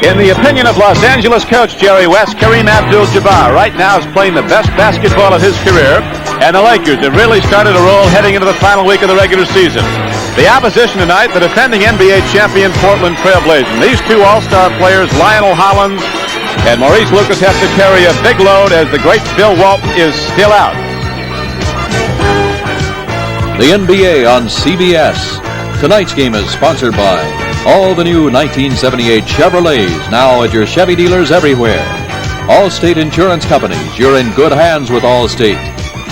In the opinion of Los Angeles coach Jerry West, Kareem Abdul-Jabbar right now is playing the best basketball of his career, and the Lakers have really started to roll heading into the final week of the regular season. The opposition tonight, the defending NBA champion Portland Trail Blazers. These two all-star players, Lionel, Hollins, and Maurice Lucas, have to carry a big load as the great Bill Walton is still out. The NBA on CBS. Tonight's game is sponsored by all the new 1978 Chevrolets, now at your Chevy dealers everywhere. Allstate Insurance Companies, you're in good hands with Allstate.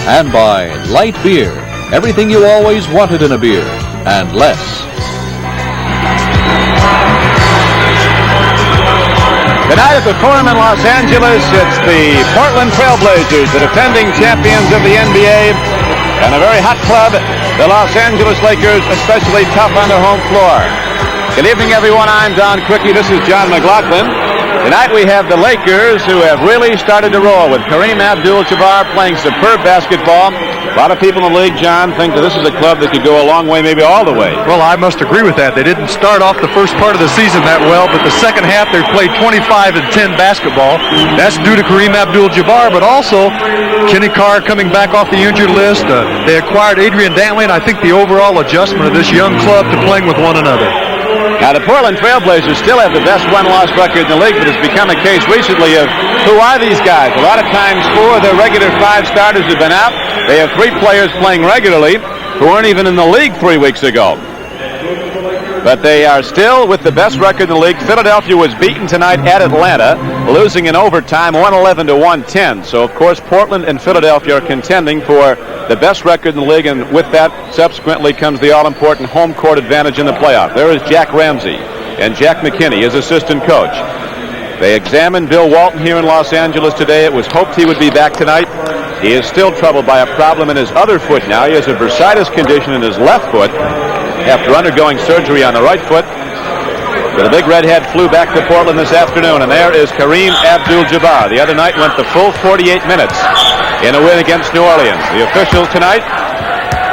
And by Light Beer, everything you always wanted in a beer, and less. Tonight at the Forum in Los Angeles, it's the Portland Trail Blazers, the defending champions of the NBA, and a very hot club, the Los Angeles Lakers, especially tough on their home floor. Good evening, everyone. I'm Don Quickie. This is John McLaughlin. Tonight we have the Lakers, who have really started to roll with Kareem Abdul-Jabbar playing superb basketball. A lot of people in the league, John, think that this is a club that could go a long way, maybe all the way. Well, I must agree with that. They didn't start off the first part of the season that well, but the second half they played 25-10 basketball. That's due to Kareem Abdul-Jabbar, but also Kenny Carr coming back off the injured list. They acquired Adrian Dantley, and I think the overall adjustment of this young club to playing with one another. Now, the Portland Trail Blazers still have the best one-loss record in the league, but it's become a case recently of who are these guys? A lot of times 4 of their regular 5 starters have been out. They have 3 players playing regularly who weren't even in the league 3 weeks ago. But they are still with the best record in the league. Philadelphia was beaten tonight at Atlanta, losing in overtime 111-110. So, of course, Portland and Philadelphia are contending for the best record in the league, and with that, subsequently comes the all-important home court advantage in the playoff. There is Jack Ramsey and Jack McKinney, his assistant coach. They examined Bill Walton here in Los Angeles today. It was hoped he would be back tonight. He is still troubled by a problem in his other foot now. He has a bursitis condition in his left foot after undergoing surgery on the right foot. But the big redhead flew back to Portland this afternoon, and there is Kareem Abdul-Jabbar. The other night went the full 48 minutes in a win against New Orleans. The officials tonight,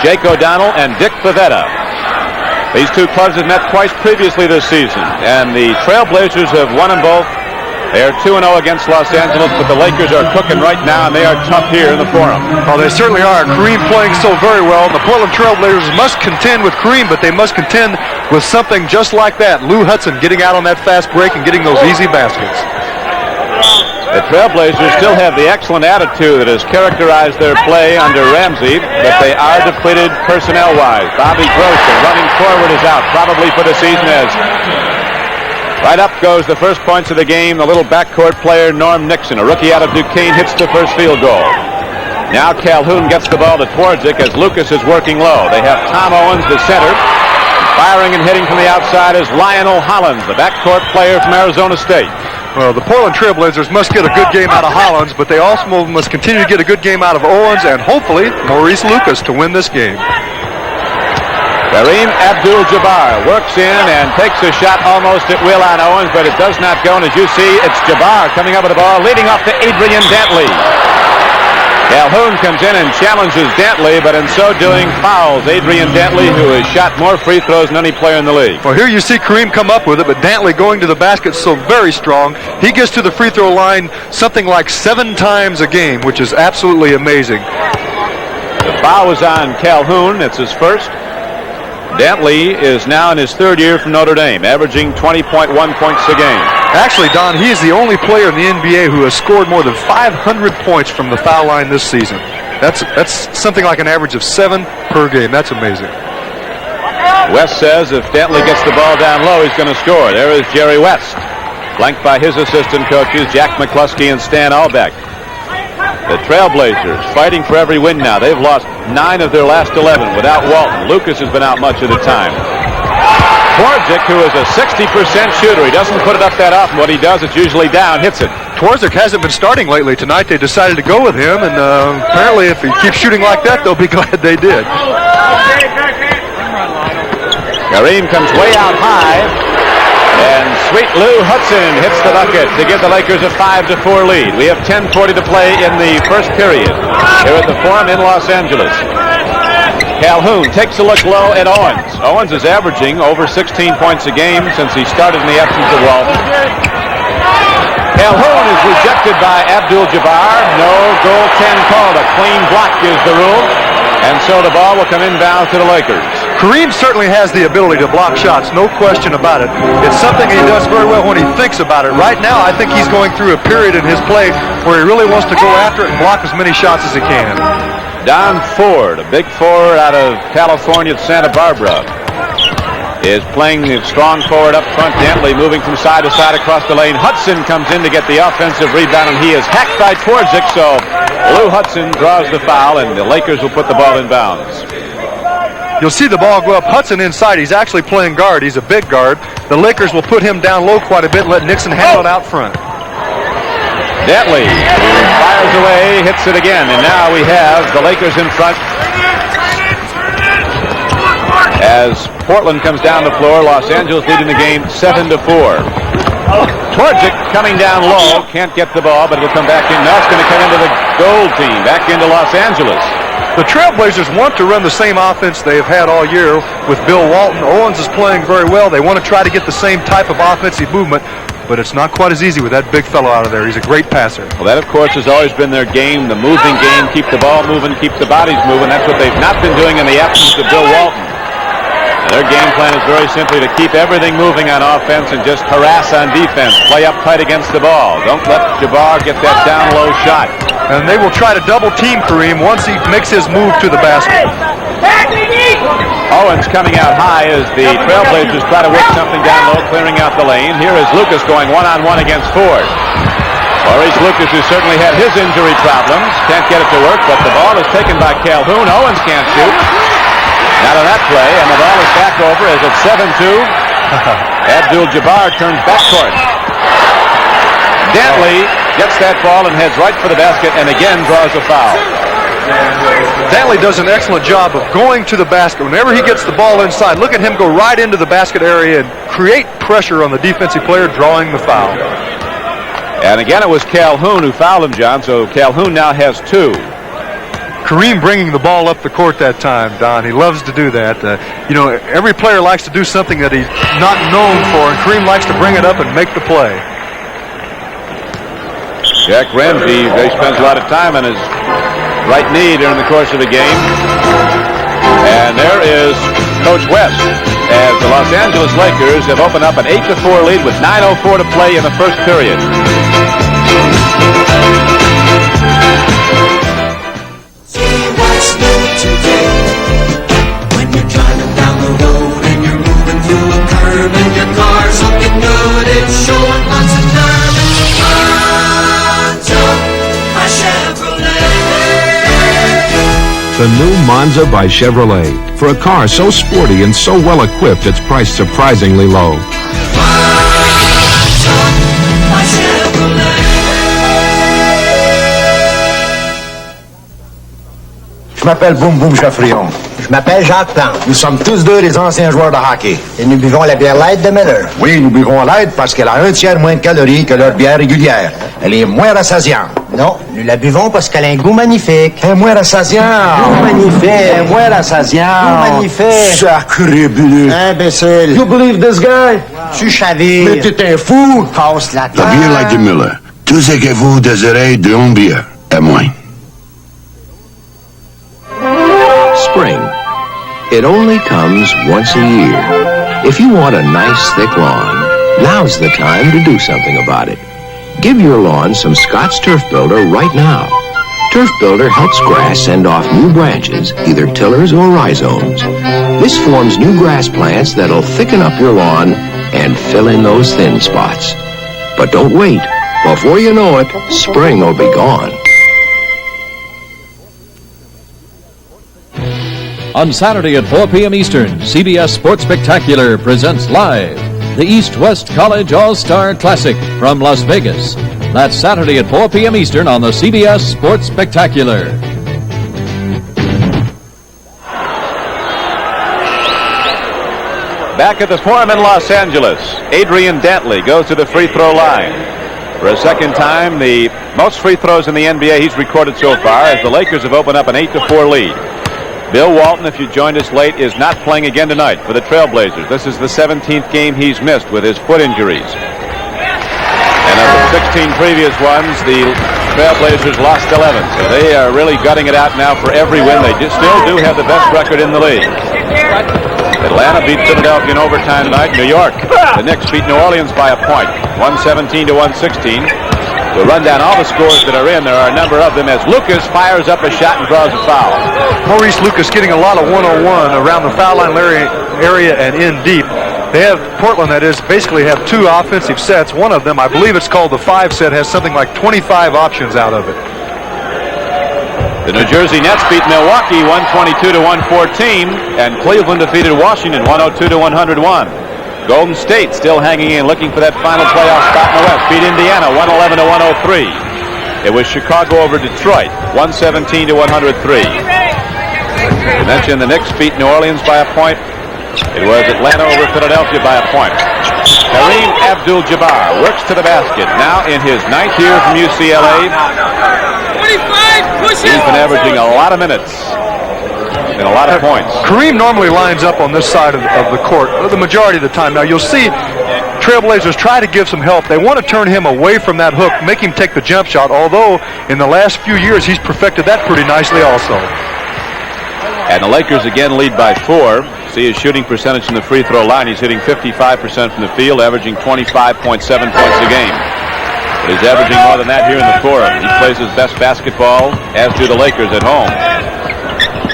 Jake O'Donnell and Dick Pavetta. These two clubs have met twice previously this season, and the Trailblazers have won them both. They are 2-0 against Los Angeles, but the Lakers are cooking right now, and they are tough here in the Forum. Well, they certainly are. Kareem playing so very well. The Portland Trailblazers must contend with Kareem, but they must contend with something just like that. Lou Hudson getting out on that fast break and getting those easy baskets. The Trailblazers still have the excellent attitude that has characterized their play under Ramsey, but they are depleted personnel-wise. Bobby Gross, running forward, is out, probably for the season, as right up goes the first points of the game. The little backcourt player, Norm Nixon, a rookie out of Duquesne, hits the first field goal. Now Calhoun gets the ball to Twardzik as Lucas is working low. They have Tom Owens, the center. Firing and hitting from the outside is Lionel Hollins, the backcourt player from Arizona State. Well, the Portland Trailblazers must get a good game out of Hollins, but they also must continue to get a good game out of Owens and hopefully Maurice Lucas to win this game. Kareem Abdul-Jabbar works in and takes a shot almost at will on Owens, but it does not go. And as you see, it's Jabbar coming up with the ball, leading off to Adrian Dantley. Calhoun comes in and challenges Dantley, but in so doing fouls Adrian Dantley, who has shot more free throws than any player in the league. Well, here you see Kareem come up with it, but Dantley going to the basket so very strong. He gets to the free throw line something like 7 times a game, which is absolutely amazing. The foul was on Calhoun. It's his first. Dantley is now in his 3rd year from Notre Dame, averaging 20.1 points a game. Actually, Don, he is the only player in the NBA who has scored more than 500 points from the foul line this season. That's something like an average of 7 per game. That's amazing. West says if Dantley gets the ball down low, he's going to score. There is Jerry West, flanked by his assistant coaches, Jack McCluskey and Stan Albeck. The Trailblazers fighting for every win now. They've lost 9 of their last 11 without Walton. Lucas has been out much of the time. Twardzik, who is a 60% shooter. He doesn't put it up that often. What he does, it's usually down, hits it. Twardzik hasn't been starting lately. Tonight they decided to go with him, and apparently if he keeps shooting like that, they'll be glad they did. Kareem comes way out high, and sweet Lou Hudson hits the bucket to give the Lakers a 5-4 lead. We have 10:40 to play in the first period here at the Forum in Los Angeles. Calhoun takes a look low at Owens. Owens is averaging over 16 points a game since he started in the absence of Walton. Calhoun is rejected by Abdul-Jabbar. No goaltend called. A clean block is the rule. And so the ball will come inbound to the Lakers. Kareem certainly has the ability to block shots, no question about it. It's something he does very well when he thinks about it. Right now, I think he's going through a period in his play where he really wants to go after it and block as many shots as he can. Don Ford, a big forward out of California at Santa Barbara, is playing the strong forward up front. Dantley moving from side to side across the lane. Hudson comes in to get the offensive rebound, and he is hacked by Twardzik, so Lou Hudson draws the foul, and the Lakers will put the ball in bounds. You'll see the ball go up. Hudson inside. He's actually playing guard. He's a big guard. The Lakers will put him down low quite a bit and let Nixon handle it out front. Dantley fires away, hits it again, and now we have the Lakers in front. As Portland comes down the floor, Los Angeles leading the game 7-4. Twardzik coming down low, can't get the ball, but it'll come back in. Now it's going to come into the gold team, back into Los Angeles. The Trailblazers want to run the same offense they've had all year with Bill Walton. Owens is playing very well. They want to try to get the same type of offensive movement, but it's not quite as easy with that big fellow out of there. He's a great passer. Well, that, of course, has always been their game, the moving game. Keep the ball moving, keep the bodies moving. That's what they've not been doing in the absence of Bill Walton. And their game plan is very simply to keep everything moving on offense and just harass on defense. Play up tight against the ball. Don't let Jabbar get that down low shot. And they will try to double team Kareem once he makes his move to the basket. Owens coming out high as the Trailblazers try to work something down low, clearing out the lane. Here is Lucas going one-on-one against Ford. Maurice Lucas, who certainly had his injury problems, can't get it to work, but the ball is taken by Calhoun. Owens can't shoot. Not on that play, and the ball is back over as it's 7-2. Abdul-Jabbar turns backcourt. Dantley gets that ball and heads right for the basket and again draws a foul. Dantley does an excellent job of going to the basket. Whenever he gets the ball inside, look at him go right into the basket area and create pressure on the defensive player, drawing the foul. And again, it was Calhoun who fouled him, John, so Calhoun now has 2. Kareem bringing the ball up the court that time, Don. He loves to do that. Every player likes to do something that he's not known for, and Kareem likes to bring it up and make the play. Jack Ramsey, he spends a lot of time on his right knee during the course of the game. And there is Coach West as the Los Angeles Lakers have opened up an 8-4 lead with 9:04 to play in the first period. When you're driving down the road and you're moving through a curve and your car's looking good, it's showing lots of nerve. Monza by Chevrolet. The new Monza by Chevrolet. For a car so sporty and so well equipped, it's priced surprisingly low. Monza by Chevrolet. Je m'appelle Boum Boum Chaffrion. Je m'appelle Jacques Plante. Nous sommes tous deux des anciens joueurs de hockey. Et nous buvons la bière light de Miller. Oui, nous buvons light parce qu'elle a 1/3 moins de calories que leur bière régulière. Elle est moins rassasiante. Non, nous la buvons parce qu'elle a un goût magnifique. Elle est moins rassasiante. Goût magnifique. Elle est moins rassasiante. Goût magnifique. Sacrebleu. Imbécile. You believe this guy? Tu chavires. Mais t'es un fou. Casse la La tête. bière like de Miller. Tout ce que vous désirez d'une bière, et moins. Spring. It only comes once a year. If you want a nice thick lawn, now's the time to do something about it. Give your lawn some Scott's Turf Builder right now. Turf Builder helps grass send off new branches, either tillers or rhizomes. This forms new grass plants that'll thicken up your lawn and fill in those thin spots. But don't wait. Before you know it, spring will be gone. On Saturday at 4 p.m. Eastern, CBS Sports Spectacular presents live the East-West College All-Star Classic from Las Vegas. That's Saturday at 4 p.m. Eastern on the CBS Sports Spectacular. Back at the Forum in Los Angeles, Adrian Dantley goes to the free throw line. For a second time, the most free throws in the NBA he's recorded so far as the Lakers have opened up an 8-4 lead. Bill Walton, if you joined us late, is not playing again tonight for the Trailblazers. This is the 17th game he's missed with his foot injuries. And And of the 16 previous ones, the Trailblazers lost 11. So they are really gutting it out now for every win. They still do have the best record in the league. Atlanta beat Philadelphia in overtime tonight. New York, the Knicks beat New Orleans by a point, 117 to 116. We'll run down all the scores that are in. There are a number of them as Lucas fires up a shot and draws a foul. Maurice Lucas getting a lot of 101 around the foul line area and in deep. They have, Portland that is, basically have two offensive sets. One of them, I believe it's called the 5 set, has something like 25 options out of it. The New Jersey Nets beat Milwaukee 122 to 114, and Cleveland defeated Washington 102 to 101. Golden State still hanging in, looking for that final playoff spot in the West. Beat Indiana 111 to 103. It was Chicago over Detroit 117 to 103. I mentioned the Knicks beat New Orleans by a point. It was Atlanta over Philadelphia by a point. Kareem Abdul-Jabbar works to the basket. Now in his 9th year from UCLA. He's been averaging a lot of minutes and a lot of points. Kareem normally lines up on this side of the court the majority of the time. Now you'll see Trailblazers try to give some help. They want to turn him away from that hook, make him take the jump shot, although in the last few years he's perfected that pretty nicely also. And the Lakers again lead by 4. See his shooting percentage from the free throw line. He's hitting 55% from the field, averaging 25.7 points a game. But he's averaging more than that here in the Forum. He plays his best basketball, as do the Lakers at home.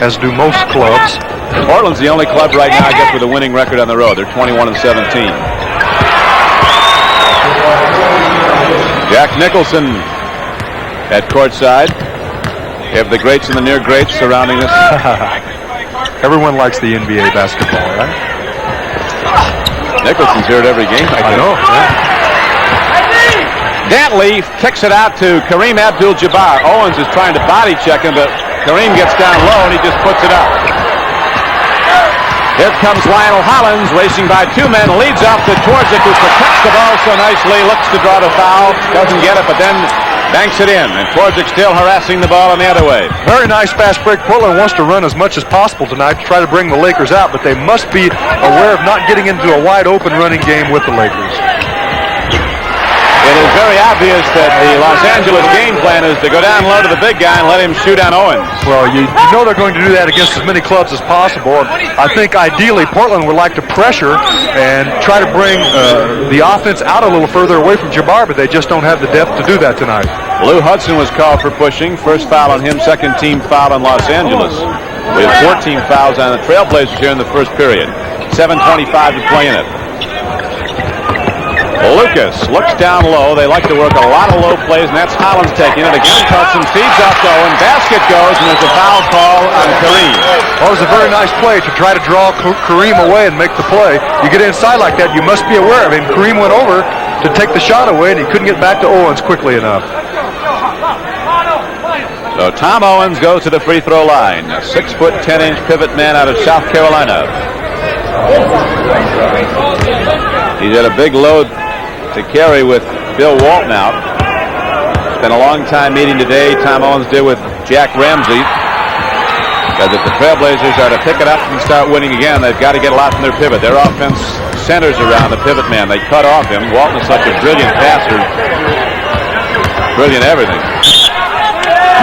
As do most clubs. Portland's the only club right now, I guess, with a winning record on the road. They're 21 and 17. Jack Nicholson at courtside. We have the greats and the near greats surrounding us. Everyone likes the NBA basketball, right? Nicholson's here at every game. I know. Yeah. Dantley kicks it out to Kareem Abdul-Jabbar. Owens is trying to body check him, but Kareem gets down low and he just puts it up. Here comes Lionel Hollins racing by 2 men, leads off to Twardzik, who protects the ball so nicely, looks to draw the foul, doesn't get it, but then banks it in, and Twardzik still harassing the ball on the other way. Very nice fast break. Portland wants to run as much as possible tonight to try to bring the Lakers out, but they must be aware of not getting into a wide open running game with the Lakers. It is very obvious that the Los Angeles game plan is to go down low to the big guy and let him shoot on Owens. Well, you know they're going to do that against as many clubs as possible. I think ideally Portland would like to pressure and try to bring the offense out a little further away from Jabbar, but they just don't have the depth to do that tonight. Lou Hudson was called for pushing. First foul on him, second team foul on Los Angeles. We have 14 fouls on the Trailblazers here in the first period. 7:25 to play in it. Lucas looks down low. They like to work a lot of low plays, and that's Hollins taking it. Again, Hudson feeds off to Owen. Basket goes, and there's a foul call on Kareem. Well, it was a very nice play to try to draw Kareem away and make the play. You get inside like that, you must be aware of him. Kareem went over to take the shot away, and he couldn't get back to Owens quickly enough. So Tom Owens goes to the free throw line. A 6-foot, 10-inch pivot man out of South Carolina. He's at a big load to carry with Bill Walton out. It's been a long time meeting today. Tom Owens did with Jack Ramsey. Because if the Trailblazers are to pick it up and start winning again, they've got to get a lot from their pivot. Their offense centers around the pivot man. They cut off him. Walton is such a brilliant passer. Brilliant everything.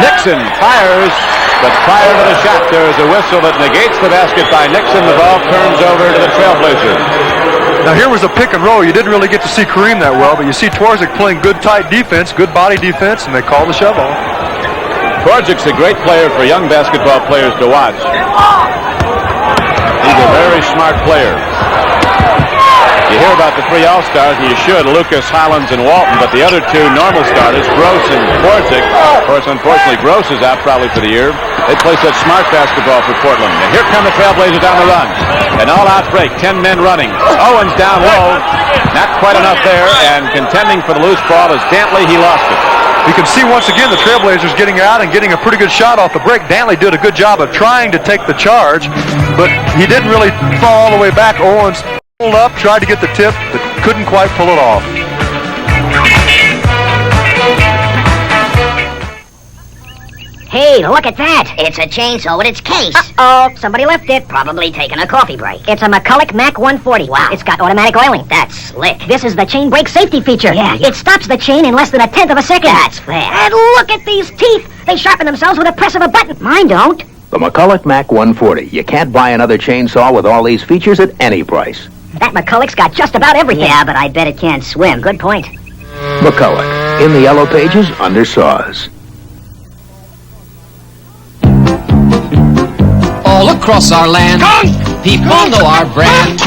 Nixon fires, but prior to the shot, there is a whistle that negates the basket by Nixon. The ball turns over to the Trailblazers. Now here was a pick and roll. You didn't really get to see Kareem that well, but you see Twardzik playing good tight defense, good body defense, and they call the shove off. Twardzik a great player for young basketball players to watch. He's a very smart player. You hear about the 3 All-Stars, and you should, Lucas, Hollins, and Walton, but the other 2 normal starters, Gross and Twardzik. Of course, unfortunately, Gross is out probably for the year. They play such smart basketball for Portland. And here come the Trailblazers down the run. An all-out break, 10 men running. Owens down low, not quite enough there, and contending for the loose ball is Dantley. He lost it. You can see once again the Trailblazers getting out and getting a pretty good shot off the break. Dantley did a good job of trying to take the charge, but he didn't really fall all the way back. Owens pulled up, tried to get the tip, but couldn't quite pull it off. Hey, look at that. It's a chainsaw with its case. Uh-oh, somebody left it. Probably taking a coffee break. It's a McCulloch Mac 140. Wow. It's got automatic oiling. That's slick. This is the chain brake safety feature. Yeah. It stops the chain in less than 1/10 of a second. That's fast. And look at these teeth. They sharpen themselves with a press of a button. Mine don't. The McCulloch Mac 140. You can't buy another chainsaw with all these features at any price. That McCulloch's got just about everything. Yeah, but I bet it can't swim. Good point. McCulloch. In the yellow pages under saws. All across our land, people know our brand.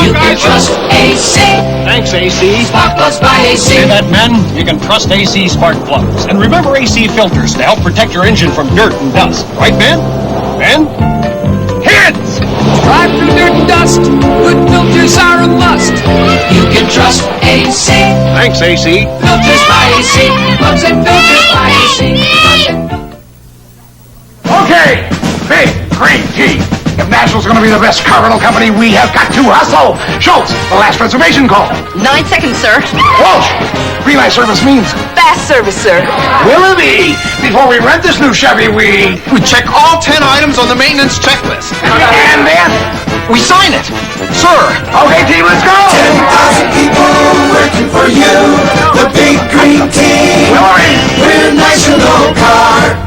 You can trust AC. Thanks, AC. Spark plugs by AC. Hear that, men? You can trust AC spark plugs. And remember AC filters to help protect your engine from dirt and dust. Right, Ben? Ben? Heads! Drive through dirt and dust. Good filters are a must. You can trust AC. Thanks, AC. Filters by AC. Plugs and filters by AC. Okay, big, great G. If National's going to be the best car rental company, we have got to hustle. Schultz, the last reservation call. 9 seconds, sir. Walsh, relay service means Fast service, sir. Willoughby. Before we rent this new Chevy, we check all 10 items on the maintenance checklist. And then We sign it. Sir. Okay, team, let's go. 10,000 people working for you. The big green team. We're National Car.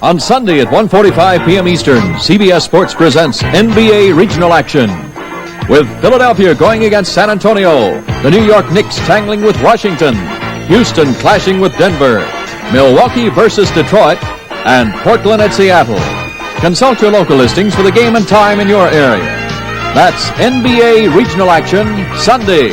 On Sunday at 1:45 p.m. Eastern, CBS Sports presents NBA Regional Action. With Philadelphia going against San Antonio, the New York Knicks tangling with Washington, Houston clashing with Denver, Milwaukee versus Detroit, and Portland at Seattle. Consult your local listings for the game and time in your area. That's NBA Regional Action, Sunday.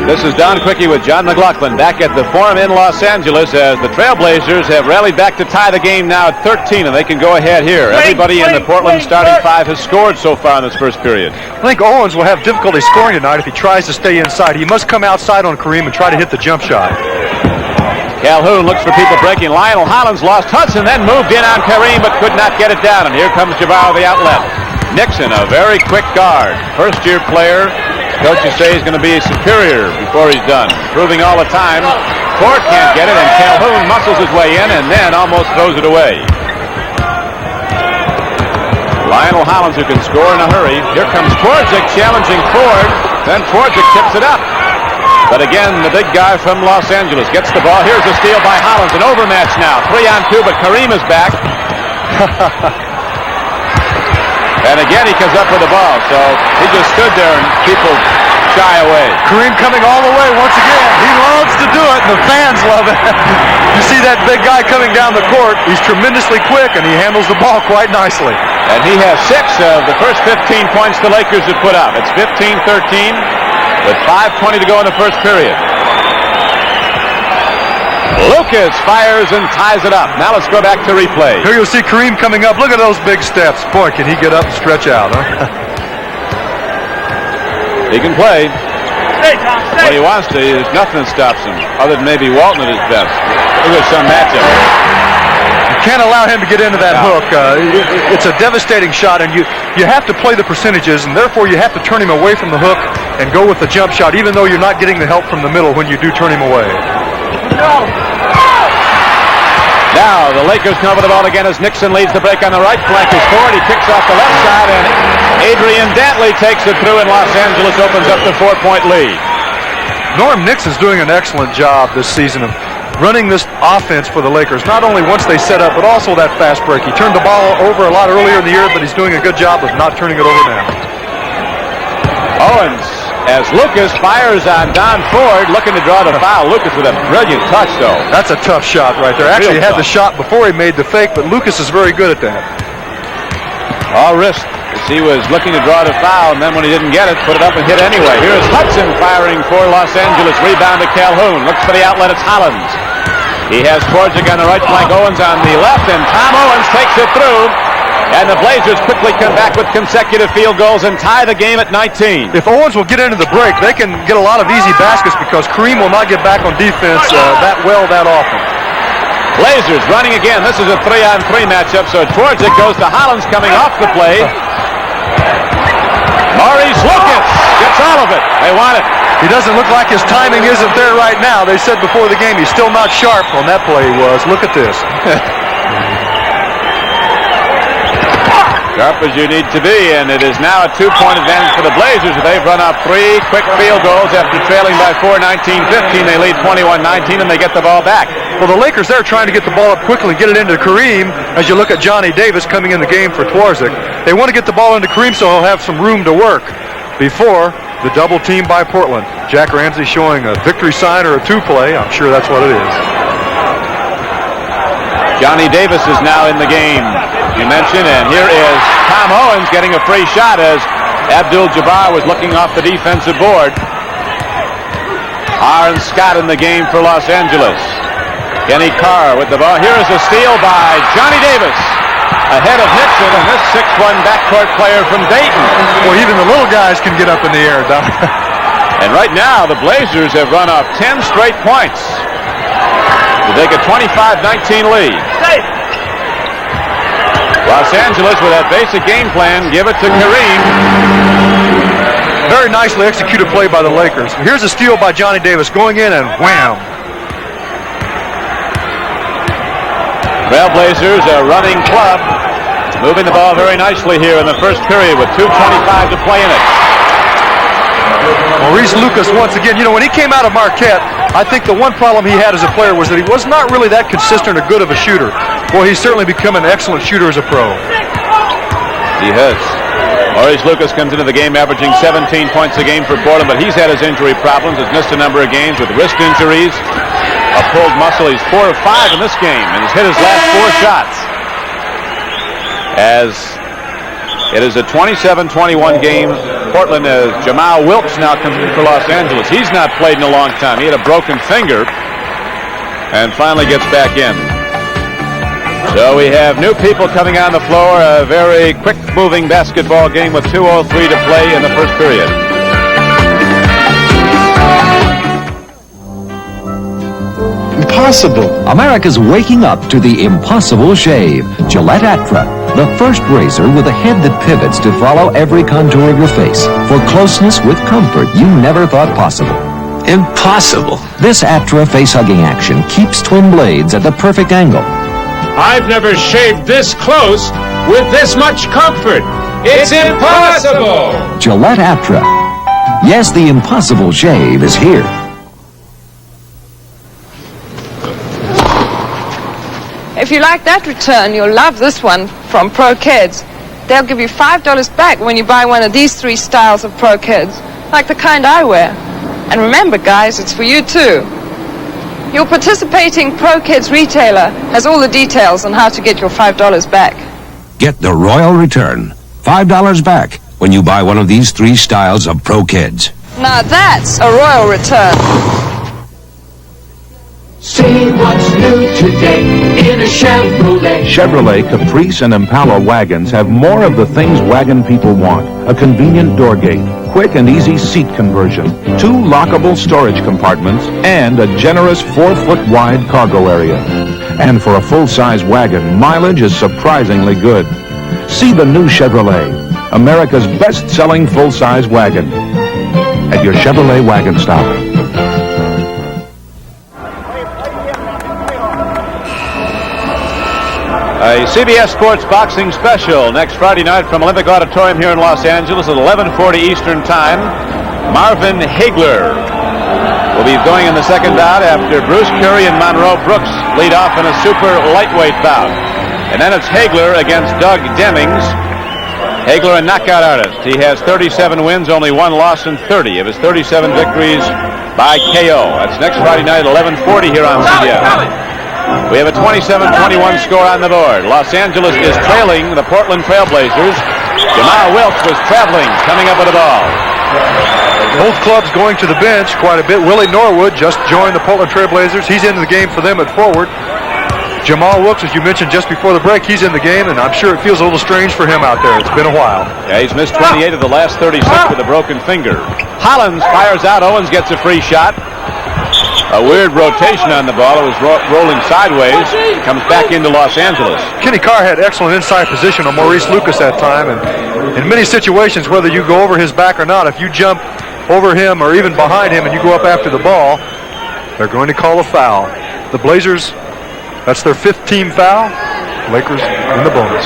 This is Don Quickie with John McLaughlin back at the Forum in Los Angeles as the Trailblazers have rallied back to tie the game now at 13, and they can go ahead here. Everybody in the Portland starting five has scored so far in this first period. I think Owens will have difficulty scoring tonight if he tries to stay inside. He must come outside on Kareem and try to hit the jump shot. Calhoun looks for people breaking. Lionel Hollins lost Hudson, then moved in on Kareem but could not get it down, and here comes Jamaal the outlet. Nixon, a very quick guard, first-year player. Coaches say he's going to be superior before he's done, proving all the time. Ford can't get it, and Calhoun muscles his way in and then almost throws it away. Lionel Hollins, who can score in a hurry. Here comes Twardzik challenging Ford. Then Twardzik tips it up. But again, the big guy from Los Angeles gets the ball. Here's a steal by Hollins. An overmatch now. 3-on-2, but Kareem is back. And again, he comes up with the ball, so he just stood there and people shy away. Kareem coming all the way once again. He loves to do it, and the fans love it. You see that big guy coming down the court. He's tremendously quick, and he handles the ball quite nicely. And he has 6 of the first 15 points the Lakers have put up. It's 15-13 with 5:20 to go in the first period. Lucas fires and ties it up. Now let's go back to replay. Here you'll see Kareem coming up. Look at those big steps. Boy, can he get up and stretch out, huh? He can play. When he wants to, there's nothing that stops him, other than maybe Walton at his best. Look at some matchup. You can't allow him to get into that hook. It's a devastating shot, and you have to play the percentages, and therefore you have to turn him away from the hook and go with the jump shot, even though you're not getting the help from the middle when you do turn him away. Now the Lakers come over the ball again as Nixon leads the break on the right flank. Is Ford. He kicks off the left side, and Adrian Dantley takes it through, and Los Angeles opens up the 4-point lead. Norm Nixon's doing an excellent job this season of running this offense for the Lakers, not only once they set up, but also that fast break. He turned the ball over a lot earlier in the year, but he's doing a good job of not turning it over now. Owens, as Lucas fires on Don Ford, looking to draw the foul. Lucas with a brilliant touch, though. That's a tough shot right there. Actually, he had the shot before he made the fake, but Lucas is very good at that. All wrist, as he was looking to draw the foul, and then when he didn't get it, put it up and hit anyway. Here's Hudson firing for Los Angeles. Rebound to Calhoun. Looks for the outlet. It's Hollins. He has Twardzik on the right flank, Owens on the left, and Tom Owens takes it through. And the Blazers quickly come back with consecutive field goals and tie the game at 19. If Owens will get into the break, they can get a lot of easy baskets because Kareem will not get back on defense that often. Blazers running again. This is a 3-on-3 matchup, so Twardzik goes to Hollins coming off the play. Maurice Wilkes gets all of it. They want it. He doesn't look like his timing isn't there right now. They said before the game he's still not sharp on that play he was. Look at this. Sharp as you need to be, and it is now a 2-point advantage for the Blazers. They've run up 3 quick field goals after trailing by 4, 19-15. They lead 21-19, and they get the ball back. Well, the Lakers, they're trying to get the ball up quickly and get it into Kareem as you look at Johnny Davis coming in the game for Twardzik. They want to get the ball into Kareem so he'll have some room to work before the double team by Portland. Jack Ramsey showing a victory sign or a 2-play. I'm sure that's what it is. Johnny Davis is now in the game, you mentioned, and here is Tom Owens getting a free shot as Abdul-Jabbar was looking off the defensive board. Aaron Scott in the game for Los Angeles. Kenny Carr with the ball. Here is a steal by Johnny Davis ahead of Nixon, and this 6'1" backcourt player from Dayton. Well, even the little guys can get up in the air, Doc. And right now, the Blazers have run off 10 straight points to take a 25-19 lead. Los Angeles, with that basic game plan, give it to Kareem. Very nicely executed play by the Lakers. Here's a steal by Johnny Davis going in and wham. Trailblazers, a running club, moving the ball very nicely here in the first period with 2:25 to play in it. Maurice Lucas once again. You know, when he came out of Marquette, I think the one problem he had as a player was that he was not really that consistent or good of a shooter. Boy, he's certainly become an excellent shooter as a pro. He has. Maurice Lucas comes into the game averaging 17 points a game for Portland, but he's had his injury problems. Has missed a number of games with wrist injuries, a pulled muscle. He's 4 of 5 in this game, and he's hit his last 4 shots. As it is a 27-21 game. Portland, as Jamaal Wilkes now comes in for Los Angeles. He's not played in a long time. He had a broken finger and finally gets back in. So we have new people coming on the floor. A very quick-moving basketball game with 2:03 to play in the first period. Impossible. America's waking up to the impossible shave. Gillette Atra, the first razor with a head that pivots to follow every contour of your face. For closeness with comfort you never thought possible. Impossible. This Atra face-hugging action keeps twin blades at the perfect angle. I've never shaved this close with this much comfort. It's impossible. Gillette Atra. Yes, the impossible shave is here. If you like that return, you'll love this one from Pro Kids. They'll give you $5 back when you buy one of these 3 styles of Pro Kids, like the kind I wear. And remember, guys, it's for you too. Your participating Pro Kids retailer has all the details on how to get your $5 back. Get the Royal Return. $5 back when you buy one of these 3 styles of Pro Kids. Now that's a royal return. See what's new today in a Chevrolet. Chevrolet Caprice and Impala wagons have more of the things wagon people want. A convenient door gate, quick and easy seat conversion, 2 lockable storage compartments, and a generous 4-foot wide cargo area. And for a full-size wagon, mileage is surprisingly good. See the new Chevrolet, America's best-selling full-size wagon, at your Chevrolet wagon stop. A CBS Sports Boxing Special next Friday night from Olympic Auditorium here in Los Angeles at 11:40 Eastern Time. Marvin Hagler will be going in the second bout after Bruce Curry and Monroe Brooks lead off in a super lightweight bout. And then it's Hagler against Doug Demings. Hagler, a knockout artist. He has 37 wins, only 1 loss, and 30 of his 37 victories by KO. That's next Friday night at 11:40 here on CBS. We have a 27-21 score on the board. Los Angeles is trailing the Portland Trailblazers. Jamaal Wilkes was traveling, coming up with the ball. Both clubs going to the bench quite a bit. Willie Norwood just joined the Portland Trailblazers. He's in the game for them at forward. Jamaal Wilkes, as you mentioned just before the break, he's in the game, and I'm sure it feels a little strange for him out there. It's been a while. Yeah, he's missed 28 of the last 36 with a broken finger. Hollins fires out. Owens gets a free shot. A weird rotation on the ball. It was rolling sideways. Comes back into Los Angeles. Kenny Carr had excellent inside position on Maurice Wilkes that time, and in many situations, whether you go over his back or not, if you jump over him or even behind him and you go up after the ball, they're going to call a foul. The Blazers, that's their 5th team foul. Lakers in the bonus.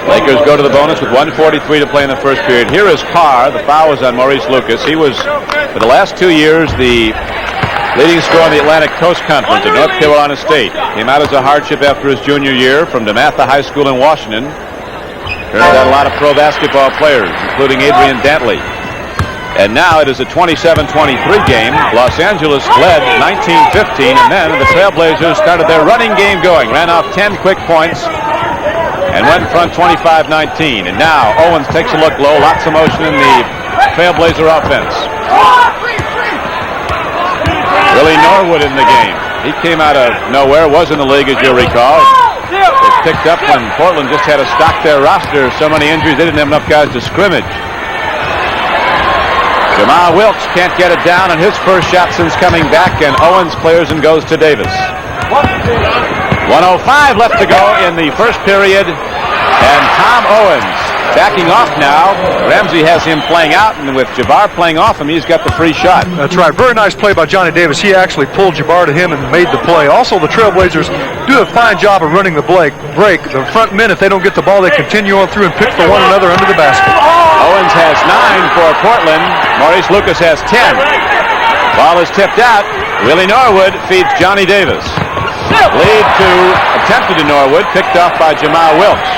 Lakers go to the bonus with 1:43 to play in the first period. Here is Carr. The foul was on Maurice Wilkes. He was, for the last 2 years, the leading scorer in the Atlantic Coast Conference at North Carolina State. Came out as a hardship after his junior year from DeMatha High School in Washington. Turns out a lot of pro basketball players, including Adrian Dantley. And now it is a 27-23 game. Los Angeles led 19-15, and then the Trailblazers started their running game going. Ran off 10 quick points and went in front 25-19. And now Owens takes a look low. Lots of motion in the Trailblazer offense. Willie Norwood in the game. He came out of nowhere, was in the league, as you'll recall. Was picked up when Portland just had to stock their roster. So many injuries, they didn't have enough guys to scrimmage. Jamaal Wilkes can't get it down on his first shot since coming back, and Owens clears and goes to Davis. 1:05 left to go in the first period, and Tom Owens backing off now. Ramsey has him playing out, and with Jabbar playing off him, he's got the free shot. That's right. Very nice play by Johnny Davis. He actually pulled Jabbar to him and made the play. Also, the Trailblazers do a fine job of running the break. The front men, if they don't get the ball, they continue on through and pick for one another under the basket. Owens has 9 for Portland. Maurice Wilkes has 10. Ball is tipped out. Willie Norwood feeds Johnny Davis. Lead attempted to Norwood, picked off by Jamaal Wilkes.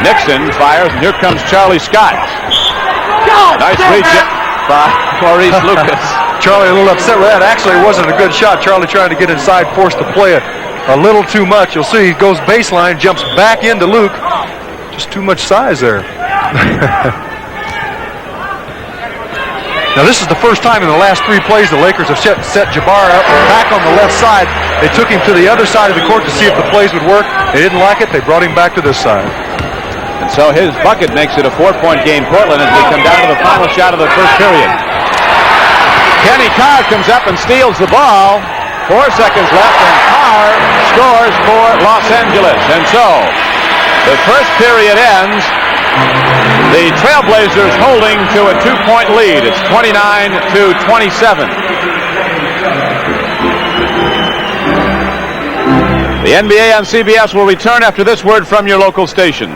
Nixon fires, and here comes Charlie Scott. Nice reach by Maurice Wilkes. Charlie a little upset with that. Actually, it wasn't a good shot. Charlie trying to get inside, forced to play it a little too much. You'll see he goes baseline, jumps back into Luke. Just too much size there. Now, this is the first time in the last 3 plays the Lakers have set Jabbar up back on the left side. They took him to the other side of the court to see if the plays would work. They didn't like it. They brought him back to this side. And so his bucket makes it a 4-point game, Portland, as we come down to the final shot of the first period. Kenny Carr comes up and steals the ball. 4 seconds left, and Carr scores for Los Angeles. And so the first period ends. The Trailblazers holding to a 2-point lead. It's 29-27. The NBA on CBS will return after this word from your local station.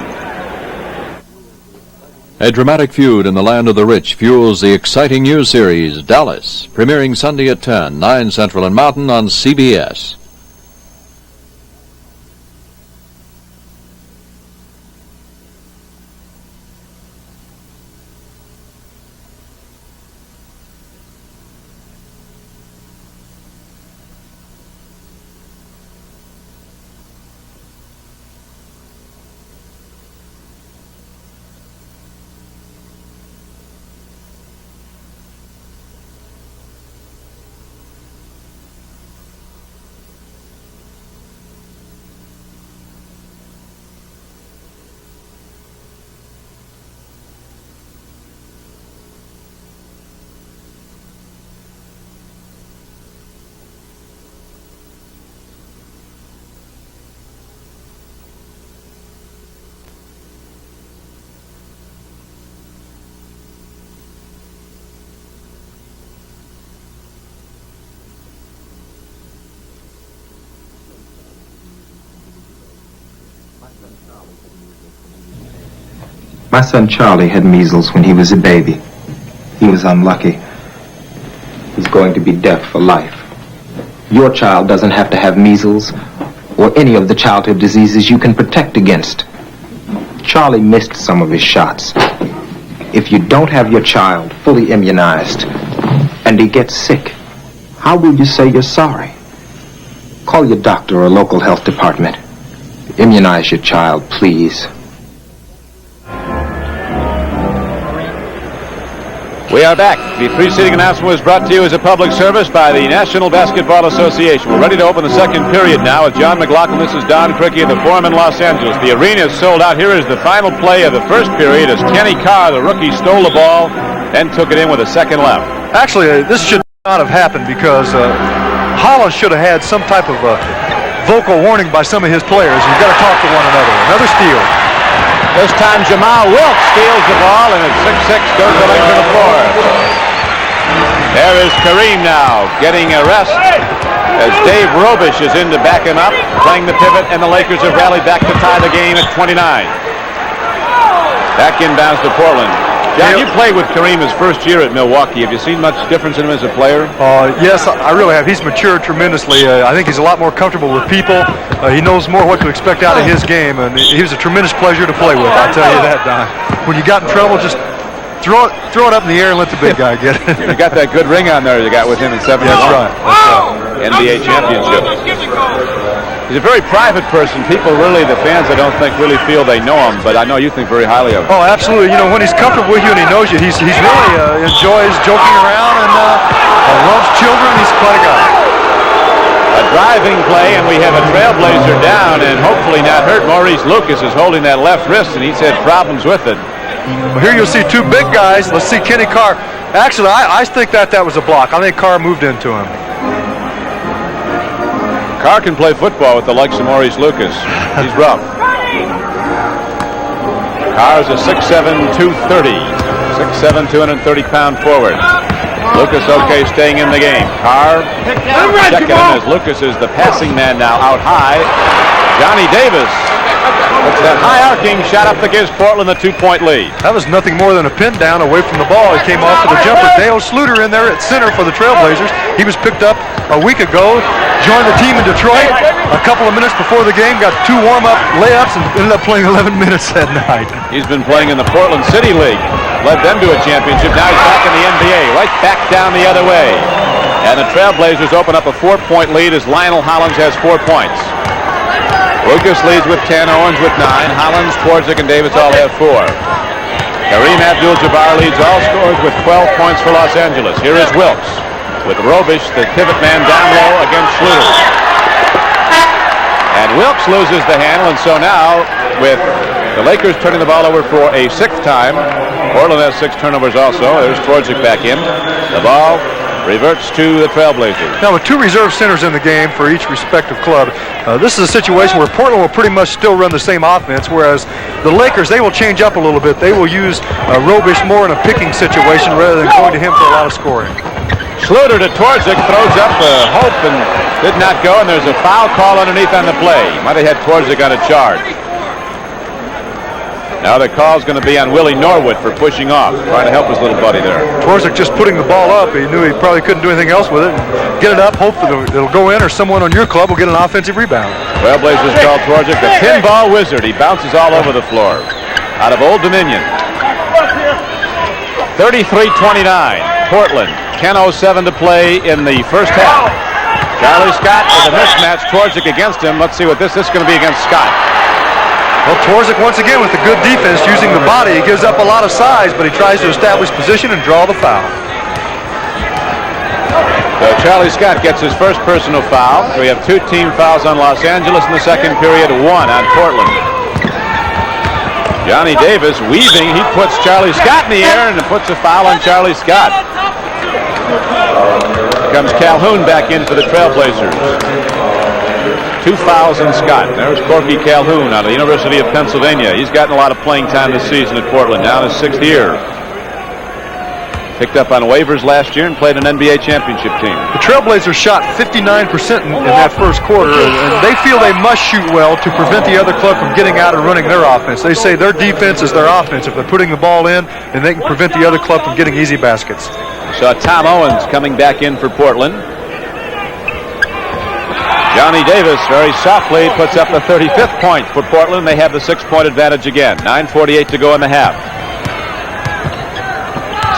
A dramatic feud in the land of the rich fuels the exciting new series, Dallas, premiering Sunday at 10, 9 Central and Mountain on CBS. My son Charlie had measles when he was a baby. He was unlucky. He's going to be deaf for life. Your child doesn't have to have measles or any of the childhood diseases you can protect against. Charlie missed some of his shots. If you don't have your child fully immunized and he gets sick, how will you say you're sorry? Call your doctor or local health department. Immunize your child, please. We are back. The preceding announcement was brought to you as a public service by the National Basketball Association. We're ready to open the second period now with John McLaughlin. This is Don Crickey of the Forum in Los Angeles. The arena is sold out. Here is the final play of the first period as Kenny Carr, the rookie, stole the ball, then took it in with a second left. Actually, this should Not have happened because Hollins should have had some type of vocal warning by some of his players. You've got to talk to one another. Another steal. This time Jamaal Wilkes steals the ball, and it's 6-6, goes the length of the floor. There is Kareem now getting a rest as Dave Robish is in to back him up, playing the pivot, and the Lakers have rallied back to tie the game at 29. Back inbounds to Portland. John, you played with Kareem his first year at Milwaukee. Have you seen much difference in him as a player? Yes, I really have. He's matured tremendously. I think he's a lot more comfortable with people. He knows more what to expect out of his game, and he was a tremendous pleasure to play with. I'll tell you that, Don. When you got in trouble, just throw it up in the air and let the big guy get it. You got that good ring on there you got with him in 7 That's right. That's right. NBA championship. He's a very private person. People really, the fans, I don't think really feel they know him, but I know you think very highly of him. Oh, absolutely. You know, when he's comfortable with you and he knows you, he's really enjoys joking around and loves children. He's quite a guy. A driving play, and we have a Trailblazer down and hopefully not hurt. Maurice Lucas is holding that left wrist, and he's had problems with it. Here you'll see two big guys. Let's see Kenny Carr. Actually, I think that was a block. I think Carr moved into him. Carr can play football with the likes of Maurice Lucas. He's rough. Carr's a 6'7", 230. 6'7", 230-pound forward. Lucas okay staying in the game. Carr checking him as Lucas is the passing man now out high. Johnny Davis. It's that high arcing shot up that gives Portland the 2-point lead. That was nothing more than a pin down away from the ball. He came off with a jumper. Dale Sluter in there at center for the Trailblazers. He was picked up a week ago, joined the team in Detroit a couple of minutes before the game, got 2 warm-up layups, and ended up playing 11 minutes that night. He's been playing in the Portland City League. Led them to a championship. Now he's back in the NBA, right back down the other way. And the Trailblazers open up a 4-point lead as Lionel Hollins has 4 points. Lucas leads with 10, Owens with 9. Hollins, Twardzik, and Davis all have 4. Kareem Abdul-Jabbar leads all scorers with 12 points for Los Angeles. Here is Wilkes with Robish, the pivot man, down low against Sluter. And Wilkes loses the handle, and so now, with the Lakers turning the ball over for a 6th time, Portland has 6 turnovers also. There's Twardzik back in. The ball reverts to the Trailblazers. Now, with 2 reserve centers in the game for each respective club, this is a situation where Portland will pretty much still run the same offense, whereas the Lakers, they will change up a little bit. They will use Robish more in a picking situation rather than going to him for a lot of scoring. Sluter to Twardzik, throws up hope and did not go, and there's a foul call underneath on the play. Might have had Twardzik on a charge. Now the call's going to be on Willie Norwood for pushing off, trying to help his little buddy there. Twardzik just putting the ball up. He knew he probably couldn't do anything else with it. Get it up, hope that it'll go in, or someone on your club will get an offensive rebound. Trailblazers call Twardzik the pinball wizard. He bounces all over the floor. Out of Old Dominion. 33-29. Portland. 10:07 to play in the first half. Charlie Scott with a mismatch. Twardzik against him. Let's see what this is going to be against Scott. Well, Twardzik once again with the good defense using the body. He gives up a lot of size, but he tries to establish position and draw the foul. So Charlie Scott gets his first personal foul. We have 2 team fouls on Los Angeles in the second period, 1 on Portland. Johnny Davis weaving. He puts Charlie Scott in the air and puts a foul on Charlie Scott. Here comes Calhoun back in for the Trailblazers. 2 fouls on Scott. There's Corky Calhoun out of the University of Pennsylvania. He's gotten a lot of playing time this season at Portland, now in his 6th year. Picked up on waivers last year and played an NBA championship team. The Trailblazers shot 59% in that first quarter, and they feel they must shoot well to prevent the other club from getting out and running their offense. They say their defense is their offense. If they're putting the ball in, then they can prevent the other club from getting easy baskets. So Tom Owens coming back in for Portland. Johnny Davis very softly puts up the 35th point for Portland. They have the 6-point advantage again. 9:48 to go in the half.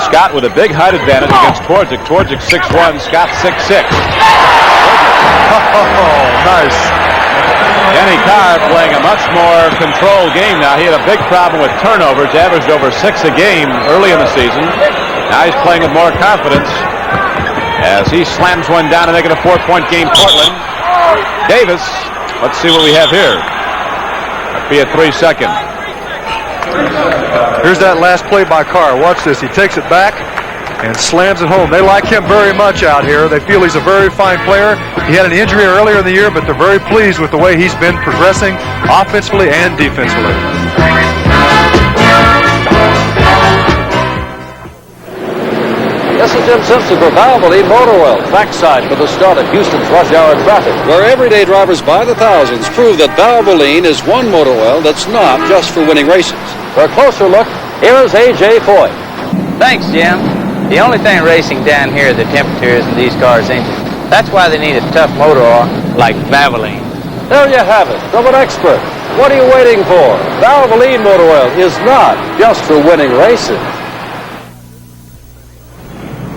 Scott with a big height advantage against Twardzik. Twardzik 6'1", Scott 6'6". Oh, nice. Kenny Carr playing a much more controlled game now. He had a big problem with turnovers, averaged over 6 a game early in the season. Now he's playing with more confidence as he slams one down to make it a 4-point game, Portland. Davis, let's see what we have here. That'd be a 3-second. Here's that last play by Carr. Watch this. He takes it back, and slams it home. They like him very much out here. They feel he's a very fine player. He had an injury earlier in the year, but they're very pleased with the way he's been progressing offensively and defensively. This is Jim Simpson for Valvoline Motor Oil, trackside for the start of Houston's rush hour traffic, where everyday drivers by the thousands prove that Valvoline is one motor oil that's not just for winning races. For a closer look, here is A.J. Foy. Thanks, Jim. The only thing racing down here is the temperatures in these cars' engines. That's why they need a tough motor oil like Valvoline. There you have it, from an expert. What are you waiting for? Valvoline Motor Oil is not just for winning races.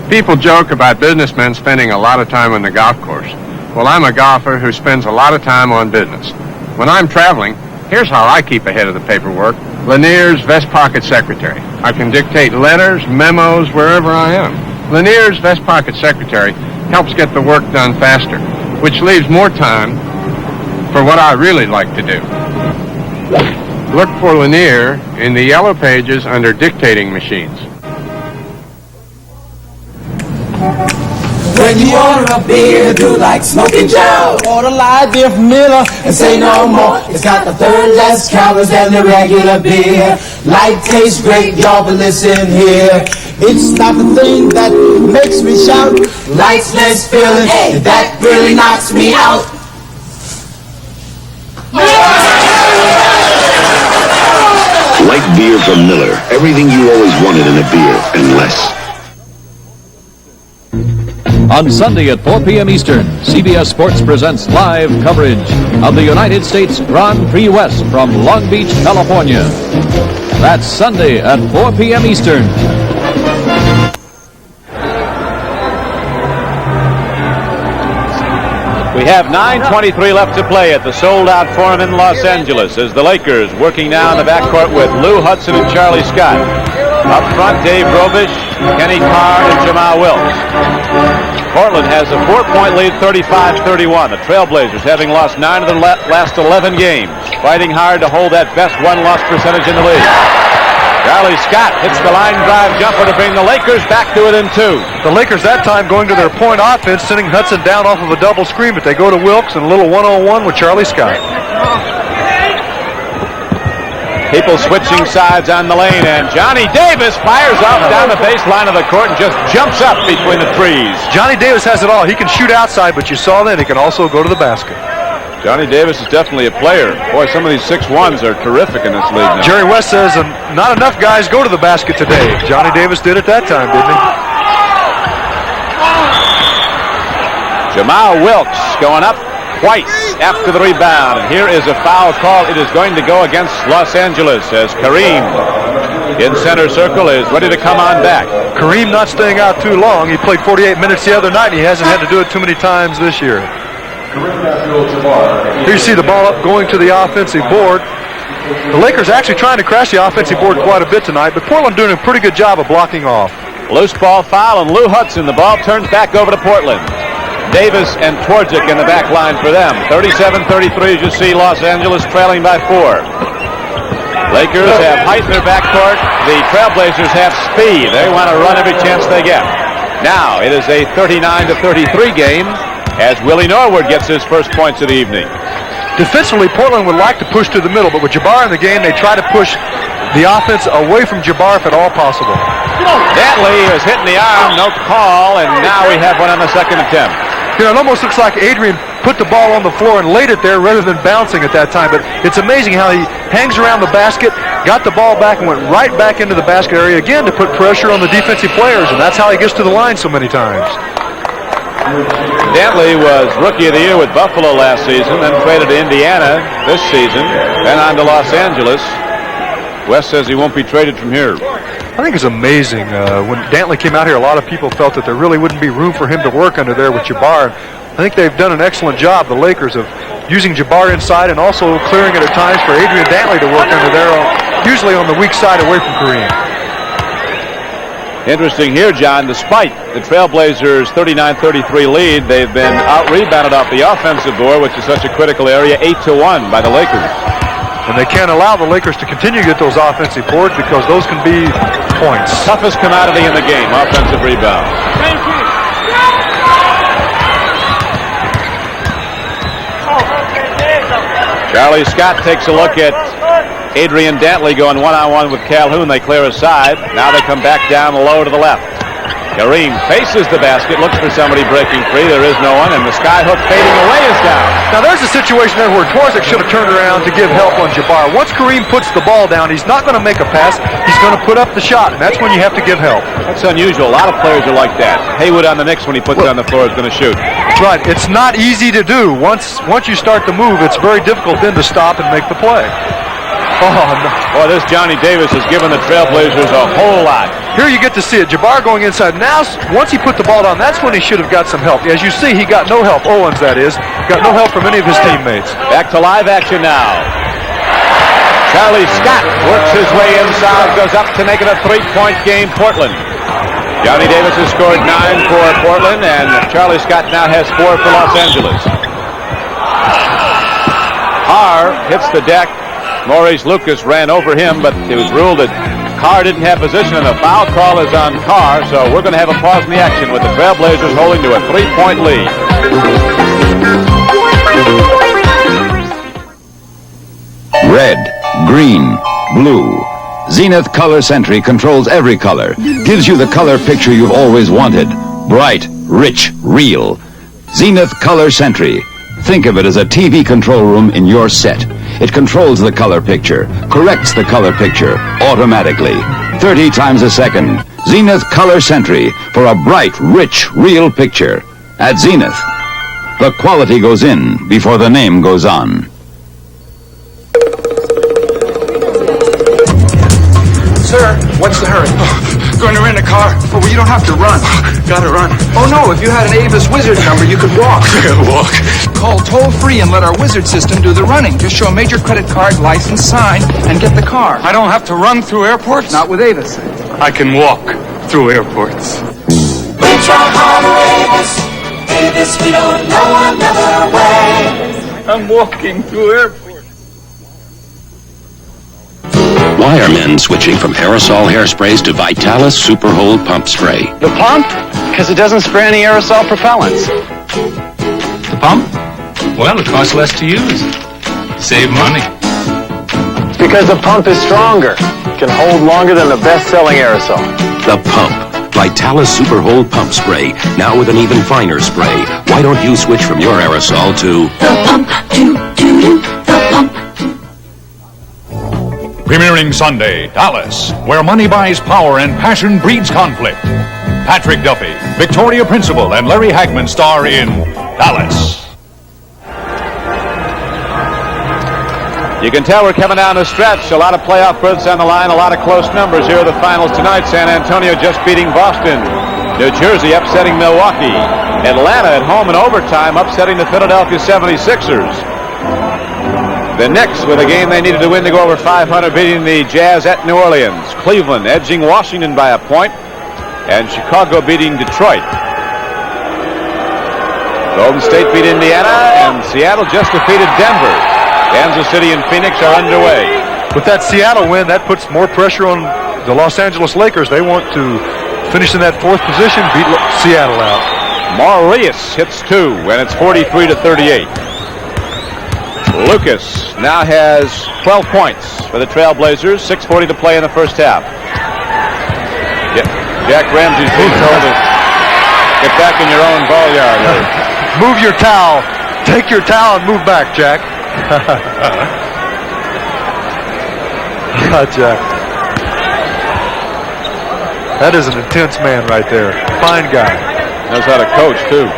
People joke about businessmen spending a lot of time on the golf course. Well, I'm a golfer who spends a lot of time on business. When I'm traveling, here's how I keep ahead of the paperwork. Lanier's Vest Pocket Secretary. I can dictate letters, memos, wherever I am. Lanier's Vest Pocket Secretary helps get the work done faster, which leaves more time for what I really like to do. Look for Lanier in the yellow pages under dictating machines. When you order a beer, do like Smoking Joe. Order light beer from Miller and say no more. It's got the third less calories than the regular beer. Light tastes great, y'all, but listen here. It's not the thing that makes me shout. Light's less feeling, and that really knocks me out. Light beer from Miller. Everything you always wanted in a beer, and less. On Sunday at 4 p.m. Eastern, CBS Sports presents live coverage of the United States Grand Prix West from Long Beach, California. That's Sunday at 4 p.m. Eastern. We have 9:23 left to play at the sold-out Forum in Los Angeles as the Lakers working now in the backcourt with Lou Hudson and Charlie Scott. Up front, Dave Robish, Kenny Carr, and Jamaal Wilkes. Portland has a 4-point lead, 35-31. The Trailblazers, having lost 9 of the last 11 games, fighting hard to hold that best one-loss percentage in the league. Charlie Scott hits the line drive jumper to bring the Lakers back to within 2. The Lakers that time going to their point offense, sending Hudson down off of a double screen, but they go to Wilkes and a little one-on-one with Charlie Scott. People switching sides on the lane, and Johnny Davis fires off down the baseline of the court and just jumps up between the trees. Johnny Davis has it all. He can shoot outside, but you saw that he can also go to the basket. Johnny Davis is definitely a player. Boy, some of these 6'1s are terrific in this league now. Jerry West says not enough guys go to the basket today. Johnny Davis did it that time, didn't he? Jamaal Wilkes going up twice after the rebound, and here is a foul call. It is going to go against Los Angeles as Kareem in center circle is ready to come on back. Kareem not staying out too long. He played 48 minutes the other night, and he hasn't had to do it too many times this year. Here you see the ball up going to the offensive board. The Lakers actually trying to crash the offensive board quite a bit tonight, but Portland doing a pretty good job of blocking off. Loose ball foul, and Lou Hudson, the ball turns back over to Portland. Davis and Twardzik in the back line for them. 37-33 as you see Los Angeles trailing by 4. Lakers have height in their backcourt. The Trailblazers have speed. They want to run every chance they get. Now it is a 39-33 game as Willie Norwood gets his first points of the evening. Defensively, Portland would like to push to the middle, but with Jabbar in the game, they try to push the offense away from Jabbar if at all possible. Dantley is hitting the arm, no call, and now we have one on the second attempt. You know, it almost looks like Adrian put the ball on the floor and laid it there rather than bouncing at that time, but it's amazing how he hangs around the basket, got the ball back, and went right back into the basket area again to put pressure on the defensive players, and that's how he gets to the line so many times. Dantley was Rookie of the Year with Buffalo last season, then traded to Indiana this season, then on to Los Angeles. West says he won't be traded from here. I think it's amazing. When Dantley came out here, a lot of people felt that there really wouldn't be room for him to work under there with Jabbar. I think they've done an excellent job, the Lakers, of using Jabbar inside and also clearing it at times for Adrian Dantley to work under there, usually on the weak side away from Kareem. Interesting here, John, despite the Trailblazers' 39-33 lead, they've been out-rebounded off the offensive board, which is such a critical area, 8-1 by the Lakers. And they can't allow the Lakers to continue to get those offensive boards because those can be points. Toughest commodity in the game, offensive rebound. Charlie Scott takes a look at Adrian Dantley going one-on-one with Calhoun. They clear aside. Now they come back down low to the left. Kareem faces the basket, looks for somebody breaking free. There is no one, and the skyhook fading away is down. Now there's a situation there where Twardzik should have turned around to give help on Jabbar. Once Kareem puts the ball down, he's not going to make a pass. He's going to put up the shot, and that's when you have to give help. That's unusual. A lot of players are like that. Haywood on the Knicks, when he puts it on the floor, is going to shoot. Right. It's not easy to do. Once you start to move, it's very difficult then to stop and make the play. Oh, no. Boy, this Johnny Davis has given the Trailblazers a whole lot. Here you get to see it. Jabbar going inside. Now, once he put the ball down, that's when he should have got some help. As you see, he got no help. Owens, that is. Got no help from any of his teammates. Back to live action now. Charlie Scott works his way inside, goes up to make it a three-point game, Portland. Johnny Davis has scored 9 for Portland, and Charlie Scott now has 4 for Los Angeles. Carr hits the deck. Maurice Lucas ran over him, but it was ruled that Carr didn't have position, and the foul call is on Carr, so we're going to have a pause in the action with the Trailblazers holding to a 3-point lead. Red, green, blue. Zenith Color Sentry controls every color, gives you the color picture you've always wanted. Bright, rich, real. Zenith Color Sentry. Think of it as a TV control room in your set. It controls the color picture, corrects the color picture automatically. 30 times a second. Zenith Color Sentry for a bright, rich, real picture. At Zenith, the quality goes in before the name goes on. Sir, what's the hurry? Going to rent a car. Oh, well, you don't have to run. Gotta run. Oh, no, if you had an Avis Wizard number, you could walk. Walk. Call toll-free and let our Wizard system do the running. Just show a major credit card, license, sign, and get the car. I don't have to run through airports? Not with Avis. I can walk through airports. We try hard to Avis. Avis, we don't know another way. I'm walking through airports. Why are men switching from aerosol hairsprays to Vitalis Super Hold Pump Spray? The pump? Because it doesn't spray any aerosol propellants. The pump? Well, it costs less to use. Save money. Because the pump is stronger. Can hold longer than the best-selling aerosol. The Pump. Vitalis Super Hold Pump Spray. Now with an even finer spray. Why don't you switch from your aerosol to... The pump, the pump. Premiering Sunday, Dallas, where money buys power and passion breeds conflict. Patrick Duffy, Victoria Principal, and Larry Hagman star in Dallas. You can tell we're coming down the stretch. A lot of playoff berths on the line, a lot of close numbers. Here are the finals tonight. San Antonio just beating Boston. New Jersey upsetting Milwaukee. Atlanta at home in overtime upsetting the Philadelphia 76ers. The Knicks with a game they needed to win to go over 500, beating the Jazz at New Orleans. Cleveland edging Washington by a point, and Chicago beating Detroit. Golden State beat Indiana, and Seattle just defeated Denver. Kansas City and Phoenix are underway. With that Seattle win, that puts more pressure on the Los Angeles Lakers. They want to finish in that 4th position, beat Seattle out. Maurice hits 2, and it's 43-38. Lucas now has 12 points for the Trailblazers. 6:40 to play in the first half. Jack Ramsey's being told to get back in your own ball yard. Move your towel. Take your towel and move back, Jack. Jack. That is an intense man right there. Fine guy. Knows how to coach, too.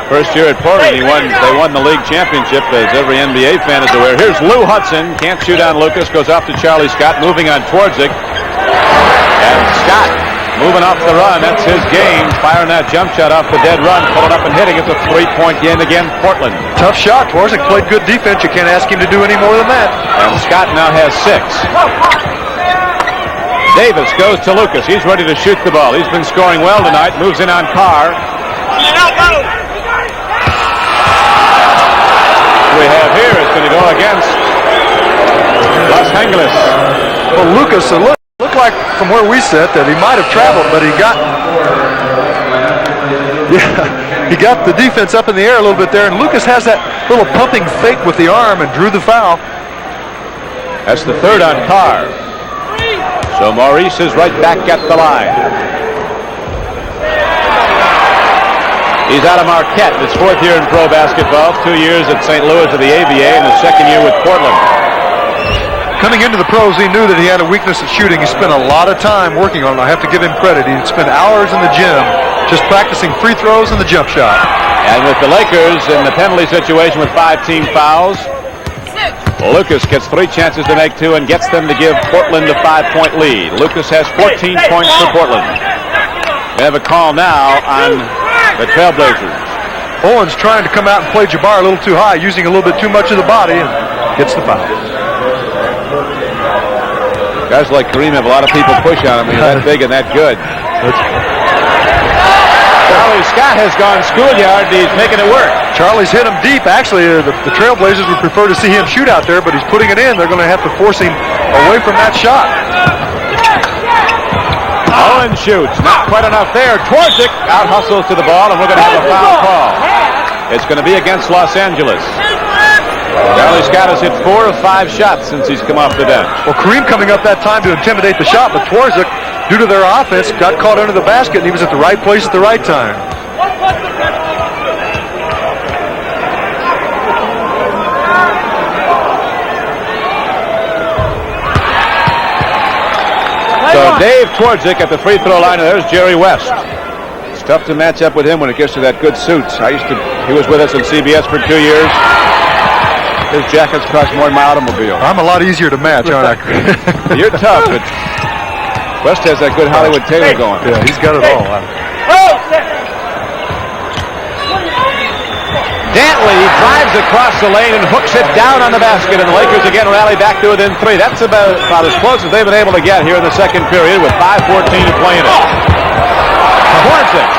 First year at Portland, they won the league championship, as every NBA fan is aware. Here's Lou Hudson, can't shoot on Lucas, goes off to Charlie Scott, moving on Twardzik. And Scott moving off the run, that's his game, firing that jump shot off the dead run, pulling up and hitting. It's a 3-point game again, Portland. Tough shot. Twardzik played good defense. You can't ask him to do any more than that. And Scott now has 6. Davis goes to Lucas. He's ready to shoot the ball. He's been scoring well tonight, moves in on Carr. We have here is going to go against Inglis. Well, Lucas, it looked like from where we sat that he might have traveled, but he got the defense up in the air a little bit there, and Lucas has that little pumping fake with the arm and drew the foul. That's the third on Carr. So Maurice is right back at the line. He's out of Marquette. His fourth year in pro basketball, 2 years at St. Louis of the ABA, and his second year with Portland. Coming into the pros, he knew that he had a weakness at shooting. He spent a lot of time working on it. I have to give him credit. He spent hours in the gym just practicing free throws and the jump shot. And with the Lakers in the penalty situation with 5 team fouls, Lucas gets 3 chances to make 2 and gets them to give Portland a 5-point lead. Lucas has 14 points for Portland. We have a call now on the Trailblazers. Owens trying to come out and play Jabbar a little too high, using a little bit too much of the body, and gets the foul. Guys like Kareem have a lot of people push on him. He's that big and that good. Charlie Scott has gone schoolyard. He's making it work. Charlie's hit him deep. Actually, the Trailblazers would prefer to see him shoot out there, but he's putting it in. They're going to have to force him away from that shot. Owens shoots. Not quite enough there. Twardzik out hustles to the ball, and we're going to have a foul call. It's going to be against Los Angeles. Charlie Scott has hit 4 of 5 shots since he's come off the bench. Well, Kareem coming up that time to intimidate the shot, but Twardzik, due to their offense, got caught under the basket, and he was at the right place at the right time. So Dave Twardzik at the free throw line, and there's Jerry West. It's tough to match up with him when it gets to that good suit. He was with us in CBS for 2 years. His jackets cost more than my automobile. I'm a lot easier to match, aren't I? You're tough, but West has that good Hollywood tailor going. Yeah, he's got it all. Dantley drives across the lane and hooks it down on the basket, and the Lakers again rally back to within 3. That's about as close as they've been able to get here in the second period with 5:14 to play in it. Twardzik,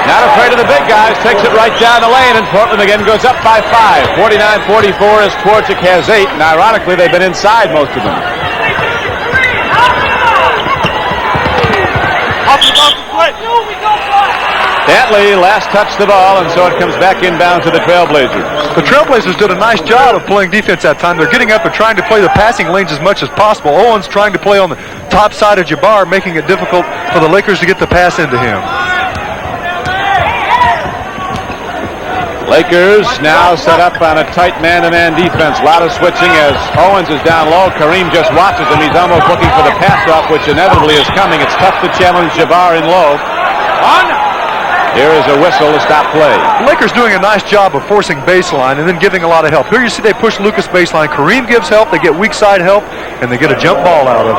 not afraid of the big guys, takes it right down the lane, and Portland again goes up by 5. 49-44 as Twardzik has 8, and ironically they've been inside most of them. Dantley last touched the ball, and so it comes back inbound to the Trailblazers. The Trailblazers did a nice job of playing defense that time. They're getting up and trying to play the passing lanes as much as possible. Owens trying to play on the top side of Jabbar, making it difficult for the Lakers to get the pass into him. Lakers now set up on a tight man-to-man defense. A lot of switching as Owens is down low. Kareem just watches him. He's almost looking for the pass-off, which inevitably is coming. It's tough to challenge Jabbar in low. Here is a whistle to stop play. The Lakers doing a nice job of forcing baseline and then giving a lot of help. Here you see they push Lucas baseline. Kareem gives help. They get weak side help, and they get a jump ball out of it.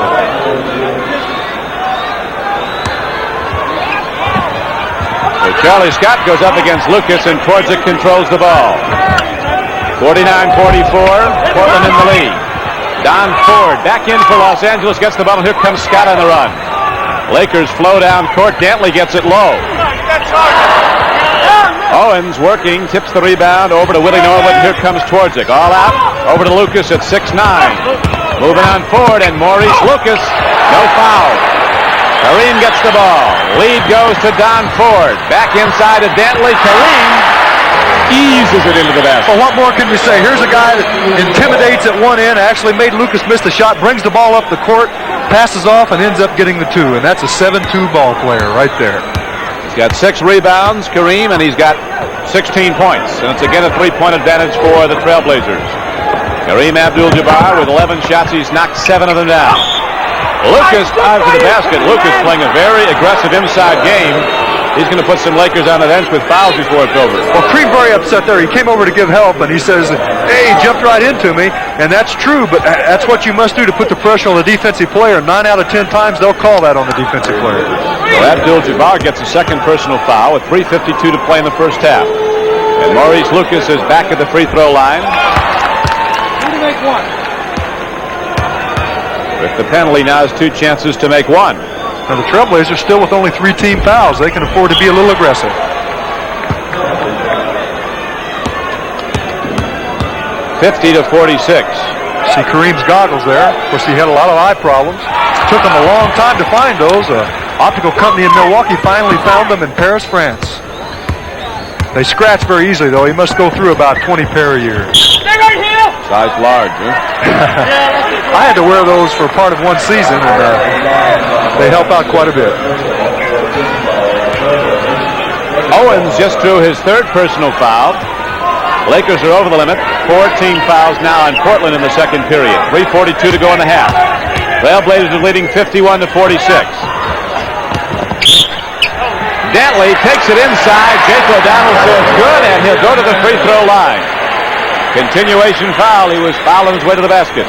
So Charlie Scott goes up against Lucas, and Twardzik controls the ball. 49-44, Portland in the lead. Don Ford back in for Los Angeles, gets the ball, and here comes Scott on the run. Lakers flow down court. Dantley gets it low. Owens working, tips the rebound over to Willie Norwood. Here comes Twardzik. All out, over to Lucas at 6'9". Moving on forward, and Maurice Lucas, no foul. Kareem gets the ball. Lead goes to Don Ford. Back inside to Dantley. Kareem eases it into the basket. Well, what more can you say? Here's a guy that intimidates at one end, actually made Lucas miss the shot, brings the ball up the court, passes off, and ends up getting the 2. And that's a 7-2 ball player right there. He's got 6 rebounds, Kareem, and he's got 16 points. And it's again a 3-point advantage for the Trailblazers. Kareem Abdul-Jabbar with 11 shots. He's knocked 7 of them down. Lucas drives to the basket. Lucas playing a very aggressive inside game. He's going to put some Lakers on the bench with fouls before it's over. Well, Kareem very upset there. He came over to give help, and he says, hey, he jumped right into me. And that's true, but that's what you must do to put the pressure on the defensive player. 9 out of 10 times, they'll call that on the defensive player. Well, Abdul-Jabbar gets a second personal foul with 3:52 to play in the first half. And Maurice Lucas is back at the free throw line. With the penalty, now has 2 chances to make 1. Now the Trailblazers still with only 3 team fouls. They can afford to be a little aggressive. 50-46. See Kareem's goggles there. Of course, he had a lot of eye problems. Took him a long time to find those. An optical company in Milwaukee finally found them in Paris, France. They scratch very easily, though. He must go through about 20 pair a year. Size large, huh? I had to wear those for part of one season, and they help out quite a bit. Owens just drew his third personal foul. Lakers are over the limit. 14 fouls now in Portland in the second period. 3:42 to go in the half. Trailblazers are leading 51-46. Dantley takes it inside. Jake O'Donnell says good, and he'll go to the free throw line. Continuation foul. He was fouling his way to the basket.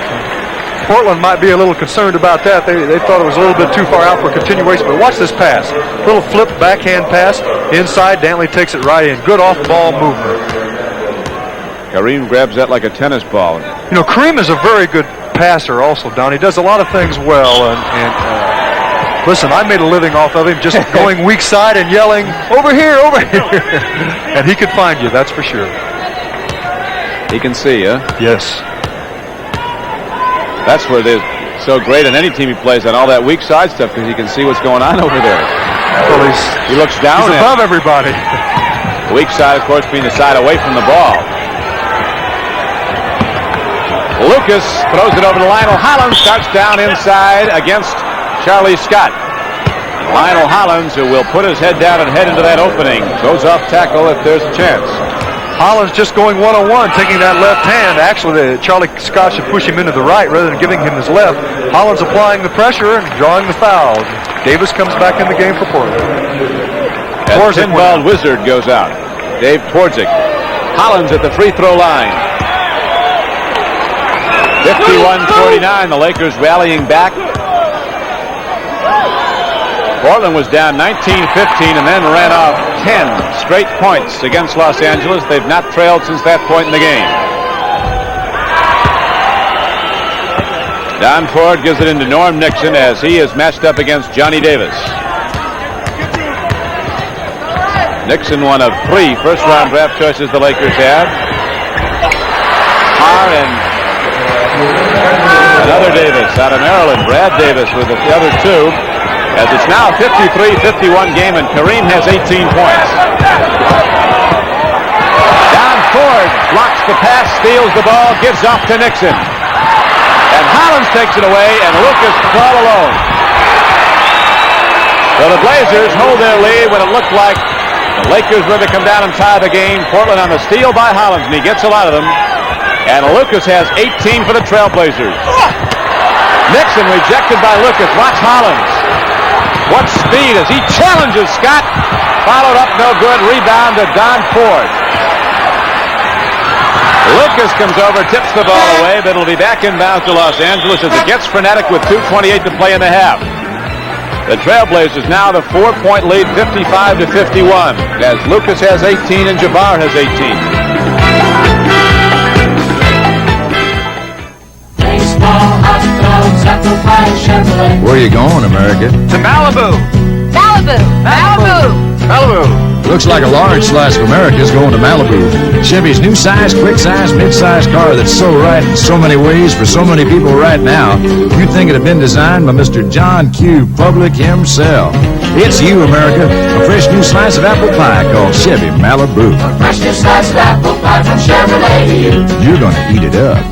Portland might be a little concerned about that. They thought it was a little bit too far out for continuation. But watch this pass. Little flip backhand pass. Inside, Dantley takes it right in. Good off-ball movement. Kareem grabs that like a tennis ball. You know, Kareem is a very good passer also, Don. He does a lot of things well. And listen, I made a living off of him just going weak side and yelling, over here, over here. And he could find you, that's for sure. He can see, huh? Yes. That's where they're so great on any team he plays on, all that weak side stuff, because he can see what's going on over there. Well, he looks down. He's above everybody. The weak side, of course, being the side away from the ball. Lucas throws it over to Lionel. Hollins starts down inside against Charlie Scott. Lionel Hollins, who will put his head down and head into that opening, goes off tackle if there's a chance. Hollins just going one-on-one, taking that left hand. Actually, Charlie Scott should push him into the right rather than giving him his left. Hollins applying the pressure and drawing the foul. Davis comes back in the game for Portland. And pinball wizard goes out. Dave Twardzik. Hollins at the free throw line. 51-49, the Lakers rallying back. Portland was down 19-15 and then ran off 10 straight points against Los Angeles. They've not trailed since that point in the game. Don Ford gives it into Norm Nixon as he is matched up against Johnny Davis. Nixon, one of 3 first-round draft choices the Lakers had. And another Davis out of Maryland, Brad Davis with the other 2. As it's now a 53-51 game, and Kareem has 18 points. Don Ford blocks the pass, steals the ball, gives off to Nixon. And Hollins takes it away, and Lucas all alone. So the Blazers hold their lead when it looked like the Lakers were to come down and tie the game. Portland on the steal by Hollins, and he gets a lot of them. And Lucas has 18 for the Trailblazers. Nixon rejected by Lucas. Watch Hollins. What speed as he challenges Scott. Followed up, no good. Rebound to Don Ford. Lucas comes over, tips the ball away, but it'll be back inbounds to Los Angeles as it gets frenetic with 2:28 to play in the half. The Trailblazers now the 4-point lead, 55-51, as Lucas has 18 and Jabbar has 18. Where are you going, America? To Malibu. Malibu! Malibu! Malibu! Looks like a large slice of America is going to Malibu. Chevy's new size, quick size, mid-size car that's so right in so many ways for so many people right now. You'd think it had been designed by Mr. John Q. Public himself. It's you, America. A fresh new slice of apple pie called Chevy Malibu. A fresh new slice of apple pie from Chevrolet. You're gonna eat it up.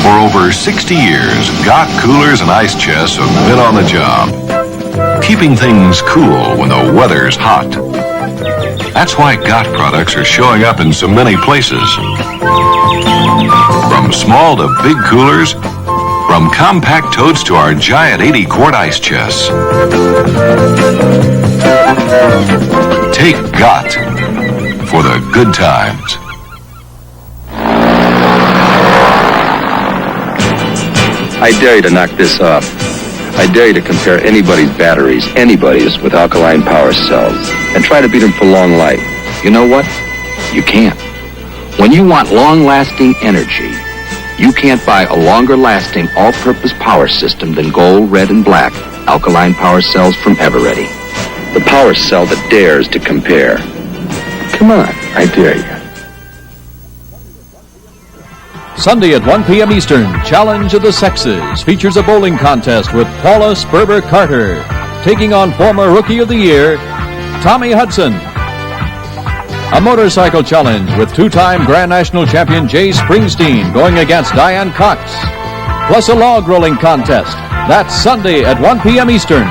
For over 60 years, Gott coolers and ice chests have been on the job, keeping things cool when the weather's hot. That's why Gott products are showing up in so many places. From small to big coolers, from compact totes to our giant 80-quart ice chests. Take Gott for the good times. I dare you to knock this off. I dare you to compare anybody's batteries, anybody's, with alkaline power cells, and try to beat them for long life. You know what? You can't. When you want long-lasting energy, you can't buy a longer-lasting, all-purpose power system than gold, red, and black alkaline power cells from Eveready. The power cell that dares to compare. Come on, I dare you. Sunday at 1 p.m. Eastern, Challenge of the Sexes features a bowling contest with Paula Sperber Carter taking on former Rookie of the Year, Tommy Hudson. A motorcycle challenge with two-time Grand National Champion Jay Springsteen going against Diane Cox. Plus a log rolling contest. That's Sunday at 1 p.m. Eastern.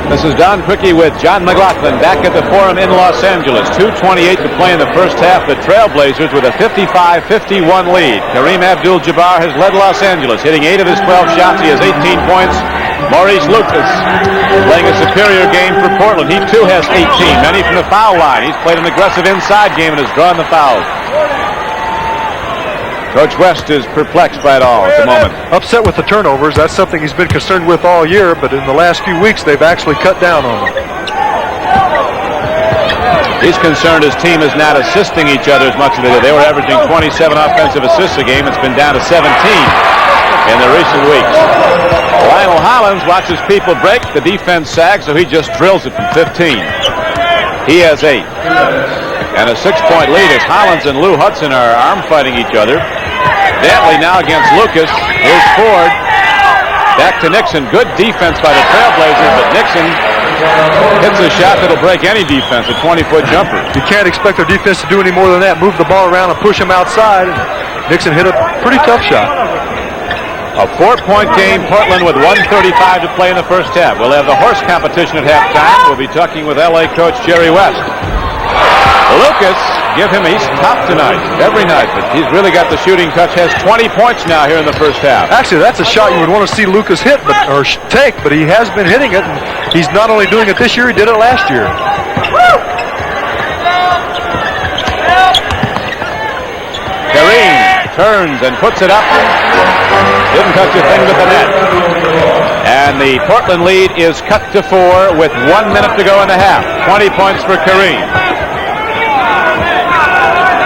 This is Don Criqui with John McLaughlin back at the Forum in Los Angeles. 2:28 to play in the first half. The Trailblazers with a 55-51 lead. Kareem Abdul-Jabbar has led Los Angeles, hitting 8 of his 12 shots. He has 18 points. Maurice Lucas playing a superior game for Portland. He too has 18, many from the foul line. He's played an aggressive inside game and has drawn the fouls. Coach West is perplexed by it all at the moment. Upset with the turnovers. That's something he's been concerned with all year, but in the last few weeks they've actually cut down on them. He's concerned his team is not assisting each other as much as they did. They were averaging 27 offensive assists a game. It's been down to 17 in the recent weeks. Lionel Hollins watches people break. The defense sags, so he just drills it from 15. He has 8. And a 6-point lead as Hollins and Lou Hudson are arm fighting each other. Dantley now against Lucas. Here's Ford. Back to Nixon. Good defense by the Trailblazers, but Nixon hits a shot that'll break any defense, a 20-foot jumper. You can't expect their defense to do any more than that. Move the ball around and push him outside. Nixon hit a pretty tough shot. A 4-point game, Portland with 1:35 to play in the first half. We'll have the horse competition at halftime. We'll be talking with L.A. coach Jerry West. Lucas, he's tough tonight, every night, but he's really got the shooting touch, has 20 points now here in the first half. Actually, that's a shot you would want to see Lucas hit, or take, but he has been hitting it, and he's not only doing it this year, he did it last year. Kareem turns and puts it up. Didn't touch a thing with the net. And the Portland lead is cut to 4 with 1 minute to go in the half. 20 points for Kareem.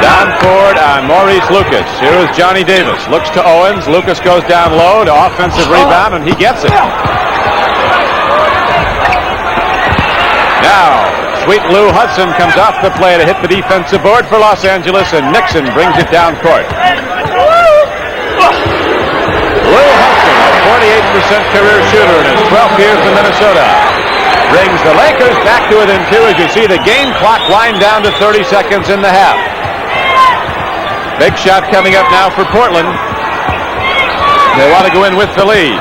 Don Ford on Maurice Lucas. Here is Johnny Davis. Looks to Owens. Lucas goes down low to offensive rebound, and he gets it. Now, sweet Lou Hudson comes off the play to hit the defensive board for Los Angeles, and Nixon brings it down court. Lou Hudson, a 48% career shooter in his 12th year for Minnesota, brings the Lakers back to within 2 as you see the game clock wind down to 30 seconds in the half. Big shot coming up now for Portland. They want to go in with the lead.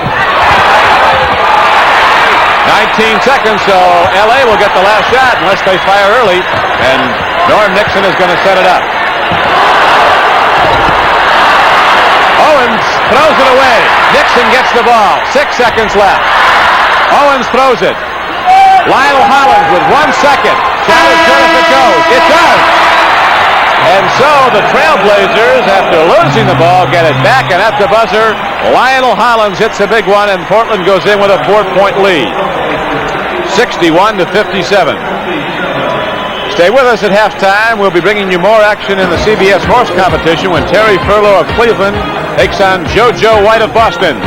19 seconds, so L.A. will get the last shot unless they fire early, and Norm Nixon is going to set it up. Owens throws it away. Nixon gets the ball. 6 seconds left. Owens throws it. Lionel Hollins with 1 second. Shot is good if it goes. It does. And so the Trailblazers, after losing the ball, get it back, and at the buzzer, Lionel Hollins hits a big one, and Portland goes in with a 4-point lead. 61-57. Stay with us at halftime. We'll be bringing you more action in the CBS horse competition when Terry Furlow of Cleveland takes on JoJo White of Boston.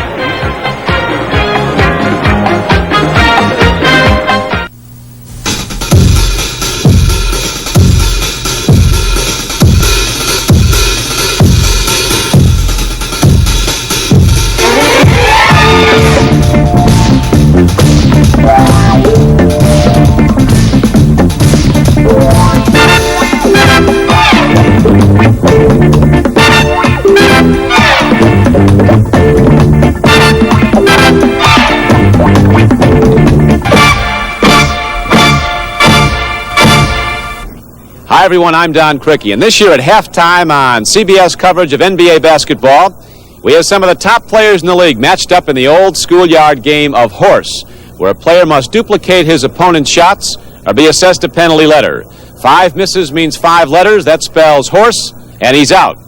Hi, everyone. I'm Don Criqui, and this year at halftime on CBS coverage of NBA basketball, we have some of the top players in the league matched up in the old schoolyard game of horse, where a player must duplicate his opponent's shots or be assessed a penalty letter. 5 misses means 5 letters. That spells horse, and he's out.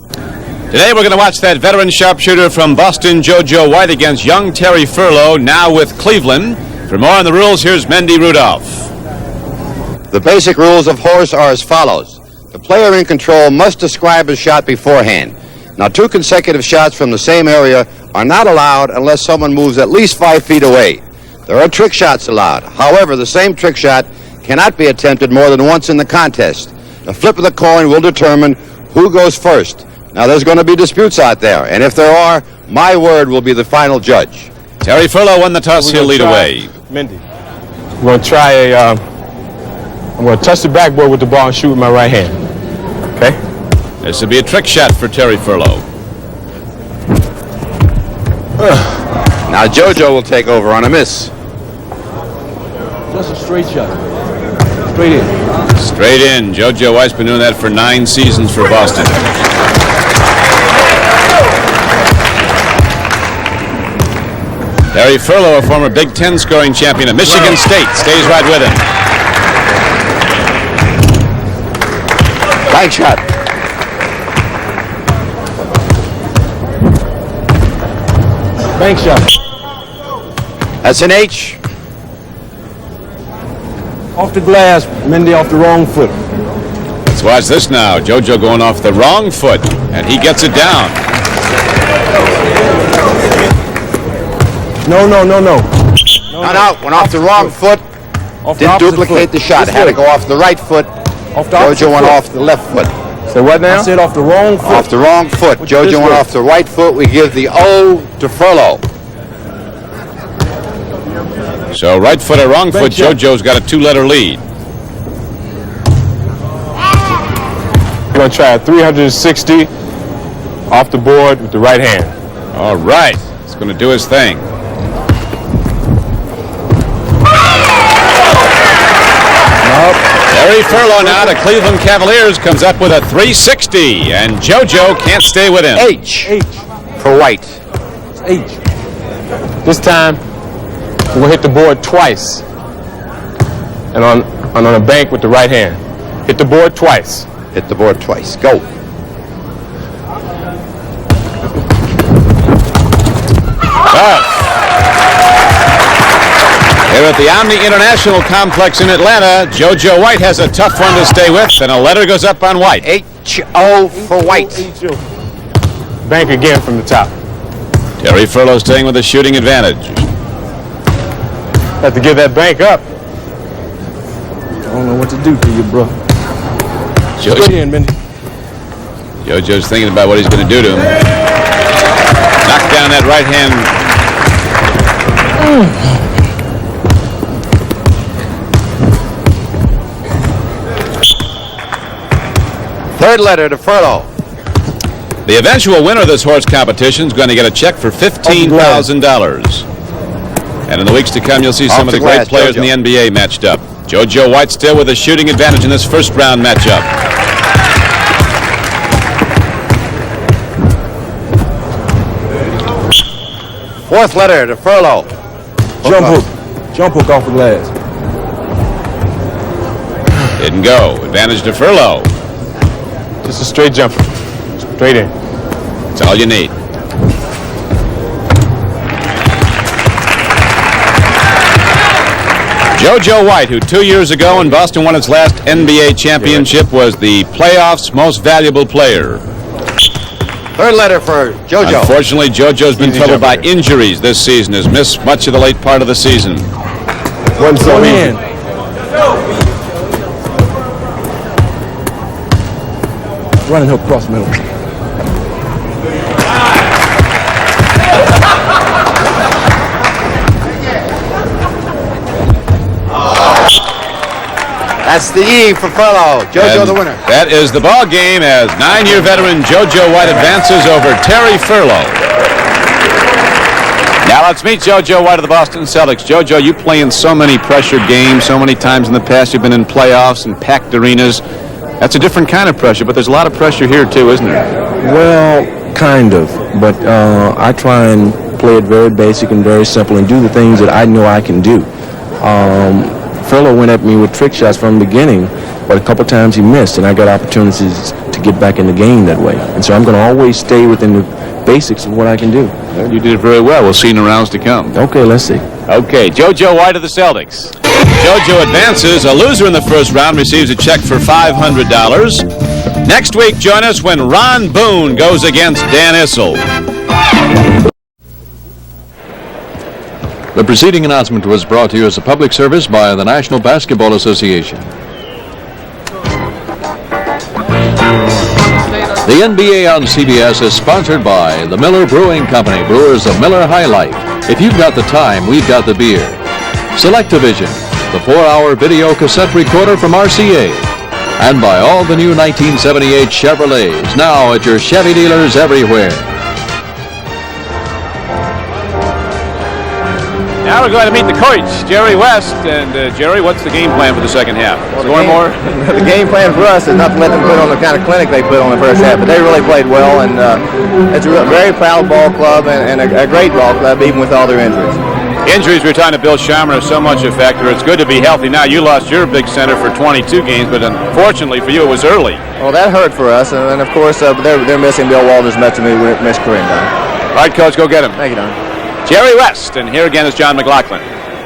Today we're going to watch that veteran sharpshooter from Boston, JoJo White, against young Terry Furlow, now with Cleveland. For more on the rules, here's Mendy Rudolph. The basic rules of horse are as follows. The player in control must describe his shot beforehand. Now, 2 consecutive shots from the same area are not allowed unless someone moves at least 5 feet away. There are trick shots allowed. However, the same trick shot cannot be attempted more than once in the contest. The flip of the coin will determine who goes first. Now, there's going to be disputes out there, and if there are, my word will be the final judge. Terry Furlow won the toss. He'll lead away. Mindy, I'm going to try I'm going to touch the backboard with the ball and shoot with my right hand. Okay? This will be a trick shot for Terry Furlow. Now JoJo will take over on a miss. Just a straight shot. Straight in. Straight in. JoJo White's been doing that for 9 seasons for Boston. Terry Furlow, a former Big Ten scoring champion at Michigan State, stays right with him. Bank shot. Bank shot. That's an H. Off the glass, Mindy off the wrong foot. Let's watch this now. JoJo going off the wrong foot, and he gets it down. No. Not went off the wrong foot. Didn't duplicate the shot. Had to go off the right foot. JoJo went off the left foot. So what now? I said off the wrong foot. Off the wrong foot. JoJo went off the right foot. We give the O to Furlow. So right foot or wrong foot, JoJo's got a 2-letter lead. We're going to try a 360 off the board with the right hand. All right. He's going to do his thing. Terry Furlow now, the Cleveland Cavaliers, comes up with a 360, and JoJo can't stay with him. H for White. H. This time, we'll hit the board twice. And on a bank with the right hand. Hit the board twice. Hit the board twice. Go. Here at the Omni International Complex in Atlanta, JoJo White has a tough one to stay with, and a letter goes up on White. H-O for White. Bank again from the top. Terry Furlow staying with a shooting advantage. Have to give that bank up. I don't know what to do to you, bro. Straight in, Mindy. JoJo's thinking about what he's going to do to him. Knock down that right hand. Third letter to Furlow. The eventual winner of this horse competition is going to get a check for $15,000. And in the weeks to come, you'll see some of the great players in the NBA matched up. JoJo White still with a shooting advantage in this first round matchup. Fourth letter to Furlow. Jump hook off the glass. Didn't go. Advantage to Furlow. Just a straight jumper. Straight in. That's all you need. JoJo White, who 2 years ago when Boston won its last NBA championship, was the playoffs' most valuable player. Third letter for JoJo. Unfortunately, JoJo's been troubled by injuries this season. Has missed much of the late part of the season. One so easy. Running hook cross middle. That's the E for Furlow. JoJo the winner. That is the ball game as 9-year veteran JoJo White advances over Terry Furlow. Now let's meet JoJo White of the Boston Celtics. JoJo, you play in so many pressure games, so many times in the past. You've been in playoffs and packed arenas. That's a different kind of pressure, but there's a lot of pressure here too, isn't there? Well, kind of, but I try and play it very basic and very simple and do the things that I know I can do. Furlow went at me with trick shots from the beginning, but a couple times he missed, and I got opportunities to get back in the game that way. And so I'm going to always stay within the basics of what I can do. Well, you did it very well. We'll see in the rounds to come. Okay, let's see. Okay, JoJo White of the Celtics. JoJo advances. A loser in the first round receives a check for $500. Next week, join us when Ron Boone goes against Dan Issel. The preceding announcement was brought to you as a public service by the National Basketball Association. The NBA on CBS is sponsored by the Miller Brewing Company, brewers of Miller High Life. If you've got the time, we've got the beer. Select-O-Vision, the 4-hour video cassette recorder from RCA. And by all the new 1978 Chevrolets, now at your Chevy dealers everywhere. Now we're going to meet the coach, Jerry West. And Jerry, what's the game plan for the second half? Score more? The game plan for us is not to let them put on the kind of clinic they put on the first half, but they really played well, and it's a very proud ball club and a great ball club, even with all their injuries. Injuries returned to Bill Sharman are so much a factor. It's good to be healthy now. You lost your big center for 22 games, but unfortunately for you, it was early. Well, that hurt for us, and of course, they're missing Bill Walters as much as we miss Kareem, Don. All right, Coach, go get him. Thank you, Don. Jerry West, and here again is John McLaughlin.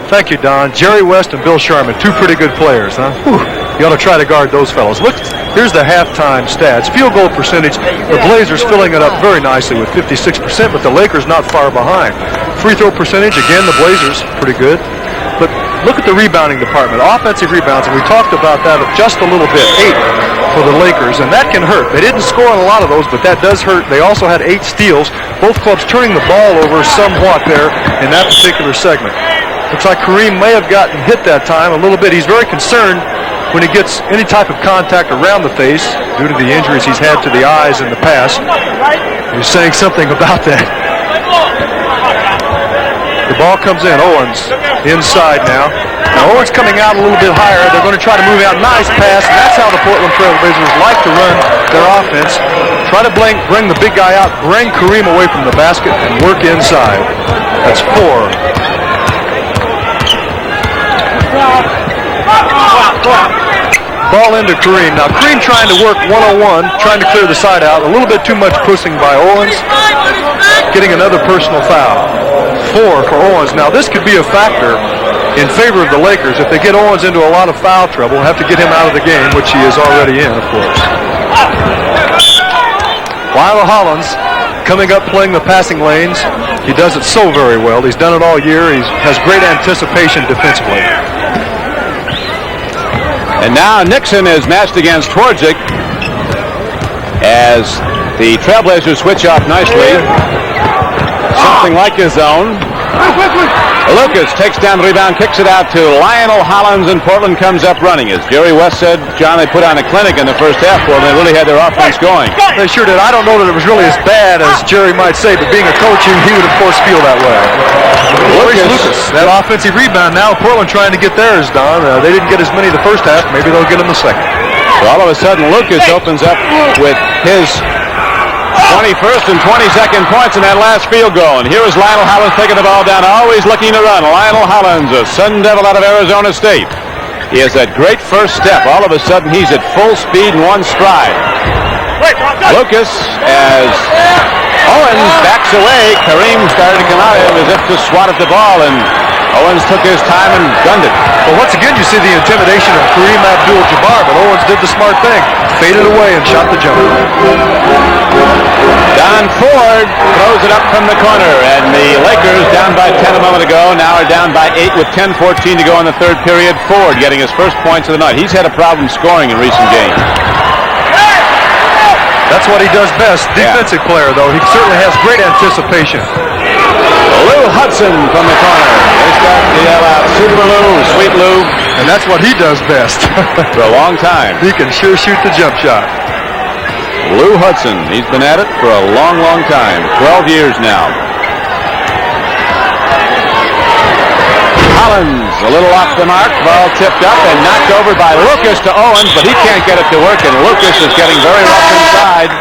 Thank you, Don. Jerry West and Bill Sharman, two pretty good players, huh? Whew. You ought to try to guard those fellows. Look, here's the halftime stats. Field goal percentage, the Blazers filling it up very nicely with 56%, but the Lakers not far behind. Free throw percentage, again, the Blazers, pretty good. But look at the rebounding department, offensive rebounds, and we talked about that just a little bit, 8 for the Lakers, and that can hurt. They didn't score on a lot of those, but that does hurt. They also had 8 steals, both clubs turning the ball over somewhat there in that particular segment. Looks like Kareem may have gotten hit that time a little bit. He's very concerned when he gets any type of contact around the face due to the injuries he's had to the eyes in the past. He's saying something about that. The ball comes in. Owens inside now. Now Owens coming out a little bit higher. They're going to try to move out. Nice pass. And that's how the Portland Trail Blazers like to run their offense. Try to bring the big guy out, bring Kareem away from the basket, and work inside. That's 4. Ball into Kareem. Now Kareem trying to work one-on-one, trying to clear the side out. A little bit too much pushing by Owens. Getting another personal foul. 4 for Owens. Now this could be a factor in favor of the Lakers. If they get Owens into a lot of foul trouble, have to get him out of the game, which he is already in, of course. Lionel Hollins coming up playing the passing lanes. He does it so very well. He's done it all year. He has great anticipation defensively. And now Nixon is matched against Twardzik as the Trailblazers switch off nicely. Something like his own. Wilkes takes down the rebound, kicks it out to Lionel Hollins, and Portland comes up running. As Jerry West said, John, they put on a clinic in the first half for them. They really had their offense going. They sure did. I don't know that it was really as bad as Jerry might say, but being a coach, he would, of course, feel that way. Lucas, that offensive rebound now, Portland trying to get theirs, Don. They didn't get as many the first half. Maybe they'll get them the second. So all of a sudden, Lucas opens up with his 21st and 22nd points in that last field goal. And here is Lionel Hollins taking the ball down, always looking to run. Lionel Hollins, a Sun Devil out of Arizona State. He has that great first step. All of a sudden, he's at full speed in one stride. Lucas, as Owens backs away, Kareem started to come out as if to swat at the ball, and Owens took his time and gunned it. Well, once again, you see the intimidation of Kareem Abdul-Jabbar, but Owens did the smart thing. Faded away and shot the jumper. Don Ford throws it up from the corner, and the Lakers, down by 10 a moment ago, now are down by 8 with 10:14 to go in the third period. Ford getting his first points of the night. He's had a problem scoring in recent games. That's what he does best. Defensive player, though. He certainly has great anticipation. Lou Hudson from the corner. They start to yell out, Super Lou, Sweet Lou. And that's what he does best. For a long time. He can sure shoot the jump shot. Lou Hudson, he's been at it for a long, long time. 12 years now. Hollins, a little off the mark. Ball tipped up and knocked over by Lucas to Owens, but he can't get it to work, and Lucas is getting very rough inside.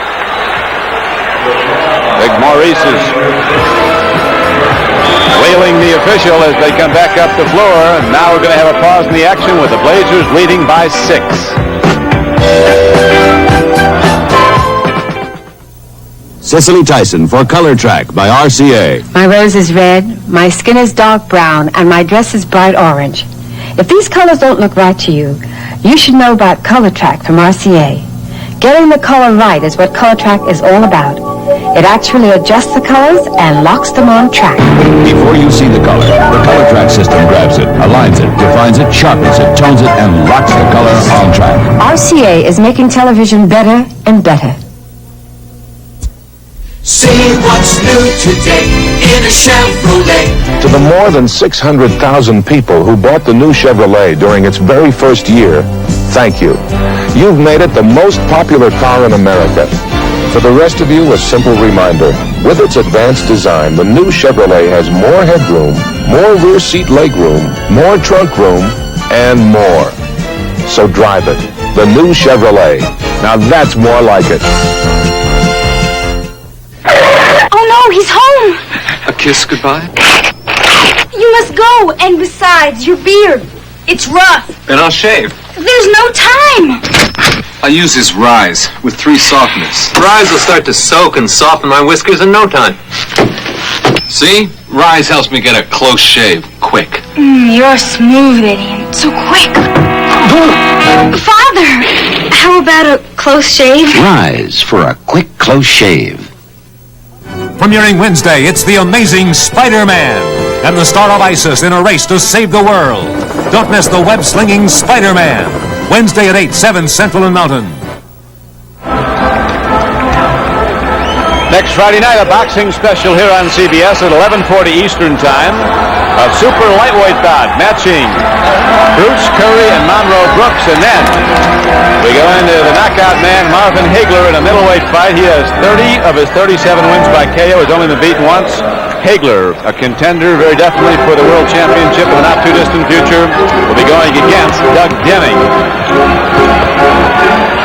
Big Maurice is wailing the official as they come back up the floor, and now we're going to have a pause in the action with the Blazers leading by 6. Cicely Tyson for Color Track by RCA. My rose is red, my skin is dark brown, and my dress is bright orange. If these colors don't look right to you, you should know about Color Track from RCA. Getting the color right is what Color Track is all about. It actually adjusts the colors and locks them on track. Before you see the color track system grabs it, aligns it, defines it, sharpens it, tones it, and locks the color on track. RCA is making television better and better. See what's new today in a Chevrolet. To the more than 600,000 people who bought the new Chevrolet during its very first year, thank you. You've made it the most popular car in America. For the rest of you, a simple reminder. With its advanced design, the new Chevrolet has more headroom, more rear seat legroom, more trunk room, and more. So drive it. The new Chevrolet. Now that's more like it. Oh no, he's home. A kiss goodbye? You must go, and besides, your beard, it's rough. Then I'll shave. There's no time. I use this Rise with 3 softeners. Rise will start to soak and soften my whiskers in no time. See? Rise helps me get a close shave quick. You're smooth, Adrian. So quick. Father, how about a close shave? Rise for a quick, close shave. Premiering Wednesday, it's the amazing Spider-Man and the star of ISIS in a race to save the world. Don't miss the web-slinging Spider-Man. Wednesday at 8, 7 Central and Mountain. Next Friday night, a boxing special here on CBS at 11:40 Eastern Time. A super lightweight bout matching Bruce Curry and Monroe Brooks. And then we go into the knockout man, Marvin Hagler, in a middleweight fight. He has 30 of his 37 wins by KO. Has only been beaten once. Hagler, a contender very definitely for the World Championship in the not-too-distant future, will be going against Doug Denning.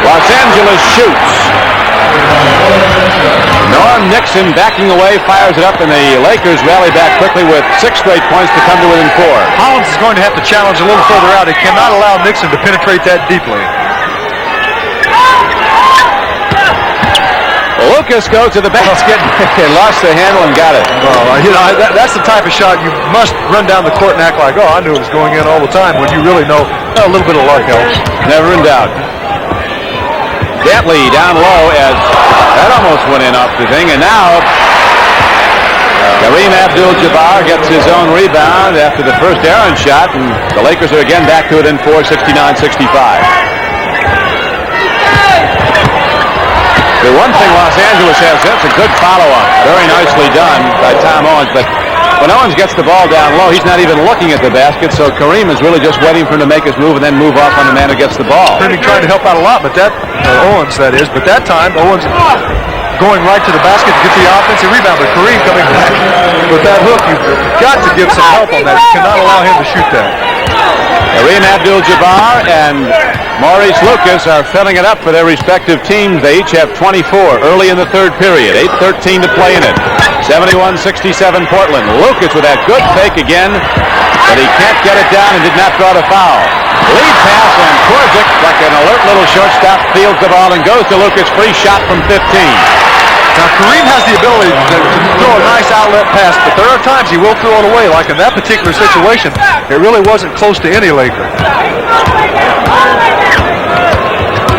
Los Angeles shoots. Norm Nixon backing away, fires it up, and the Lakers rally back quickly with 6 straight points to come to within 4. Hollins is going to have to challenge a little further out. He cannot allow Nixon to penetrate that deeply. Lucas goes to the basket and lost the handle and got it. Well, that's the type of shot you must run down the court and act like, oh, I knew it was going in all the time, when you really know a little bit of luck helps. Never in doubt. Dantley down low as that almost went in off the thing, and now Kareem Abdul-Jabbar gets his own rebound after the first errant shot, and the Lakers are again back to it in 4, 69-65. The one thing Los Angeles has, that's a good follow-up. Very nicely done by Tom Owens, but when Owens gets the ball down low, he's not even looking at the basket, so Kareem is really just waiting for him to make his move and then move off on the man who gets the ball. Pretty trying to help out a lot, but Owens, that is, but that time, Owens going right to the basket to get the offensive rebound, but Kareem coming back with that hook. You've got to give some help on that. You cannot allow him to shoot that. Kareem Abdul-Jabbar and Maurice Lucas are filling it up for their respective teams. They each have 24 early in the third period. 8:13 to play in it. 71-67 Portland. Lucas with that good fake again, but he can't get it down and did not draw the foul. Lead pass, and Twardzik, like an alert little shortstop, fields the ball and goes to Lucas. Free shot from 15. Now, Kareem has the ability to throw a nice outlet pass, but there are times he will throw it away. Like in that particular situation, it really wasn't close to any Laker.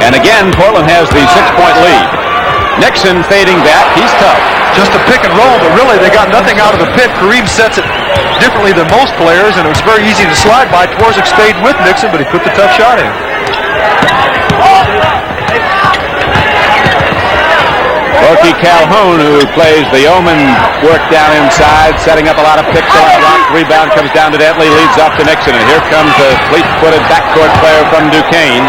And again, Portland has the 6-point lead. Nixon fading back. He's tough. Just a pick and roll, but really they got nothing out of the pick. Kareem sets it differently than most players, and it was very easy to slide by. Twardzik stayed with Nixon, but he put the tough shot in. Corky Calhoun, who plays the Omen work down inside, setting up a lot of picks on the block. Rebound comes down to Dantley, leads off to Nixon, and here comes the fleet-footed backcourt player from Duquesne.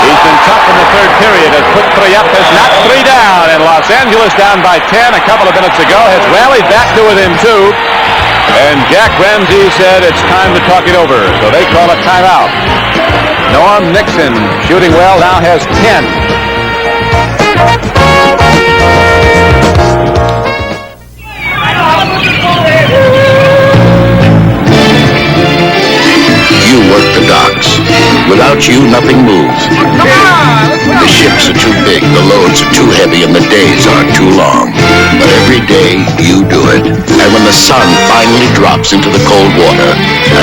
He's been tough in the third period, has put 3 up, has knocked 3 down, and Los Angeles down by 10 a couple of minutes ago, has rallied back to within 2, and Jack Ramsey said it's time to talk it over, so they call a timeout. Norm Nixon, shooting well, now has 10. You work the docks. Without you, nothing moves. The ships are too big, the loads are too heavy, and the days are too long. But every day, you do it. And when the sun finally drops into the cold water,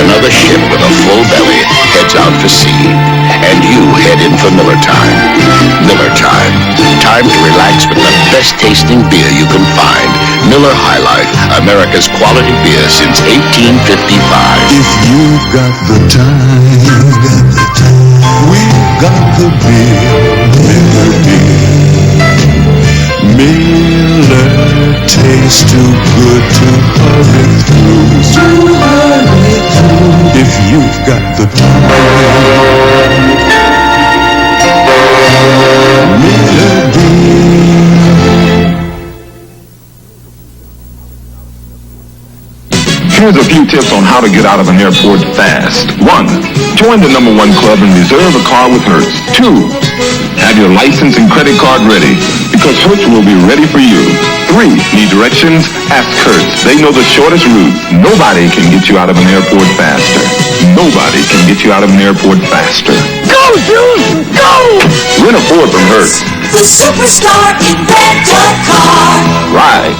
another ship with a full belly heads out to sea. And you head in for Miller Time. Miller Time. time to relax with the best tasting beer you can find. Miller High Life, America's quality beer since 1855. If you've got the time, we've got the beer, Miller beer. Miller tastes too good to hurry through. If you've got the time, Miller beer. Here's a few tips on how to get out of an airport fast. 1. Join the #1 club and reserve a car with Hertz. 2. Have your license and credit card ready, because Hertz will be ready for you. 3. Need directions? Ask Hertz. They know the shortest route. Nobody can get you out of an airport faster. Nobody can get you out of an airport faster. Go, Juice! Go! Rent a Ford from Hertz. The superstar in rent-a-car. Right.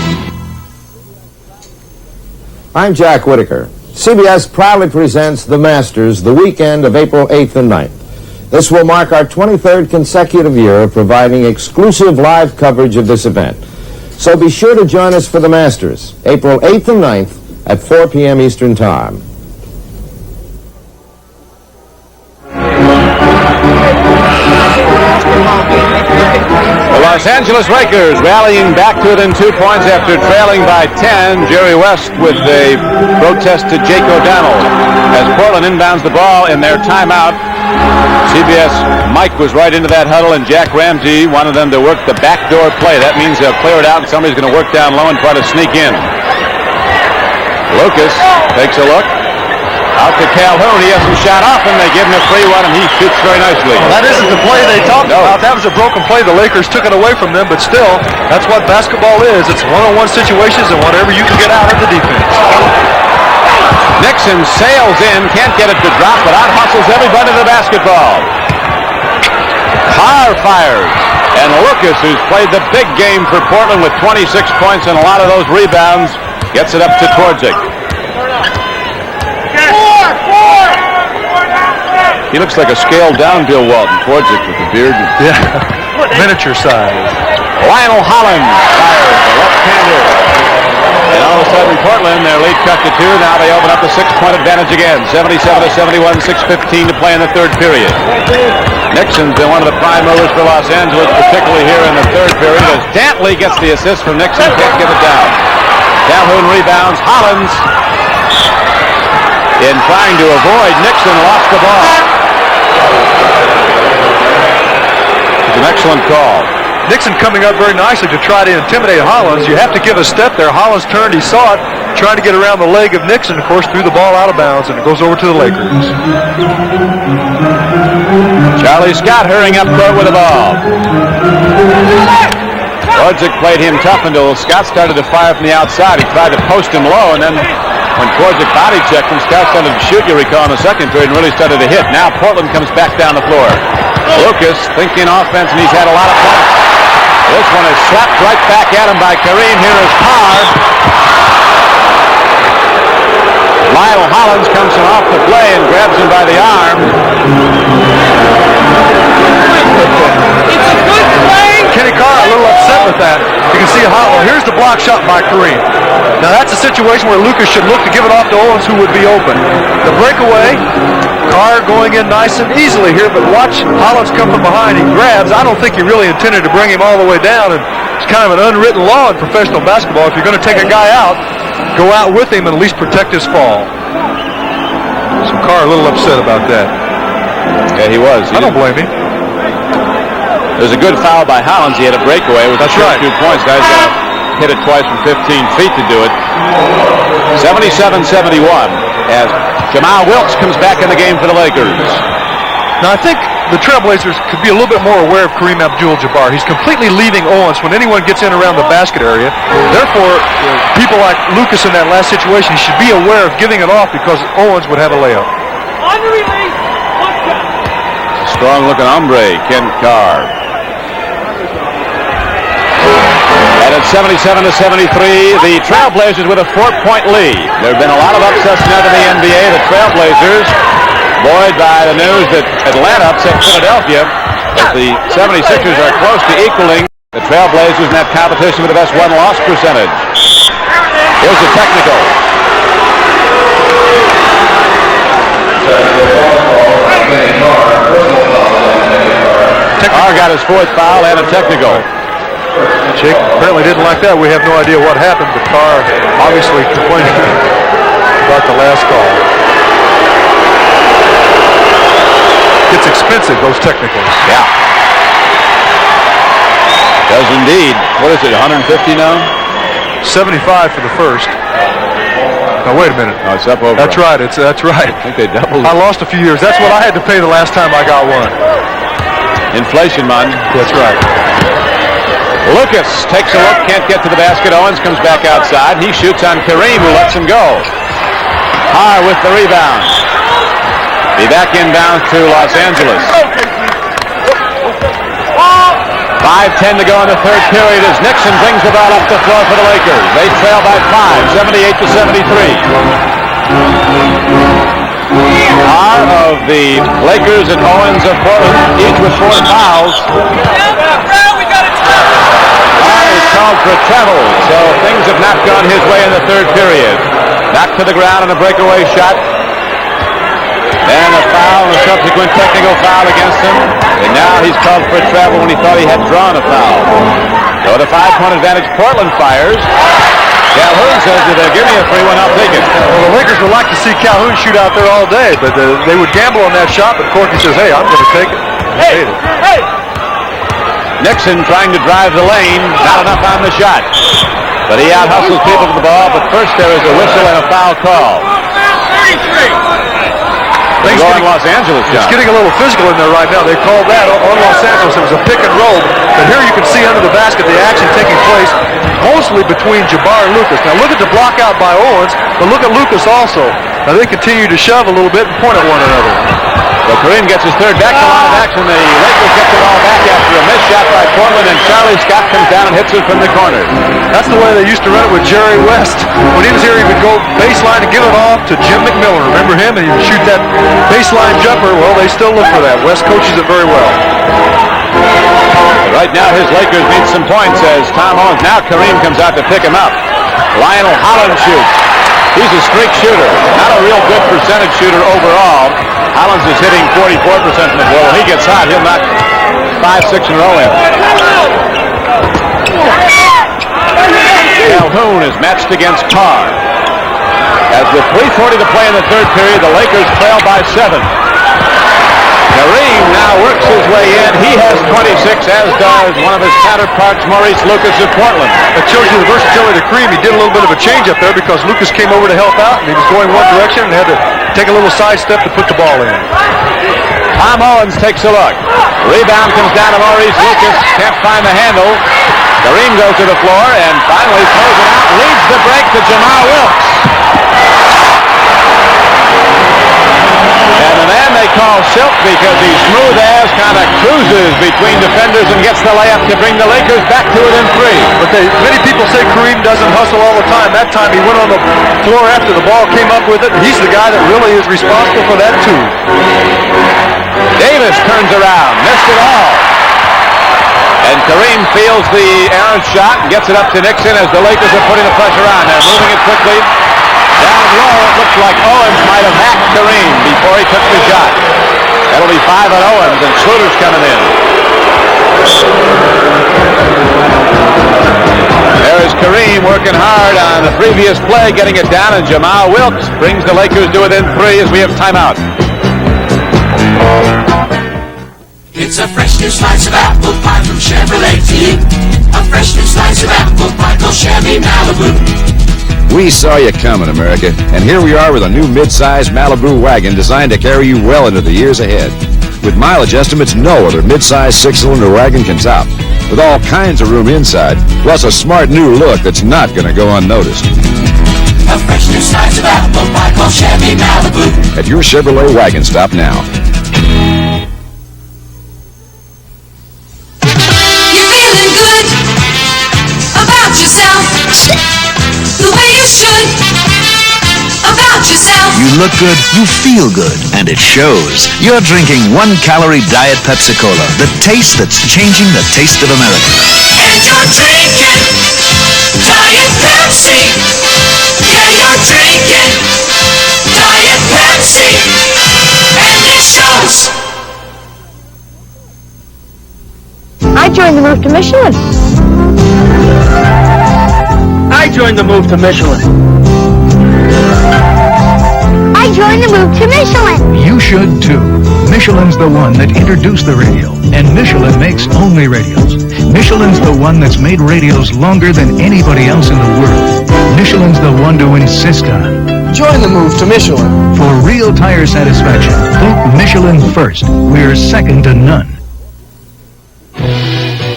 I'm Jack Whitaker. CBS proudly presents The Masters the weekend of April 8th and 9th. This will mark our 23rd consecutive year of providing exclusive live coverage of this event. So be sure to join us for The Masters, April 8th and 9th at 4 p.m. Eastern Time. The Los Angeles Lakers rallying back to it in 2 points after trailing by 10. Jerry West with a protest to Jake O'Donnell as Portland inbounds the ball in their timeout. CBS Mike was right into that huddle, and Jack Ramsey wanted them to work the backdoor play. That means they'll clear it out, and somebody's going to work down low and try to sneak in. Lucas takes a look. Out to Calhoun. He has him shot off, and they give him a free one, and he shoots very nicely. Well, that isn't the play they talked about. That was a broken play. The Lakers took it away from them, but still, that's what basketball is. It's one-on-one situations and whatever you can get out of the defense. Nixon sails in, can't get it to drop, but out-hustles everybody to the basketball. Carr fires, and Lucas, who's played the big game for Portland with 26 points and a lot of those rebounds, gets it up to Twardzik. He looks like a scaled-down Bill Walton, Twardzik with the beard. Yeah, miniature size. Lionel Hollins fires, the left-hander. And all of a sudden, Portland, their lead cut to 2. Now they open up a 6-point advantage again. 77-71, 6:15 to play in the third period. Nixon's been one of the prime movers for Los Angeles, particularly here in the third period, as Dantley gets the assist from Nixon, can't give it down. Calhoun rebounds. Hollins, in trying to avoid Nixon, lost the ball. It's an excellent call. Nixon coming up very nicely to try to intimidate Hollins. You have to give a step there. Hollins turned, he saw it, trying to get around the leg of Nixon. Of course, threw the ball out of bounds, and it goes over to the Lakers. Charlie Scott hurrying up court with the ball. Twardzik played him tough until Scott started to fire from the outside. He tried to post him low, and then when Twardzik body checked him, Scott started to shoot, you recall, in the second period, and really started to hit. Now Portland comes back down the floor. Lucas thinking offense, and he's had a lot of points. This one is slapped right back at him by Kareem. Here is Carr. Lionel Hollins comes from off the play and grabs him by the arm. It's a good play. Kenny Carr a little upset with that. You can see here's the block shot by Kareem. Now that's a situation where Lucas should look to give it off to Owens, who would be open. The breakaway, Carr going in nice and easily here, but watch Hollins come from behind. He grabs. I don't think he really intended to bring him all the way down, and it's kind of an unwritten law in professional basketball. If you're going to take a guy out, go out with him and at least protect his fall. So Carr a little upset about that. Yeah, he was. I don't blame him. There's a good foul by Hollins. He had a breakaway with the first 2 points. Guys hit it twice from 15 feet to do it. 77-71 as Jamaal Wilkes comes back in the game for the Lakers. Now I think the Trailblazers could be a little bit more aware of Kareem Abdul-Jabbar. He's completely leaving Owens when anyone gets in around the basket area. Therefore, people like Lucas in that last situation, he should be aware of giving it off because Owens would have a layup. Strong-looking hombre, Ken Carr. And at 77-73, the Trailblazers with a 4-point lead. There have been a lot of upsets now in the NBA. The Trailblazers, buoyed by the news that Atlanta upset Philadelphia, as the 76ers are close to equaling The Trailblazers in that competition with the best win-loss percentage. Here's a technical. Carr got his fourth foul and a technical. Jake apparently didn't like that. We have no idea what happened, but Carr obviously complaining about the last call. It's expensive, those technicals. Yeah. Does indeed. What is it, 150 now? 75 for the first. Now, wait a minute. No, it's up over. That's right. That's right. I think they doubled. I lost a few years. That's what I had to pay the last time I got one. Inflation, man. That's right. Lucas takes a look, can't get to the basket. Owens comes back outside. He shoots on Kareem, who lets him go. Carr with the rebound. Be back inbounds to Los Angeles. 5:10 to go in the third period as Nixon brings the ball up the floor for the Lakers. They trail by 5, 78-73. Carr of the Lakers and Owens of Portland, each with 4 fouls. Carr is called for travel, so things have not gone his way in the third period. Knocked to the ground on a breakaway shot. Then a foul and a subsequent technical foul against him. And now he's called for travel when he thought he had drawn a foul. So the 5-point advantage, Portland fires. Calhoun says, if they'll give me a free one, I'll take it. Well, the Lakers would like to see Calhoun shoot out there all day, but they would gamble on that shot, but Corky says, hey, I'm going to take it. Hey! Nixon trying to drive the lane, not enough on the shot. But he out-hustles people to the ball, but first there is a whistle and a foul call. Things going Los Angeles, John. It's getting a little physical in there right now. They called that on Los Angeles. It was a pick and roll. But here you can see under the basket the action taking place mostly between Jabbar and Lucas. Now look at the block out by Owens, but look at Lucas also. Now they continue to shove a little bit and point at one another. So Kareem gets his third back to line of action. The Lakers get the ball back after a missed shot by Portland, and Charlie Scott comes down and hits it from the corner. That's the way they used to run it with Jerry West. When he was here, he would go baseline and give it off to Jim McMillan. Remember him? And he would shoot that baseline jumper. Well, they still look for that. West coaches it very well. Right now, his Lakers need some points, says Tom Owens. Now Kareem comes out to pick him up. Lionel Hollins shoots. He's a streak shooter. Not a real good percentage shooter overall. Hollins is hitting 44% from the floor. When he gets hot, he'll knock 5-6 in a row in. Calhoun is matched against Carr. As with 3:40 to play in the third period, the Lakers trail by 7. Kareem now works his way in. He has 26, as does one of his counterparts, Maurice Lucas of Portland. That shows you the versatility of Kareem. He did a little bit of a change up there because Lucas came over to help out, and he was going one direction and had to take a little side step to put the ball in. Tom Owens takes a look. Rebound comes down to Maurice Lucas. Can't find the handle. Kareem goes to the floor and finally throws it out. Leads the break to Jamaal Wilkes. And the man they call Silk because he's smooth as, kind of cruises between defenders and gets the layup to bring the Lakers back to within 3. But many people say Kareem doesn't hustle all the time. That time he went on the floor after the ball came up with it, and he's the guy that really is responsible for that too. Davis turns around, missed it all. And Kareem feels the errant shot and gets it up to Nixon as the Lakers are putting the pressure on. They're moving it quickly. Down low, it looks like Owens might have hacked Kareem before he took the shot. That'll be 5 on Owens, and Schroeder's coming in. There is Kareem working hard on the previous play, getting it down, and Jamaal Wilkes brings the Lakers to within 3 as we have timeout. It's a fresh new slice of apple pie from Chevrolet team. A fresh new slice of apple pie called Chevy Malibu. We saw you coming, America, and here we are with a new mid-size Malibu wagon designed to carry you well into the years ahead. With mileage estimates no other mid-size 6-cylinder wagon can top, with all kinds of room inside, plus a smart new look that's not going to go unnoticed. A fresh new slice of apple pie called Chevy Malibu. At your Chevrolet wagon stop now. You're feeling good about yourself. The way you should about yourself. You look good, you feel good, and it shows. You're drinking 1-calorie Diet Pepsi-Cola, the taste that's changing the taste of America. And you're drinking Diet Pepsi. Yeah, you're drinking Diet Pepsi. And it shows. I joined the move to Michelin. I joined the move to Michelin. I joined the move to Michelin. You should too. Michelin's the one that introduced the radial, and Michelin makes only radials. Michelin's the one that's made radials longer than anybody else in the world. Michelin's the one to insist on. Join the move to Michelin. For real tire satisfaction, vote Michelin first. We're second to none.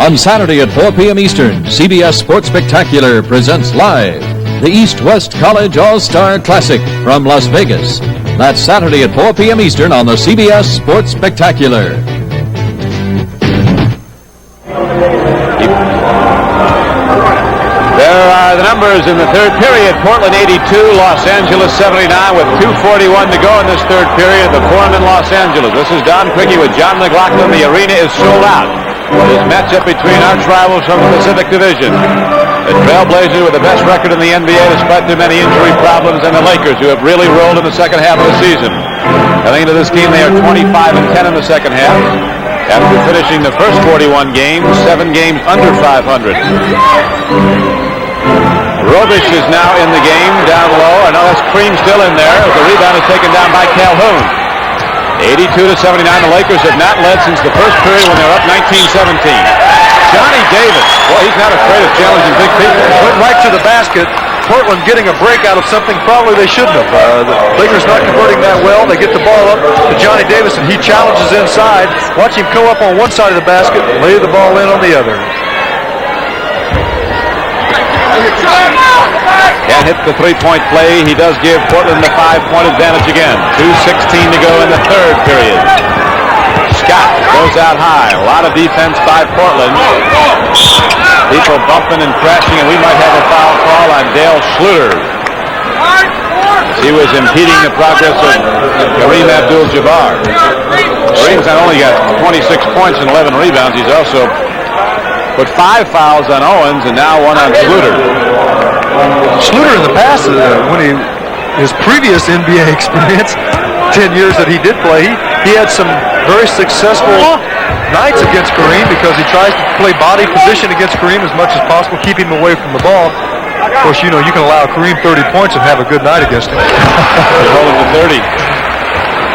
On Saturday at 4 p.m. Eastern, CBS Sports Spectacular presents live the East-West College All-Star Classic from Las Vegas. That's Saturday at 4 p.m. Eastern on the CBS Sports Spectacular. There are the numbers in the third period. Portland 82, Los Angeles 79 with 2:41 to go in this third period. The Forum in Los Angeles. This is Don Quickie with John McLaughlin. The arena is sold out. This matchup between arch rivals from the Pacific Division. The Trailblazers with the best record in the NBA despite their many injury problems, and the Lakers who have really rolled in the second half of the season. Heading into this game, they are 25-10 in the second half. After finishing the first 41 games, 7 games under 500. Robish is now in the game, down low. I know that's Kareem still in there. The rebound is taken down by Calhoun. 82-79. The Lakers have not led since the first period when they were up 19-17. Johnny Davis. Boy, he's not afraid of challenging big people. Went right to the basket. Portland getting a break out of something probably they shouldn't have. The Lakers not converting that well. They get the ball up to Johnny Davis, and he challenges inside. Watch him go up on one side of the basket, lay the ball in on the other. Can't hit the three-point play. He does give Portland the 5-point advantage again. 2:16 to go in the third period. Scott goes out high. A lot of defense by Portland. People bumping and crashing, and we might have a foul call on Dale Schluter. He was impeding the progress of Kareem Abdul-Jabbar. Kareem's not only got 26 points and 11 rebounds, he's also put 5 fouls on Owens and now 1 on Schluter. Schluter in the past, his previous NBA experience, 10 years that he did play, he had some very successful nights against Kareem because he tries to play body position against Kareem as much as possible, keep him away from the ball. Of course, you know, you can allow Kareem 30 points and have a good night against him. Rolling to 30.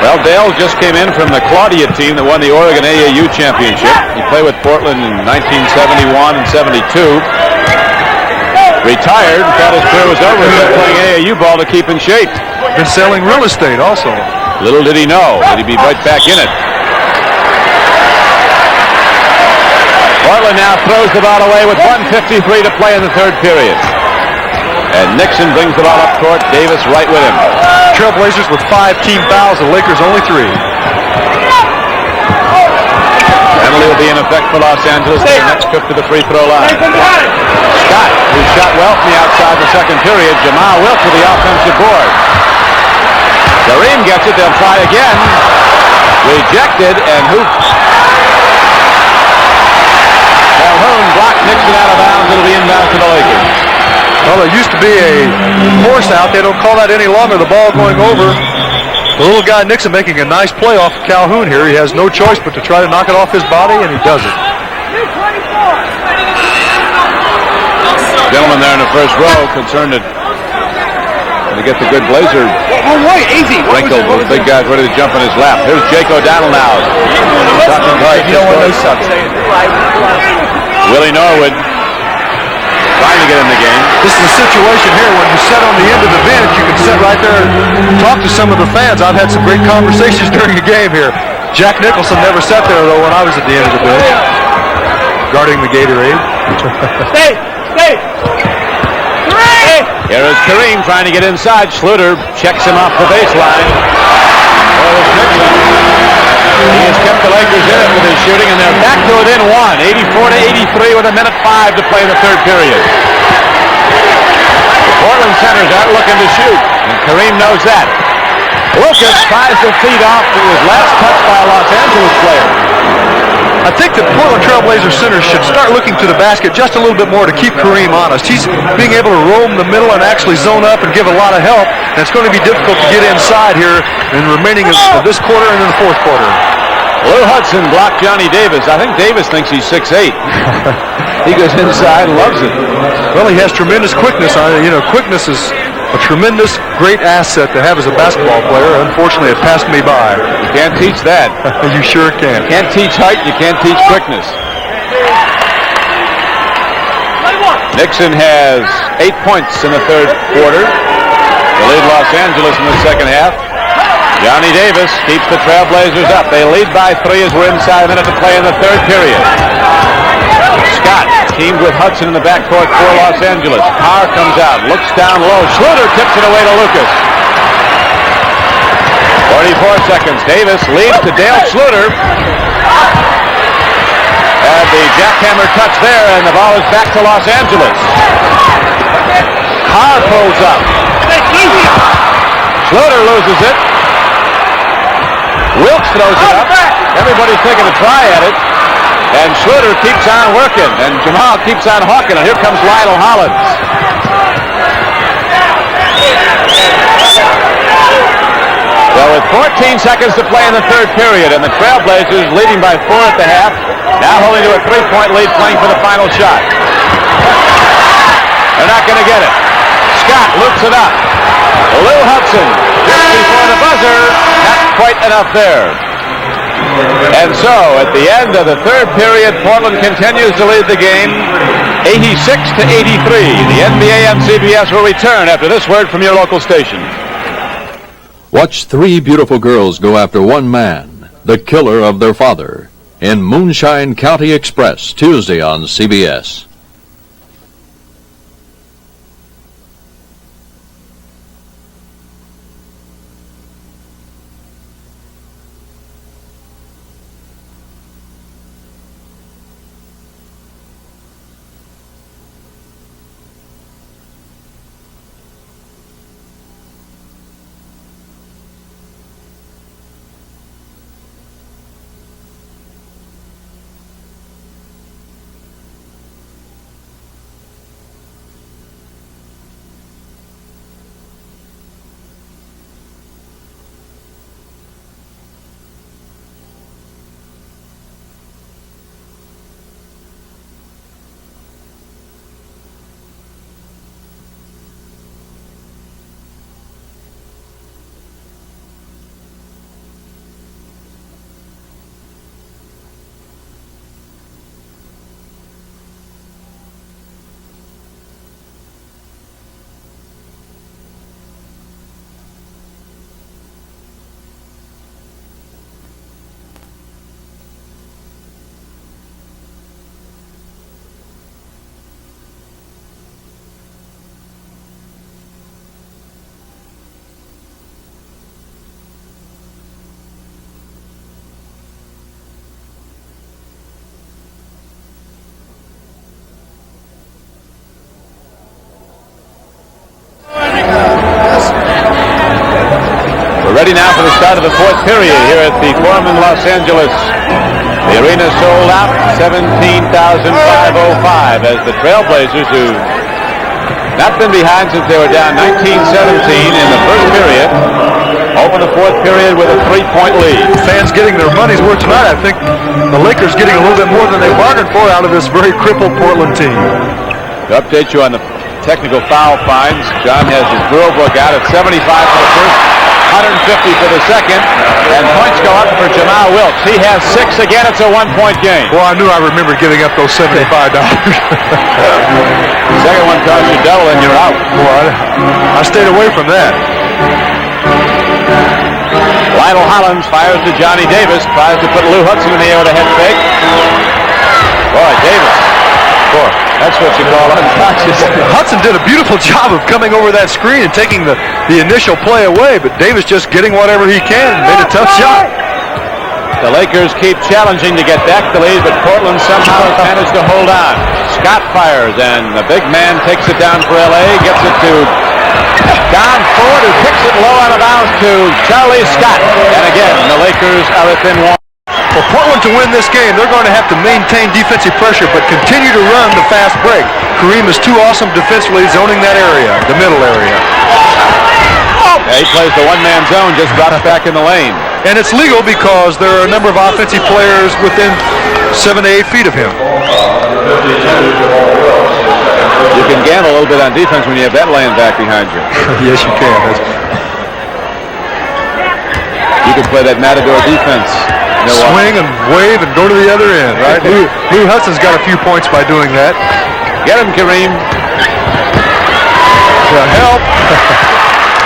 Well, Dale just came in from the Claudia team that won the Oregon AAU championship. He played with Portland in 1971 and 72. Retired, thought his career was over. He was playing AAU ball to keep in shape. Been selling real estate also. Little did he know that he'd be right back in it. Portland now throws the ball away with 1:53 to play in the third period. And Nixon brings the ball up court. Davis right with him. Trailblazers with 5 team fouls. The Lakers only 3. Penalty will be in effect for Los Angeles. Their next trip to the free throw line. Scott, who shot well from the outside the second period. Jamaal Wilkes with the offensive board. Kareem gets it. They'll try again. Rejected, and Calhoun blocked Nixon out of bounds. It'll be inbound to the Lakers. Well, there used to be a horse out. They don't call that any longer. The ball going over. The little guy Nixon making a nice play off of Calhoun here. He has no choice but to try to knock it off his body, and he does it. Gentleman there in the first row concerned that to get the good Blazer wrinkled. Those big guys ready to jump in his lap. Here's Jake O'Donnell now. Willie Norwood trying to get in the game. This is a situation here when you sit on the end of the bench, you can sit right there and talk to some of the fans. I've had some great conversations during the game here. Jack Nicholson never sat there, though, when I was at the end of the bench, guarding the Gatorade. Here is Kareem trying to get inside. Schluter checks him off the baseline. He has kept the Lakers in it with his shooting, and they're back to within 1. 84-83 with 1:05 to play in the third period. The Portland centers aren't looking to shoot, and Kareem knows that. Wilkes tries to feed off. It was last touched by a Los Angeles player. I think the Portland Trailblazer center should start looking to the basket just a little bit more to keep Kareem honest. He's being able to roam the middle and actually zone up and give a lot of help. And it's going to be difficult to get inside here in the remaining of this quarter and in the fourth quarter. Lou Hudson blocked Johnny Davis. I think Davis thinks he's 6'8". He goes inside and loves it. Well, he has tremendous quickness. Quickness is a tremendous, great asset to have as a basketball player. Unfortunately, it passed me by. You can't teach that. You sure can. You can't teach height. You can't teach quickness. Nixon has 8 points in the third quarter to lead Los Angeles in the second half. Johnny Davis keeps the Trailblazers up. They lead by 3 as we're inside a minute to play in the third period. Scott teamed with Hudson in the backcourt for Los Angeles. Carr comes out, looks down low. Schluter tips it away to Lucas. 44 seconds. Davis leads to Dale Schluter. And the jackhammer touch there, and the ball is back to Los Angeles. Carr pulls up. Schluter loses it. Wilkes throws it up. Everybody's taking a try at it. And Schluter keeps on working. And Jamaal keeps on hawking. And here comes Lionel Hollins. Well, with 14 seconds to play in the third period, and the Trailblazers leading by 4 at the half, now holding to a 3-point lead, playing for the final shot. They're not going to get it. Scott loops it up. Lou Hudson just before the buzzer. Not quite enough there. And so, at the end of the third period, Portland continues to lead the game 86-83. The NBA on CBS will return after this word from your local station. Watch 3 beautiful girls go after one man, the killer of their father, in Moonshine County Express, Tuesday on CBS. Ready now for the start of the fourth period here at the Forum in Los Angeles. The arena sold out, 17,505 as the Trailblazers, who not been behind since they were down 19-17 in the first period, open the fourth period with a 3-point lead. Fans getting their money's worth tonight. I think the Lakers getting a little bit more than they bargained for out of this very crippled Portland team. To update you on the technical foul fines, John has his drill book out at 75 for the first, 150 for the second, and points go up for Jamaal Wilkes. He has 6 again. It's a 1-point game. Well, I knew I remembered giving up those $75. Second one costs you double and you're out. Boy, I stayed away from that. Lionel Hollins fires to Johnny Davis, tries to put Lou Hudson in the air with a head fake. Boy, Davis. Boy, that's what you call unconscious. Hudson did a beautiful job of coming over that screen and taking the initial play away, but Davis just getting whatever he can, made a tough shot. The Lakers keep challenging to get back the lead, but Portland somehow has managed to hold on. Scott fires, and the big man takes it down for L.A., gets it to Don Ford, who kicks it low out of bounds to Charlie Scott. And again, the Lakers are within one. For Portland to win this game, they're going to have to maintain defensive pressure, but continue to run the fast break. Kareem is too awesome defensively, zoning that area, the middle area. Yeah, he plays the one-man zone, just drops back in the lane. And it's legal because there are a number of offensive players within 7 to 8 feet of him. You can gamble a little bit on defense when you have that laying back behind you. Yes, you can. You could play that matador defense. Swing and wave and go to the other end, right? Lou Hudson's got a few points by doing that. Get him, Kareem. Help.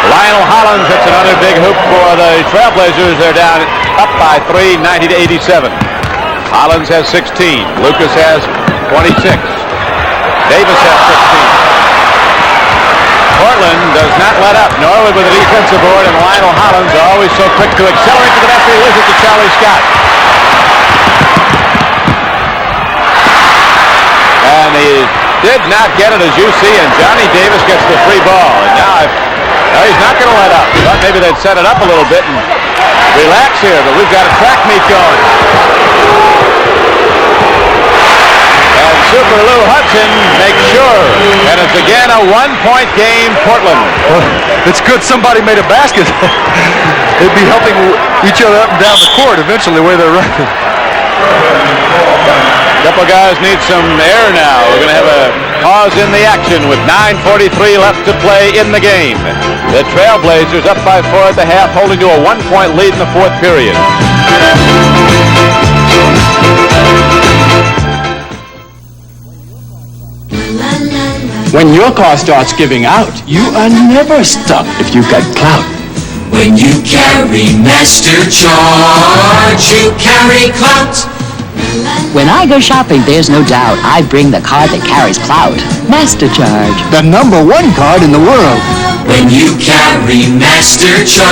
Lionel Hollins hits another big hoop for the Trailblazers. They're down up by 3, 90 to 87. Hollins has 16. Lucas has 26. Davis has 16. Portland does not let up. Norwood with the defensive board, and Lionel Hollins are always so quick to accelerate to the basket. He loses to Charlie Scott. And he did not get it, as you see, and Johnny Davis gets the free ball. And now he's not going to let up. We thought maybe they'd set it up a little bit and relax here, but we've got a track meet going. And Super Lou Hudson makes sure, and it's again a one-point game, Portland. Well, it's good somebody made a basket. They'd be helping each other up and down the court eventually the way they're running. A couple guys need some air now. We're going to have a pause in the action with 9:43 left to play in the game. The Trailblazers up by 4 at the half, holding to a 1-point lead in the fourth period. When your car starts giving out, you are never stuck if you've got clout. When you carry Master Charge, you carry clout. When I go shopping, there's no doubt I bring the card that carries clout. Master Charge. The #1 card in the world. When you carry Master Charge,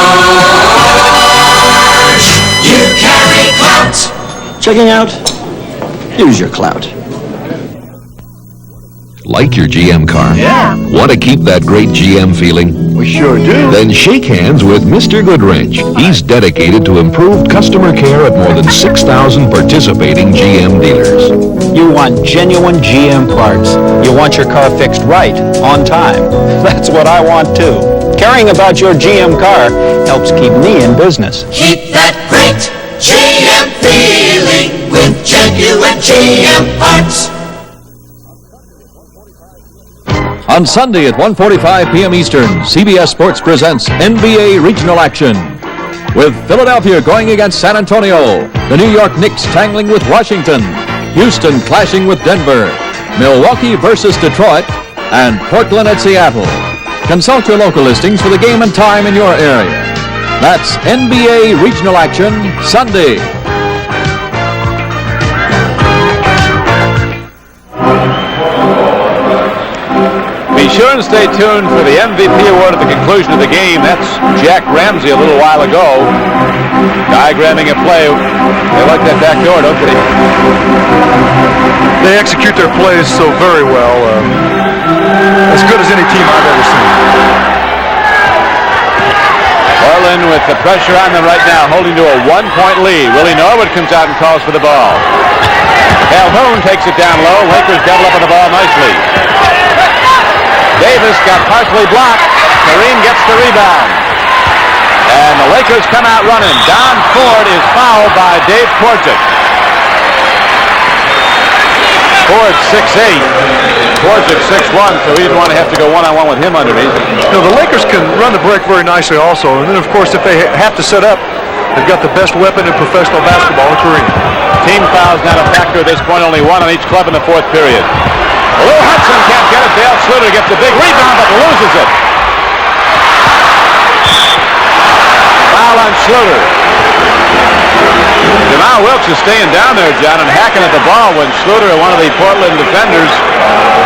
you carry clout. Checking out? Use your clout. Like your GM car? Yeah. Want to keep that great GM feeling? We sure do. Then shake hands with Mr. Goodwrench. He's dedicated to improved customer care at more than 6,000 participating GM dealers. You want genuine GM parts. You want your car fixed right, on time. That's what I want too. Caring about your GM car helps keep me in business. Keep that great GM feeling with genuine GM parts. On Sunday at 1:45 p.m. Eastern, CBS Sports presents NBA Regional Action. With Philadelphia going against San Antonio, the New York Knicks tangling with Washington, Houston clashing with Denver, Milwaukee versus Detroit, and Portland at Seattle. Consult your local listings for the game and time in your area. That's NBA Regional Action, Sunday. Be sure and stay tuned for the MVP award at the conclusion of the game. That's Jack Ramsey a little while ago, diagramming a play. They like that back door, don't they? They execute their plays so very well. As good as any team I've ever seen. Portland with the pressure on them right now, holding to a 1-point lead. Willie Norwood comes out and calls for the ball. Calhoun takes it down low. Lakers double up on the ball nicely. Davis got partially blocked. Kareem gets the rebound. And the Lakers come out running. Don Ford is fouled by Dave Twardzik. Ford 6'8". Twardzik 6'1", so he didn't want to have to go one-on-one with him underneath. You know, the Lakers can run the break very nicely also. And then, of course, if they have to set up, they've got the best weapon in professional basketball, Kareem. Team fouls not a factor at this point, only one on each club in the fourth period. Lou Hudson can't get it. Dale Schluter gets the big rebound, but loses it. Foul on Schluter. Jamaal Wilkes is staying down there, John, and hacking at the ball when Schluter, one of the Portland defenders,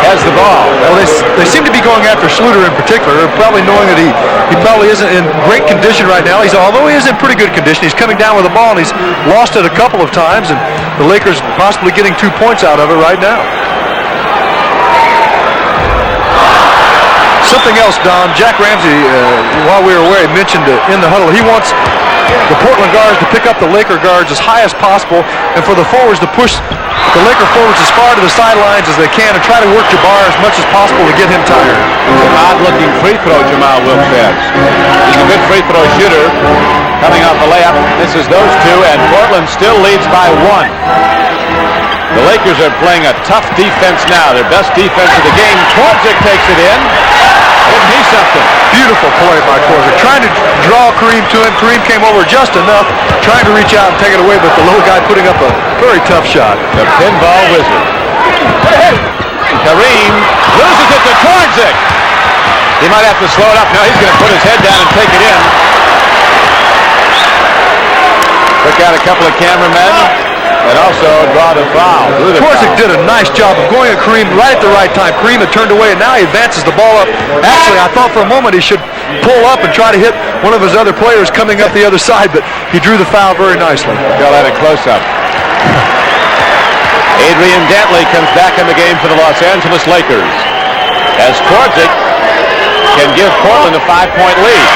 has the ball. Well, they seem to be going after Schluter in particular, probably knowing that he probably isn't in great condition right now. Although he is in pretty good condition, he's coming down with the ball, and he's lost it a couple of times, and the Lakers possibly getting 2 points out of it right now. Something else, Don. Jack Ramsey, while we were away, mentioned in the huddle, he wants the Portland guards to pick up the Laker guards as high as possible, and for the forwards to push the Laker forwards as far to the sidelines as they can and try to work Jabbar as much as possible to get him tired. It's an odd-looking free throw Jamaal Wilkes has. He's a good free throw shooter. Coming off a layup, misses those two, and Portland still leads by 1. The Lakers are playing a tough defense now, their best defense of the game. Twardzik takes it in. Isn't he something? Beautiful play by Twardzik. Trying to draw Kareem to him. Kareem came over just enough, trying to reach out and take it away, but the little guy putting up a very tough shot. The pinball wizard. Kareem loses it to Twardzik. He might have to slow it up. Now he's going to put his head down and take it in. Took out a couple of cameramen and also draw the foul. Twardzik did a nice job of going at Kareem right at the right time. Kareem had turned away, and now he advances the ball up. Actually, I thought for a moment he should pull up and try to hit one of his other players coming up the other side, but he drew the foul very nicely. Got at a close-up. Adrian Dantley comes back in the game for the Los Angeles Lakers as Twardzik can give Portland a 5-point lead.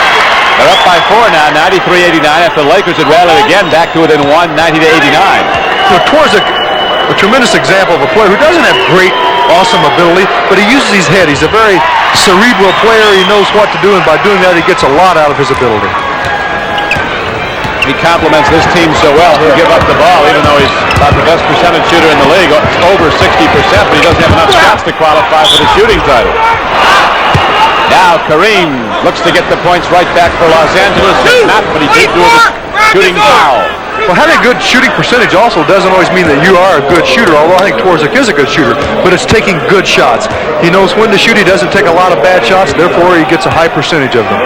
They're up by 4 now, 93-89, after the Lakers had rallied again back to within 1, 90-89. Twardzik, a tremendous example of a player who doesn't have great, awesome ability, but he uses his head. He's a very cerebral player. He knows what to do, and by doing that, he gets a lot out of his ability. He complements this team so well. He'll give up the ball, even though he's about the best percentage shooter in the league, over 60%, but he doesn't have enough shots to qualify for the shooting title. Now Kareem looks to get the points right back for Los Angeles. Not, but he did do a shooting foul. Well, having a good shooting percentage also doesn't always mean that you are a good shooter, although I think Twardzik is a good shooter, but it's taking good shots. He knows when to shoot. He doesn't take a lot of bad shots, therefore he gets a high percentage of them.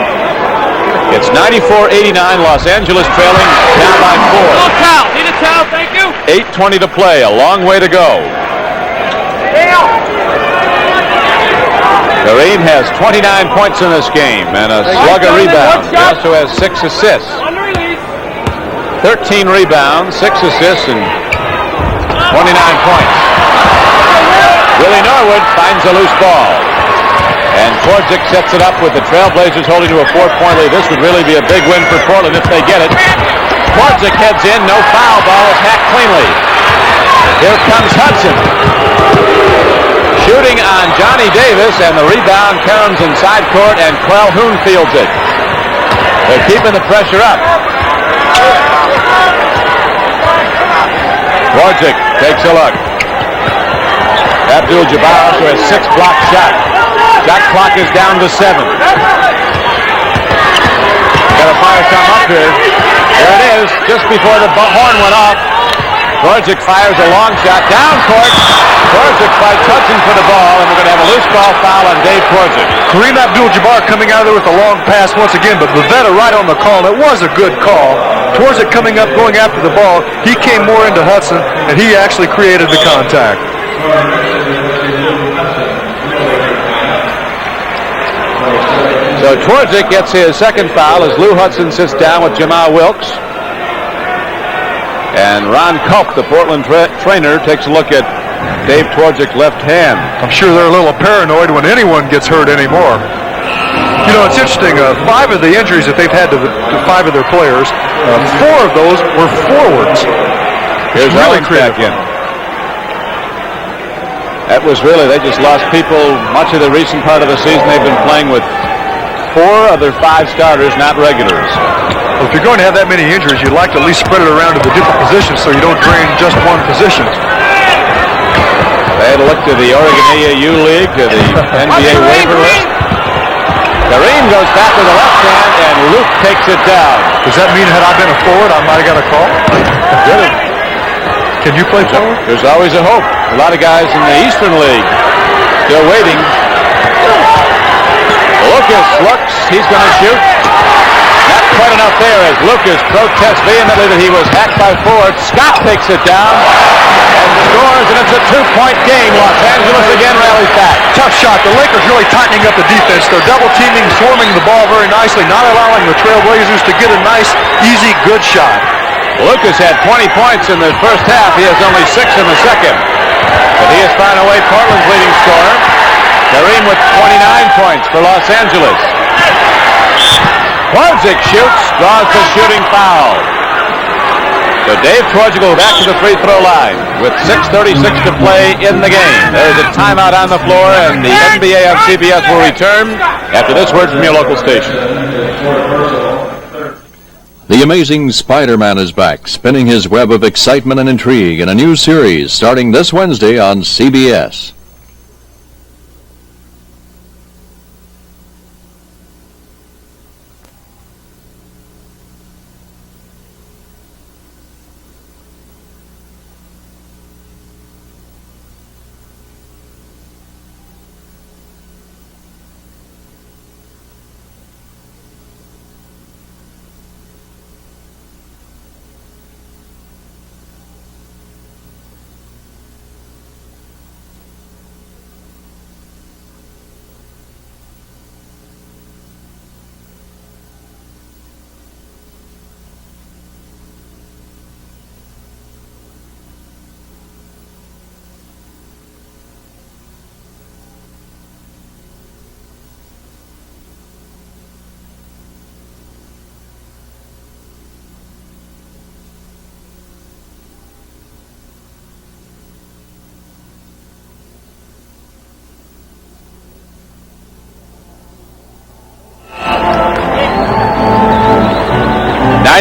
It's 94-89, Los Angeles trailing down by 4. Need a towel, thank you. 8:20 to play, a long way to go. Kareem has 29 points in this game and a slug of rebounds. He also has 6 assists. 13 rebounds, 6 assists, and 29 points. Willie Norwood finds a loose ball. And Twardzik sets it up with the Trailblazers holding to a 4-point lead. This would really be a big win for Portland if they get it. Twardzik heads in, no foul, ball is hacked cleanly. Here comes Hudson. Shooting on Johnny Davis, and the rebound comes inside court, and Calhoun fields it. They're keeping the pressure up. Twardzik takes a look. Abdul-Jabbar also has 6 block shots. Shot clock is down to 7. Got to fire some up here. There it is, just before the horn went off. Twardzik fires a long shot down court. Twardzik fights Hudson for the ball, and we're going to have a loose ball foul on Dave Twardzik. Kareem Abdul-Jabbar coming out of there with a long pass once again, but Vivetta right on the call. It was a good call. Twardzik coming up, going after the ball. He came more into Hudson, and he actually created the contact. So Twardzik gets his second foul as Lou Hudson sits down with Jamaal Wilkes. And Ron Culp, the Portland trainer, takes a look at Dave Twardzik's left hand. I'm sure they're a little paranoid when anyone gets hurt anymore. You know, it's interesting. 5 of the injuries that they've had to 5 of their players, 4 of those were forwards. Here's really Owens back in. That was really, they just lost people much of the recent part of the season. They've been playing with 4 of their 5 starters, not regulars. Well, if you're going to have that many injuries, you'd like to at least spread it around to the different positions so you don't drain just one position. They had to look to the Oregon AAU League, to the NBA waiver list. Kareem goes back to the left hand, and Luke takes it down. Does that mean had I been a forward, I might have got a call? Really? Can you play forward? There's always a hope. A lot of guys in the Eastern League still waiting. Lucas looks, he's going to shoot. Not quite enough there as Lucas protests vehemently that he was hacked by Ford. Scott takes it down and scores, and it's a 2-point game. Los Angeles again rallies back. Tough shot. The Lakers really tightening up the defense. They're double teaming, swarming the ball very nicely, not allowing the Trailblazers to get a nice, easy, good shot. Lucas had 20 points in the first half. He has only 6 in the second. But he has found away Portland's leading scorer. Kareem with 29 points for Los Angeles. Twardzik shoots, draws the shooting foul. So Dave Twardzik will go back to the free throw line with 6:36 to play in the game. There's a timeout on the floor, and the NBA on CBS will return after this word from your local station. The amazing Spider-Man is back, spinning his web of excitement and intrigue in a new series starting this Wednesday on CBS.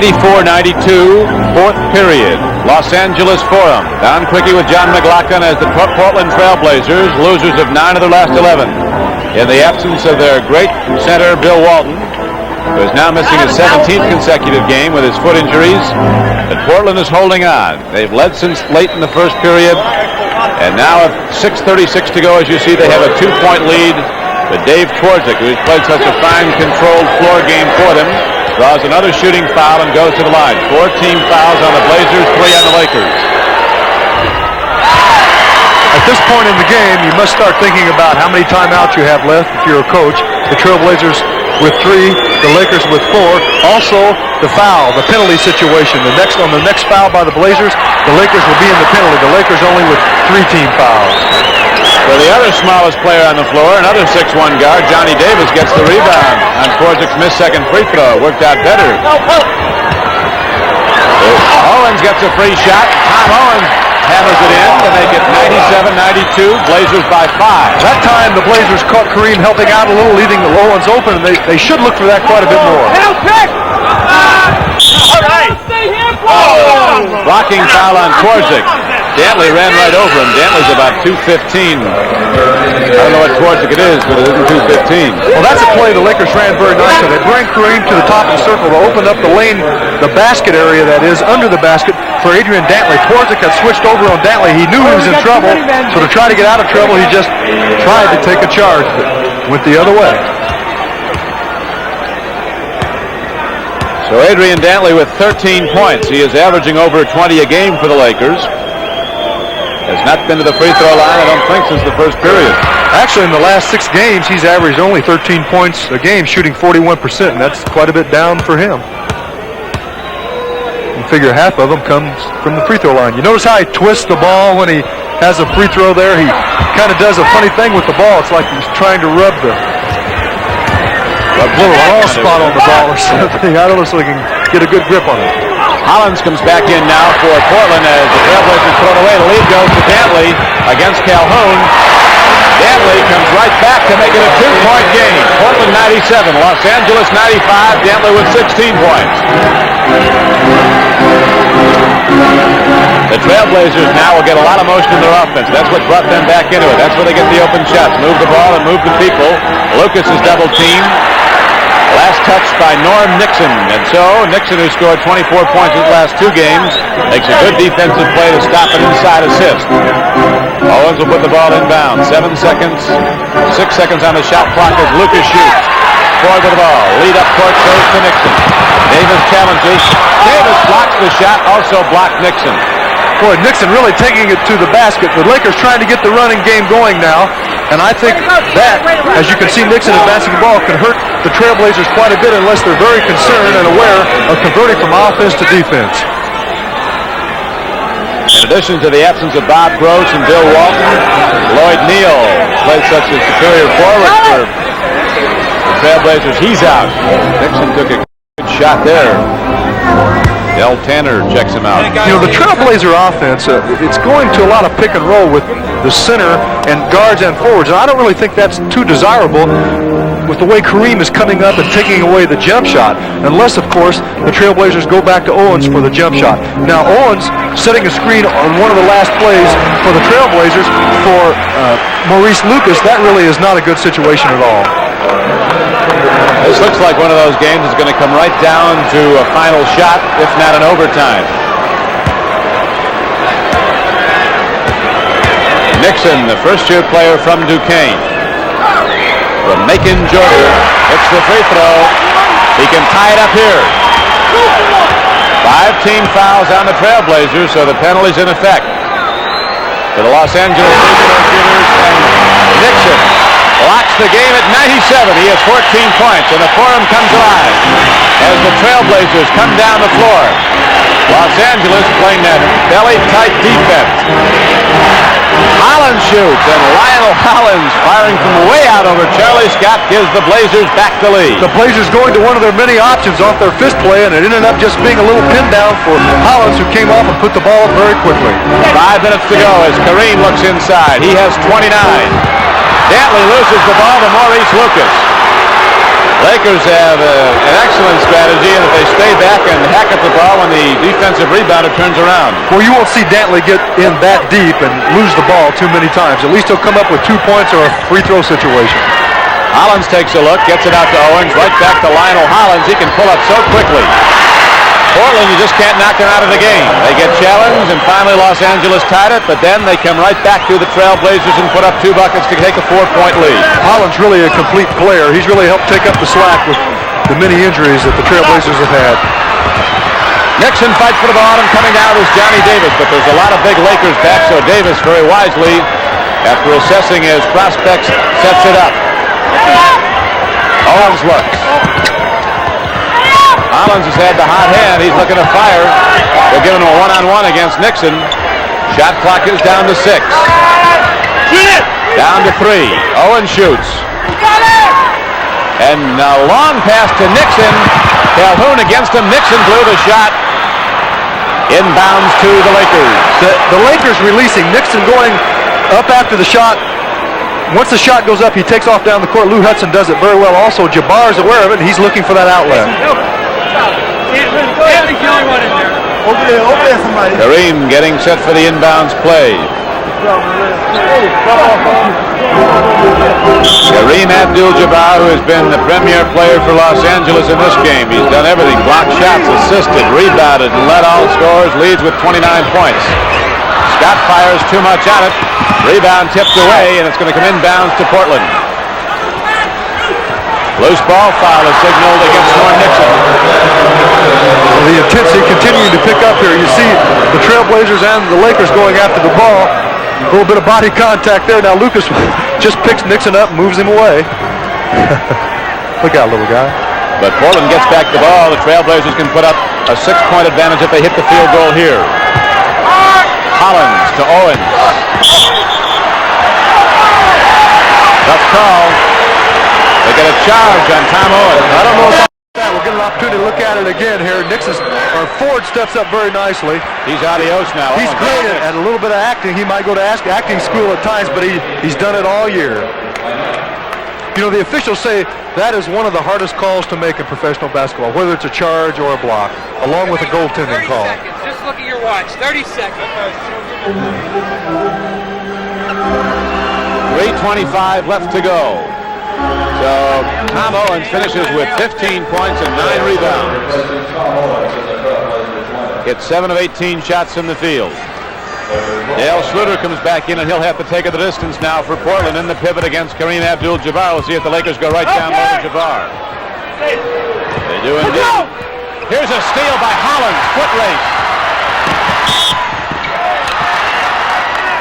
'94-92, fourth period. Los Angeles Forum. Don Quickie with John McLaughlin as the Portland Trailblazers, losers of 9 of their last 11. In the absence of their great center, Bill Walton, who is now missing his 17th consecutive game with his foot injuries, but Portland is holding on. They've led since late in the first period, and now at 6:36 to go, as you see, they have a 2-point lead. But Dave Twardzik, who has played such a fine, controlled floor game for them, draws another shooting foul and goes to the line. 4 team fouls on the Blazers, 3 on the Lakers. At this point in the game, you must start thinking about how many timeouts you have left if you're a coach. The Trailblazers with 3, the Lakers with 4. Also, the foul, the penalty situation. On the next foul by the Blazers, the Lakers will be in the penalty. The Lakers only with 3 team fouls. So the other smallest player on the floor, another 6'1" guard, Johnny Davis, gets the rebound on Twardzik missed second free throw. Worked out better. Owens gets a free shot. Tom Owens hammers it in to make it 97-92. Blazers by 5. That time the Blazers caught Kareem helping out a little, leaving the Owens open, and they should look for that quite a bit more. Blocking foul on Twardzik. Dantley ran right over him. Dantley's about 215. I don't know what Twardzik it is, but it isn't 215. Well, that's a play the Lakers ran very nicely. They bring Kareem to the top of the circle to open up the lane, the basket area that is, under the basket for Adrian Dantley. Twardzik had switched over on Dantley. He knew he was in trouble, so to try to get out of trouble, he just tried to take a charge, but went the other way. So Adrian Dantley with 13 points. He is averaging over 20 a game for the Lakers. Has not been to the free throw line, I don't think, since the first period. Actually, in the last 6 games, he's averaged only 13 points a game, shooting 41%, and that's quite a bit down for him. You figure half of them comes from the free throw line. You notice how he twists the ball when he has a free throw there? He kind of does a funny thing with the ball. It's like he's trying to rub the little raw spot on the ball or something. I don't know, so he can get a good grip on it. Hollins comes back in now for Portland as the Trailblazers throw it away. The lead goes to Dantley against Calhoun. Dantley comes right back to make it a 2-point game. Portland 97, Los Angeles 95. Dantley with 16 points. The Trailblazers now will get a lot of motion in their offense. That's what brought them back into it. That's where they get the open shots. Move the ball and move the people. Lucas is double teamed. Last touch by Norm Nixon. And so Nixon, who scored 24 points in the last 2 games, makes a good defensive play to stop an inside assist. Owens will put the ball inbound. 7 seconds. 6 seconds on the shot clock as Lucas shoots. Forward with the ball. Lead up court goes to Nixon. Davis challenges. Davis blocks the shot. Also blocked Nixon. Boy, Nixon really taking it to the basket. The Lakers trying to get the running game going now. And I think that, as you can see Nixon advancing the ball, can hurt the Trailblazers quite a bit unless they're very concerned and aware of converting from offense to defense. In addition to the absence of Bob Gross and Bill Walton, Lloyd Neal played such a superior forward for the Trailblazers. He's out. Nixon took a good shot there. Del Tanner checks him out. You know, the Trailblazer offense, it's going to a lot of pick and roll with the center and guards and forwards, and I don't really think that's too desirable with the way Kareem is coming up and taking away the jump shot, unless, of course, the Trailblazers go back to Owens for the jump shot. Now, Owens setting a screen on one of the last plays for the Trailblazers for Maurice Lucas. That really is not a good situation at all. This looks like one of those games that's going to come right down to a final shot, if not an overtime. Nixon, the first-year player from Duquesne. From Macon, Georgia, hits the free throw. He can tie it up here. 5 team fouls on the Trailblazers, so the penalty's in effect. To the Los Angeles Lakers, and Nixon locks the game at 97. He has 14 points, and the Forum comes alive as the Trailblazers come down the floor. Los Angeles playing that belly-tight defense. Hollins shoots, and Lionel Hollins firing from way out over Charlie Scott gives the Blazers back the lead. The Blazers going to one of their many options off their fifth play, and it ended up just being a little pin down for Hollins, who came off and put the ball up very quickly. 5 minutes to go as Kareem looks inside. He has 29. Dantley loses the ball to Maurice Lucas. Lakers have an excellent strategy, and if they stay back and hack at the ball when the defensive rebounder turns around. Well, you won't see Dantley get in that deep and lose the ball too many times. At least he'll come up with 2 points or a free throw situation. Hollins takes a look, gets it out to Owens, right back to Lionel Hollins. He can pull up so quickly. Portland, you just can't knock them out of the game. They get challenged, and finally Los Angeles tied it, but then they come right back to the Trailblazers and put up 2 buckets to take a 4-point lead. Hollins really a complete player. He's really helped take up the slack with the many injuries that the Trailblazers have had. Nixon fights for the ball, and coming down is Johnny Davis, but there's a lot of big Lakers back, so Davis very wisely, after assessing his prospects, sets it up. Owens looks. Hollins has had the hot hand. He's looking to fire. They're giving him a one-on-one against Nixon. Shot clock is down to 6. Down to 3. Owens shoots. And a long pass to Nixon. Calhoun against him. Nixon blew the shot. Inbounds to the Lakers. The Lakers releasing. Nixon going up after the shot. Once the shot goes up, he takes off down the court. Lou Hudson does it very well. Also, Jabbar is aware of it, and he's looking for that outlet. Kareem getting set for the inbounds play. Kareem Abdul-Jabbar, who has been the premier player for Los Angeles in this game. He's done everything. Blocked shots, assisted, rebounded, and led all scores. Leads with 29 points. Scott fires too much on it. Rebound tipped away, and it's going to come inbounds to Portland. Loose ball foul is signaled against Norm Nixon. The intensity continuing to pick up here. You see the Trailblazers and the Lakers going after the ball. A little bit of body contact there. Now Lucas just picks Nixon up and moves him away. Look out, little guy. But Portland gets back the ball. The Trailblazers can put up a 6-point advantage if they hit the field goal here. Hollins to Owens. Tough call. They get a charge on Tom Owens. I don't know about that. We'll get an opportunity to look at it again here. Our Ford steps up very nicely. He's adios now. He's great at a little bit of acting. He might go to acting school at times, but he's done it all year. You know, the officials say that is one of the hardest calls to make in professional basketball, whether it's a charge or a block, along with a goaltending call. 30 seconds. Just look at your watch. 30 seconds. 3:25 left to go. So Tom Owens finishes with 15 points and 9 rebounds. Hit 7 of 18 shots from the field. Dale Schluter comes back in, and he'll have to take the distance now for Portland in the pivot against Kareem Abdul-Jabbar. We'll see if the Lakers go right down low to Jabbar. They do indeed. Here's a steal by Hollins. Foot race.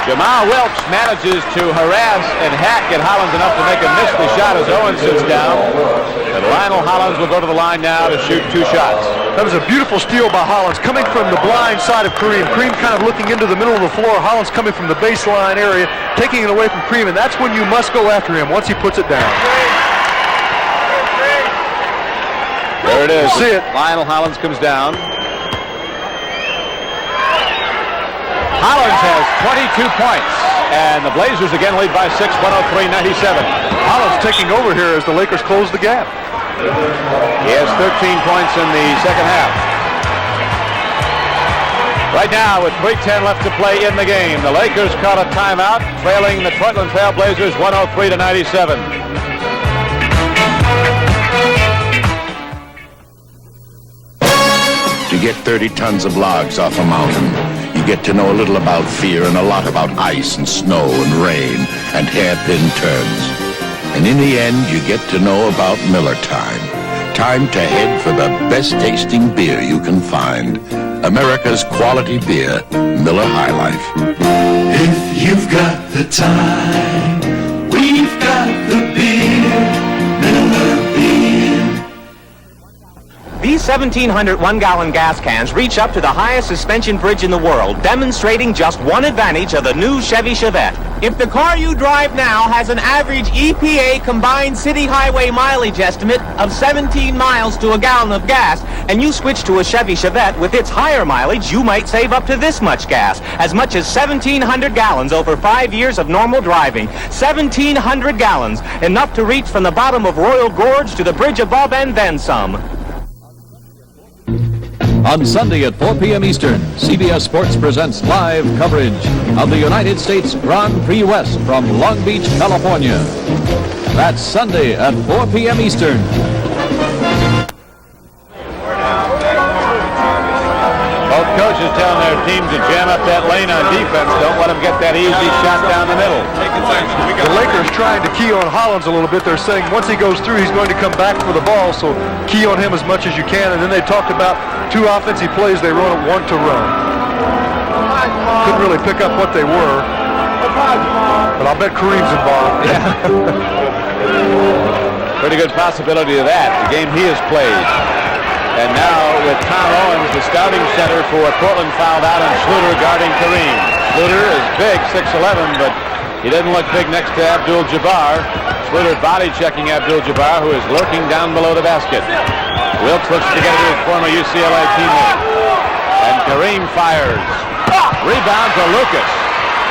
Jamaal Wilkes manages to harass and hack at Hollins enough to make him miss the shot as Owens sits down. And Lionel Hollins will go to the line now to shoot 2 shots. That was a beautiful steal by Hollins, coming from the blind side of Kareem. Kareem kind of looking into the middle of the floor. Hollins coming from the baseline area, taking it away from Kareem, and that's when you must go after him once he puts it down. There it is. See it. Lionel Hollins comes down. Hollins has 22 points, and the Blazers again lead by 6, 103-97. Hollins taking over here as the Lakers close the gap. He has 13 points in the second half. Right now, with 3:10 left to play in the game, the Lakers call a timeout, trailing the Portland Trail Blazers 103-97. To get 30 tons of logs off a mountain, you get to know a little about fear and a lot about ice and snow and rain and hairpin turns. And in the end, you get to know about Miller Time. Time to head for the best tasting beer you can find. America's quality beer, Miller High Life. If you've got the time, we've got the beer, Miller Beer. These 1,700 one-gallon gas cans reach up to the highest suspension bridge in the world, demonstrating just one advantage of the new Chevy Chevette. If the car you drive now has an average EPA combined city highway mileage estimate of 17 miles to a gallon of gas, and you switch to a Chevy Chevette with its higher mileage, you might save up to this much gas, as much as 1,700 gallons over 5 years of normal driving. 1,700 gallons, enough to reach from the bottom of Royal Gorge to the bridge above and then some. On Sunday at 4 p.m. Eastern, CBS Sports presents live coverage of the United States Grand Prix West from Long Beach, California. That's Sunday at 4 p.m. Eastern. Both coaches telling their team to jam up that lane on defense. Don't let them get that easy shot down the middle. The Lakers trying to key on Hollins a little bit. They're saying once he goes through, he's going to come back for the ball, so key on him as much as you can. And then they talked about two offensive plays they want to run. Couldn't really pick up what they were, but I'll bet Kareem's involved. Yeah. Pretty good possibility of that, the game he has played. And now with Tom Owens, the starting center for Portland, fouled out, and Schluter guarding Kareem. Schluter is big, 6'11", but he doesn't look big next to Abdul-Jabbar. Schluter body checking Abdul-Jabbar, who is lurking down below the basket. Wilkes looks to get it to his former UCLA teammate. And Kareem fires. Rebound to Lucas.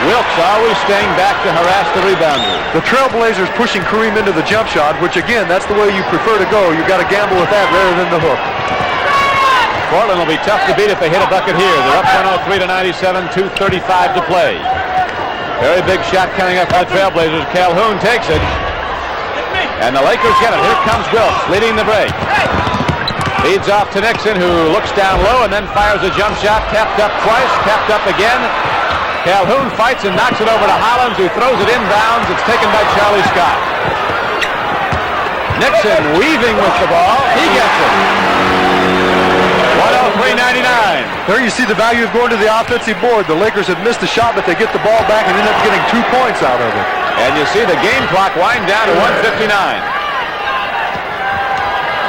Wilkes always staying back to harass the rebounder. The Trailblazers pushing Kareem into the jump shot, which again, that's the way you prefer to go. You've got to gamble with that rather than the hook. Portland will be tough to beat if they hit a bucket here. They're up 103-97, 2:35 to play. Very big shot coming up by the Trailblazers. Calhoun takes it. And the Lakers get it. Here comes Wilkes leading the break. Leads off to Nixon, who looks down low and then fires a jump shot. Tapped up twice, tapped up again. Calhoun fights and knocks it over to Hollins, who throws it inbounds. It's taken by Charlie Scott. Nixon weaving with the ball. He gets it. 103-99. There you see the value of going to the offensive board. The Lakers had missed the shot, but they get the ball back and end up getting 2 points out of it. And you see the game clock wind down to 1:59.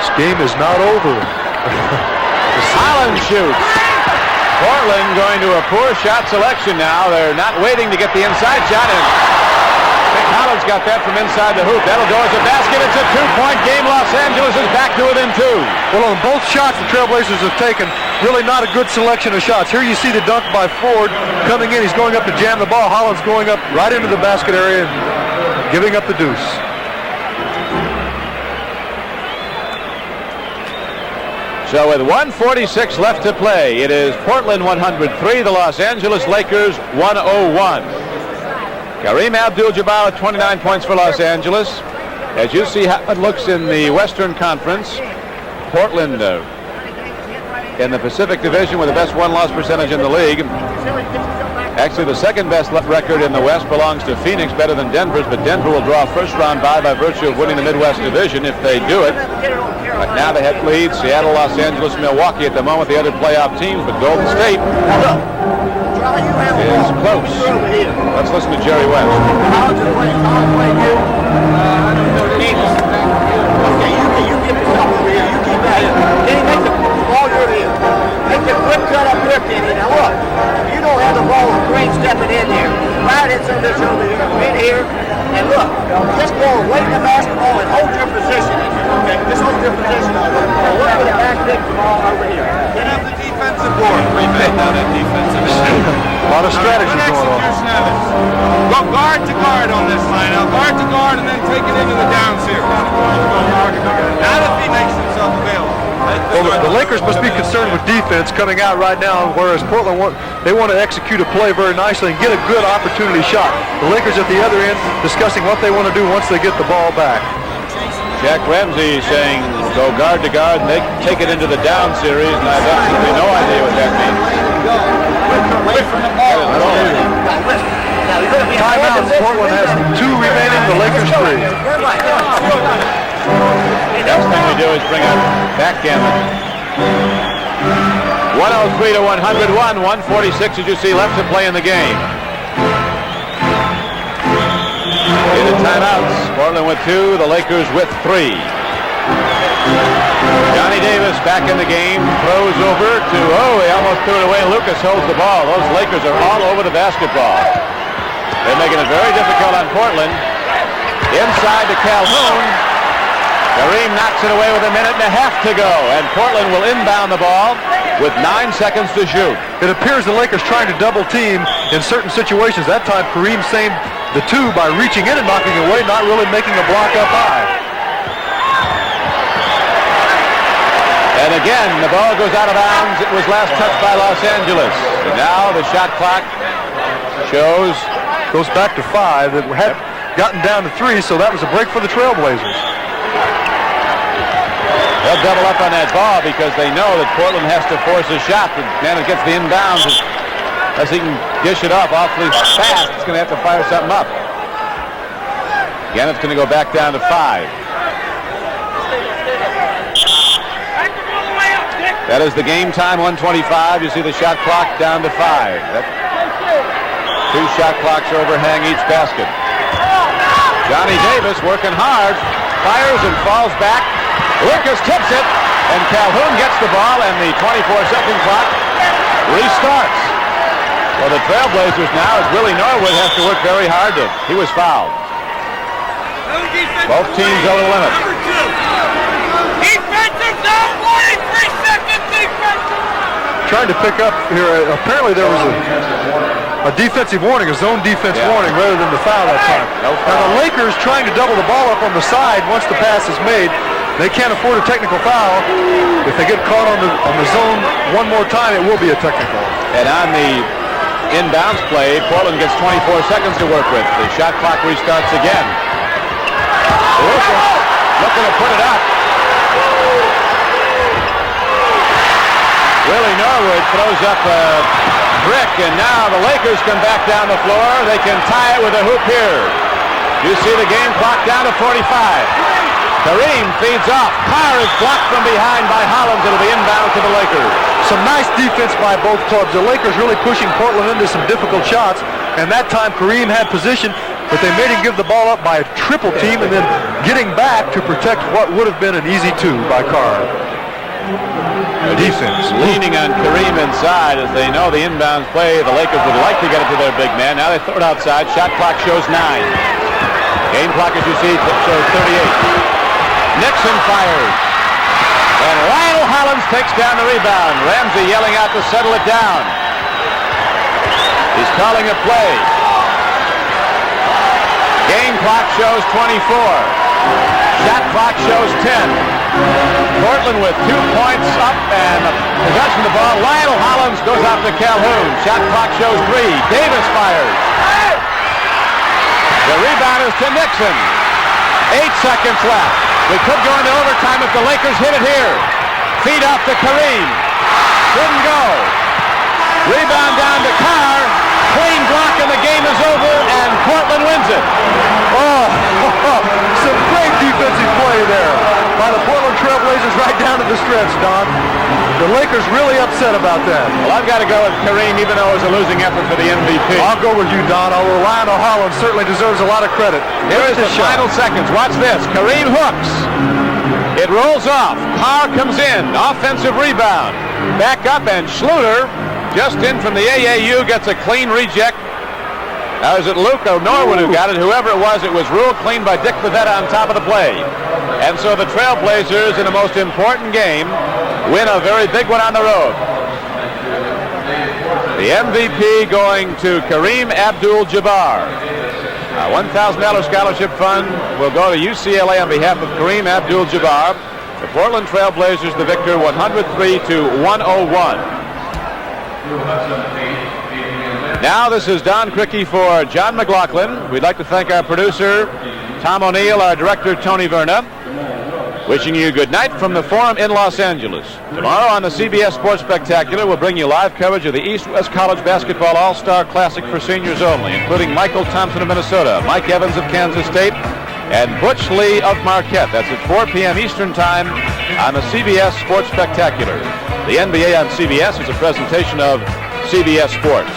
This game is not over. Hollins shoots. Portland going to a poor shot selection now. They're not waiting to get the inside shot in. Hollins got that from inside the hoop. That'll go as a basket. It's a 2-point game. Los Angeles is back to within 2. Well, on both shots the Trailblazers have taken, really not a good selection of shots. Here you see the dunk by Ford coming in. He's going up to jam the ball. Hollins going up right into the basket area and giving up the deuce. So with 1:46 left to play, it is Portland 103, the Los Angeles Lakers 101. Kareem Abdul-Jabbar at 29 points for Los Angeles. As you see how it looks in the Western Conference, Portland in the Pacific Division with the best one-loss percentage in the league. Actually, the second best record in the West belongs to Phoenix, better than Denver's, but Denver will draw a first-round bye by virtue of winning the Midwest Division if they do it. Right now they have leads, Seattle, Los Angeles, Milwaukee at the moment, the other playoff teams, but Golden State is close. Let's listen to Jerry West. You get yourself over here, you keep at it. Kenny, make the ball you're in. Make the quick cut up here, Kenny. Now look, if you don't have the ball with Green stepping in there, fire it some of this over here, in here, and look, just go away from the basketball and hold your position. Okay, just hold your position. Look for the back kick ball over here. Get up the defensive board. Remake down that defensive end. A lot of strategy going on. Go guard to guard on this line. Now guard to guard and then take it into the down series. Not if he makes himself available. Well, the Lakers must be concerned with defense coming out right now, whereas Portland want to execute a play very nicely and get a good opportunity shot. The Lakers at the other end discussing what they want to do once they get the ball back. Jack Ramsey saying go guard to guard and they take it into the down series, and I have absolutely no idea what that means. Away from the ball. Timeout. Portland has 2 remaining, the Lakers 3. Next thing we do is bring up backgammon. 103 to 101, 146 as you see left to play in the game. Into timeouts. Portland with 2, the Lakers with 3. Johnny Davis back in the game, throws over to, he almost threw it away. Lucas holds the ball. Those Lakers are all over the basketball. They're making it very difficult on Portland. Inside to Calhoun. Kareem knocks it away with 1.5 minutes to go, and Portland will inbound the ball with 9 seconds to shoot. It appears the Lakers trying to double team in certain situations. That time Kareem saved the 2 by reaching in and knocking it away, not really making a block up high. And again, the ball goes out of bounds. It was last touched by Los Angeles. And now the shot clock shows. Goes back to 5. It had gotten down to 3, so that was a break for the Trailblazers. They'll double up on that ball because they know that Portland has to force a shot. The man that gets the inbounds, unless he can dish it off awfully fast, it's going to have to fire something up. Again, it's going to go back down to 5. That is the game time, 1:25. You see the shot clock down to 5. 2 shot clocks overhang each basket. Johnny Davis working hard, fires and falls back. Wilkes tips it, and Calhoun gets the ball, and the 24-second clock restarts. Well, the Trailblazers now, as Willie Norwood has to work very hard to. He was fouled. Both teams over the limit. Defensive zone, 3 seconds, defensive. Trying to pick up here. Apparently there was a defensive warning, a zone defense warning, rather than the foul that time. No foul. Now the Lakers trying to double the ball up on the side once the pass is made. They can't afford a technical foul. If they get caught on the zone one more time, it will be a technical. And on the inbounds play, Portland gets 24 seconds to work with. The shot clock restarts again. Wilkes looking to put it up. Willie Norwood throws up a brick, and now the Lakers come back down the floor. They can tie it with a hoop here. You see the game clock down to 45. Kareem feeds off. Carr is blocked from behind by Hollins. It'll be inbound to the Lakers. Some nice defense by both clubs. The Lakers really pushing Portland into some difficult shots, and that time Kareem had position, but they made him give the ball up by a triple team and then getting back to protect what would have been an easy 2 by Carr. Defense leaning on Kareem inside as they know the inbounds play. The Lakers would like to get it to their big man. Now they throw it outside. Shot clock shows 9. Game clock, as you see, shows 38. Nixon fires. And Lionel Hollins takes down the rebound. Ramsey yelling out to settle it down. He's calling a play. Game clock shows 24. Shot clock shows 10. Portland with 2 points up and possession of the ball. Lionel Hollins goes out to Calhoun. Shot clock shows 3. Davis fires. The rebound is to Nixon. 8 seconds left. We could go into overtime if the Lakers hit it here. Feed off to Kareem. Didn't go. Rebound down to Carr. Clean block and the game is over, and Portland wins it. Some great defensive play there by the Portland Trailblazers right down to the stretch, Don. The Lakers really upset about that. Well, I've got to go with Kareem, even though it was a losing effort for the MVP. I'll go with you, Don. Although Lionel Hollins certainly deserves a lot of credit. Here is the final seconds. Watch this. Kareem hooks. It rolls off. Carr comes in. Offensive rebound. Back up, and Schluter, just in from the AAU, gets a clean reject. Now, is it Luke or Norwood who got it? Whoever it was ruled clean by Dick Pavetta on top of the play. And so the Trailblazers, in the most important game, win a very big one on the road. The MVP going to Kareem Abdul-Jabbar. A $1,000 scholarship fund will go to UCLA on behalf of Kareem Abdul-Jabbar. The Portland Trailblazers, the victor, 103-101. Now this is Don Criqui for John McLaughlin. We'd like to thank our producer, Tom O'Neill, our director, Tony Verna. Wishing you good night from the Forum in Los Angeles. Tomorrow on the CBS Sports Spectacular, we'll bring you live coverage of the East-West College Basketball All-Star Classic for seniors only, including Michael Thompson of Minnesota, Mike Evans of Kansas State, and Butch Lee of Marquette. That's at 4 p.m. Eastern Time on the CBS Sports Spectacular. The NBA on CBS is a presentation of CBS Sports.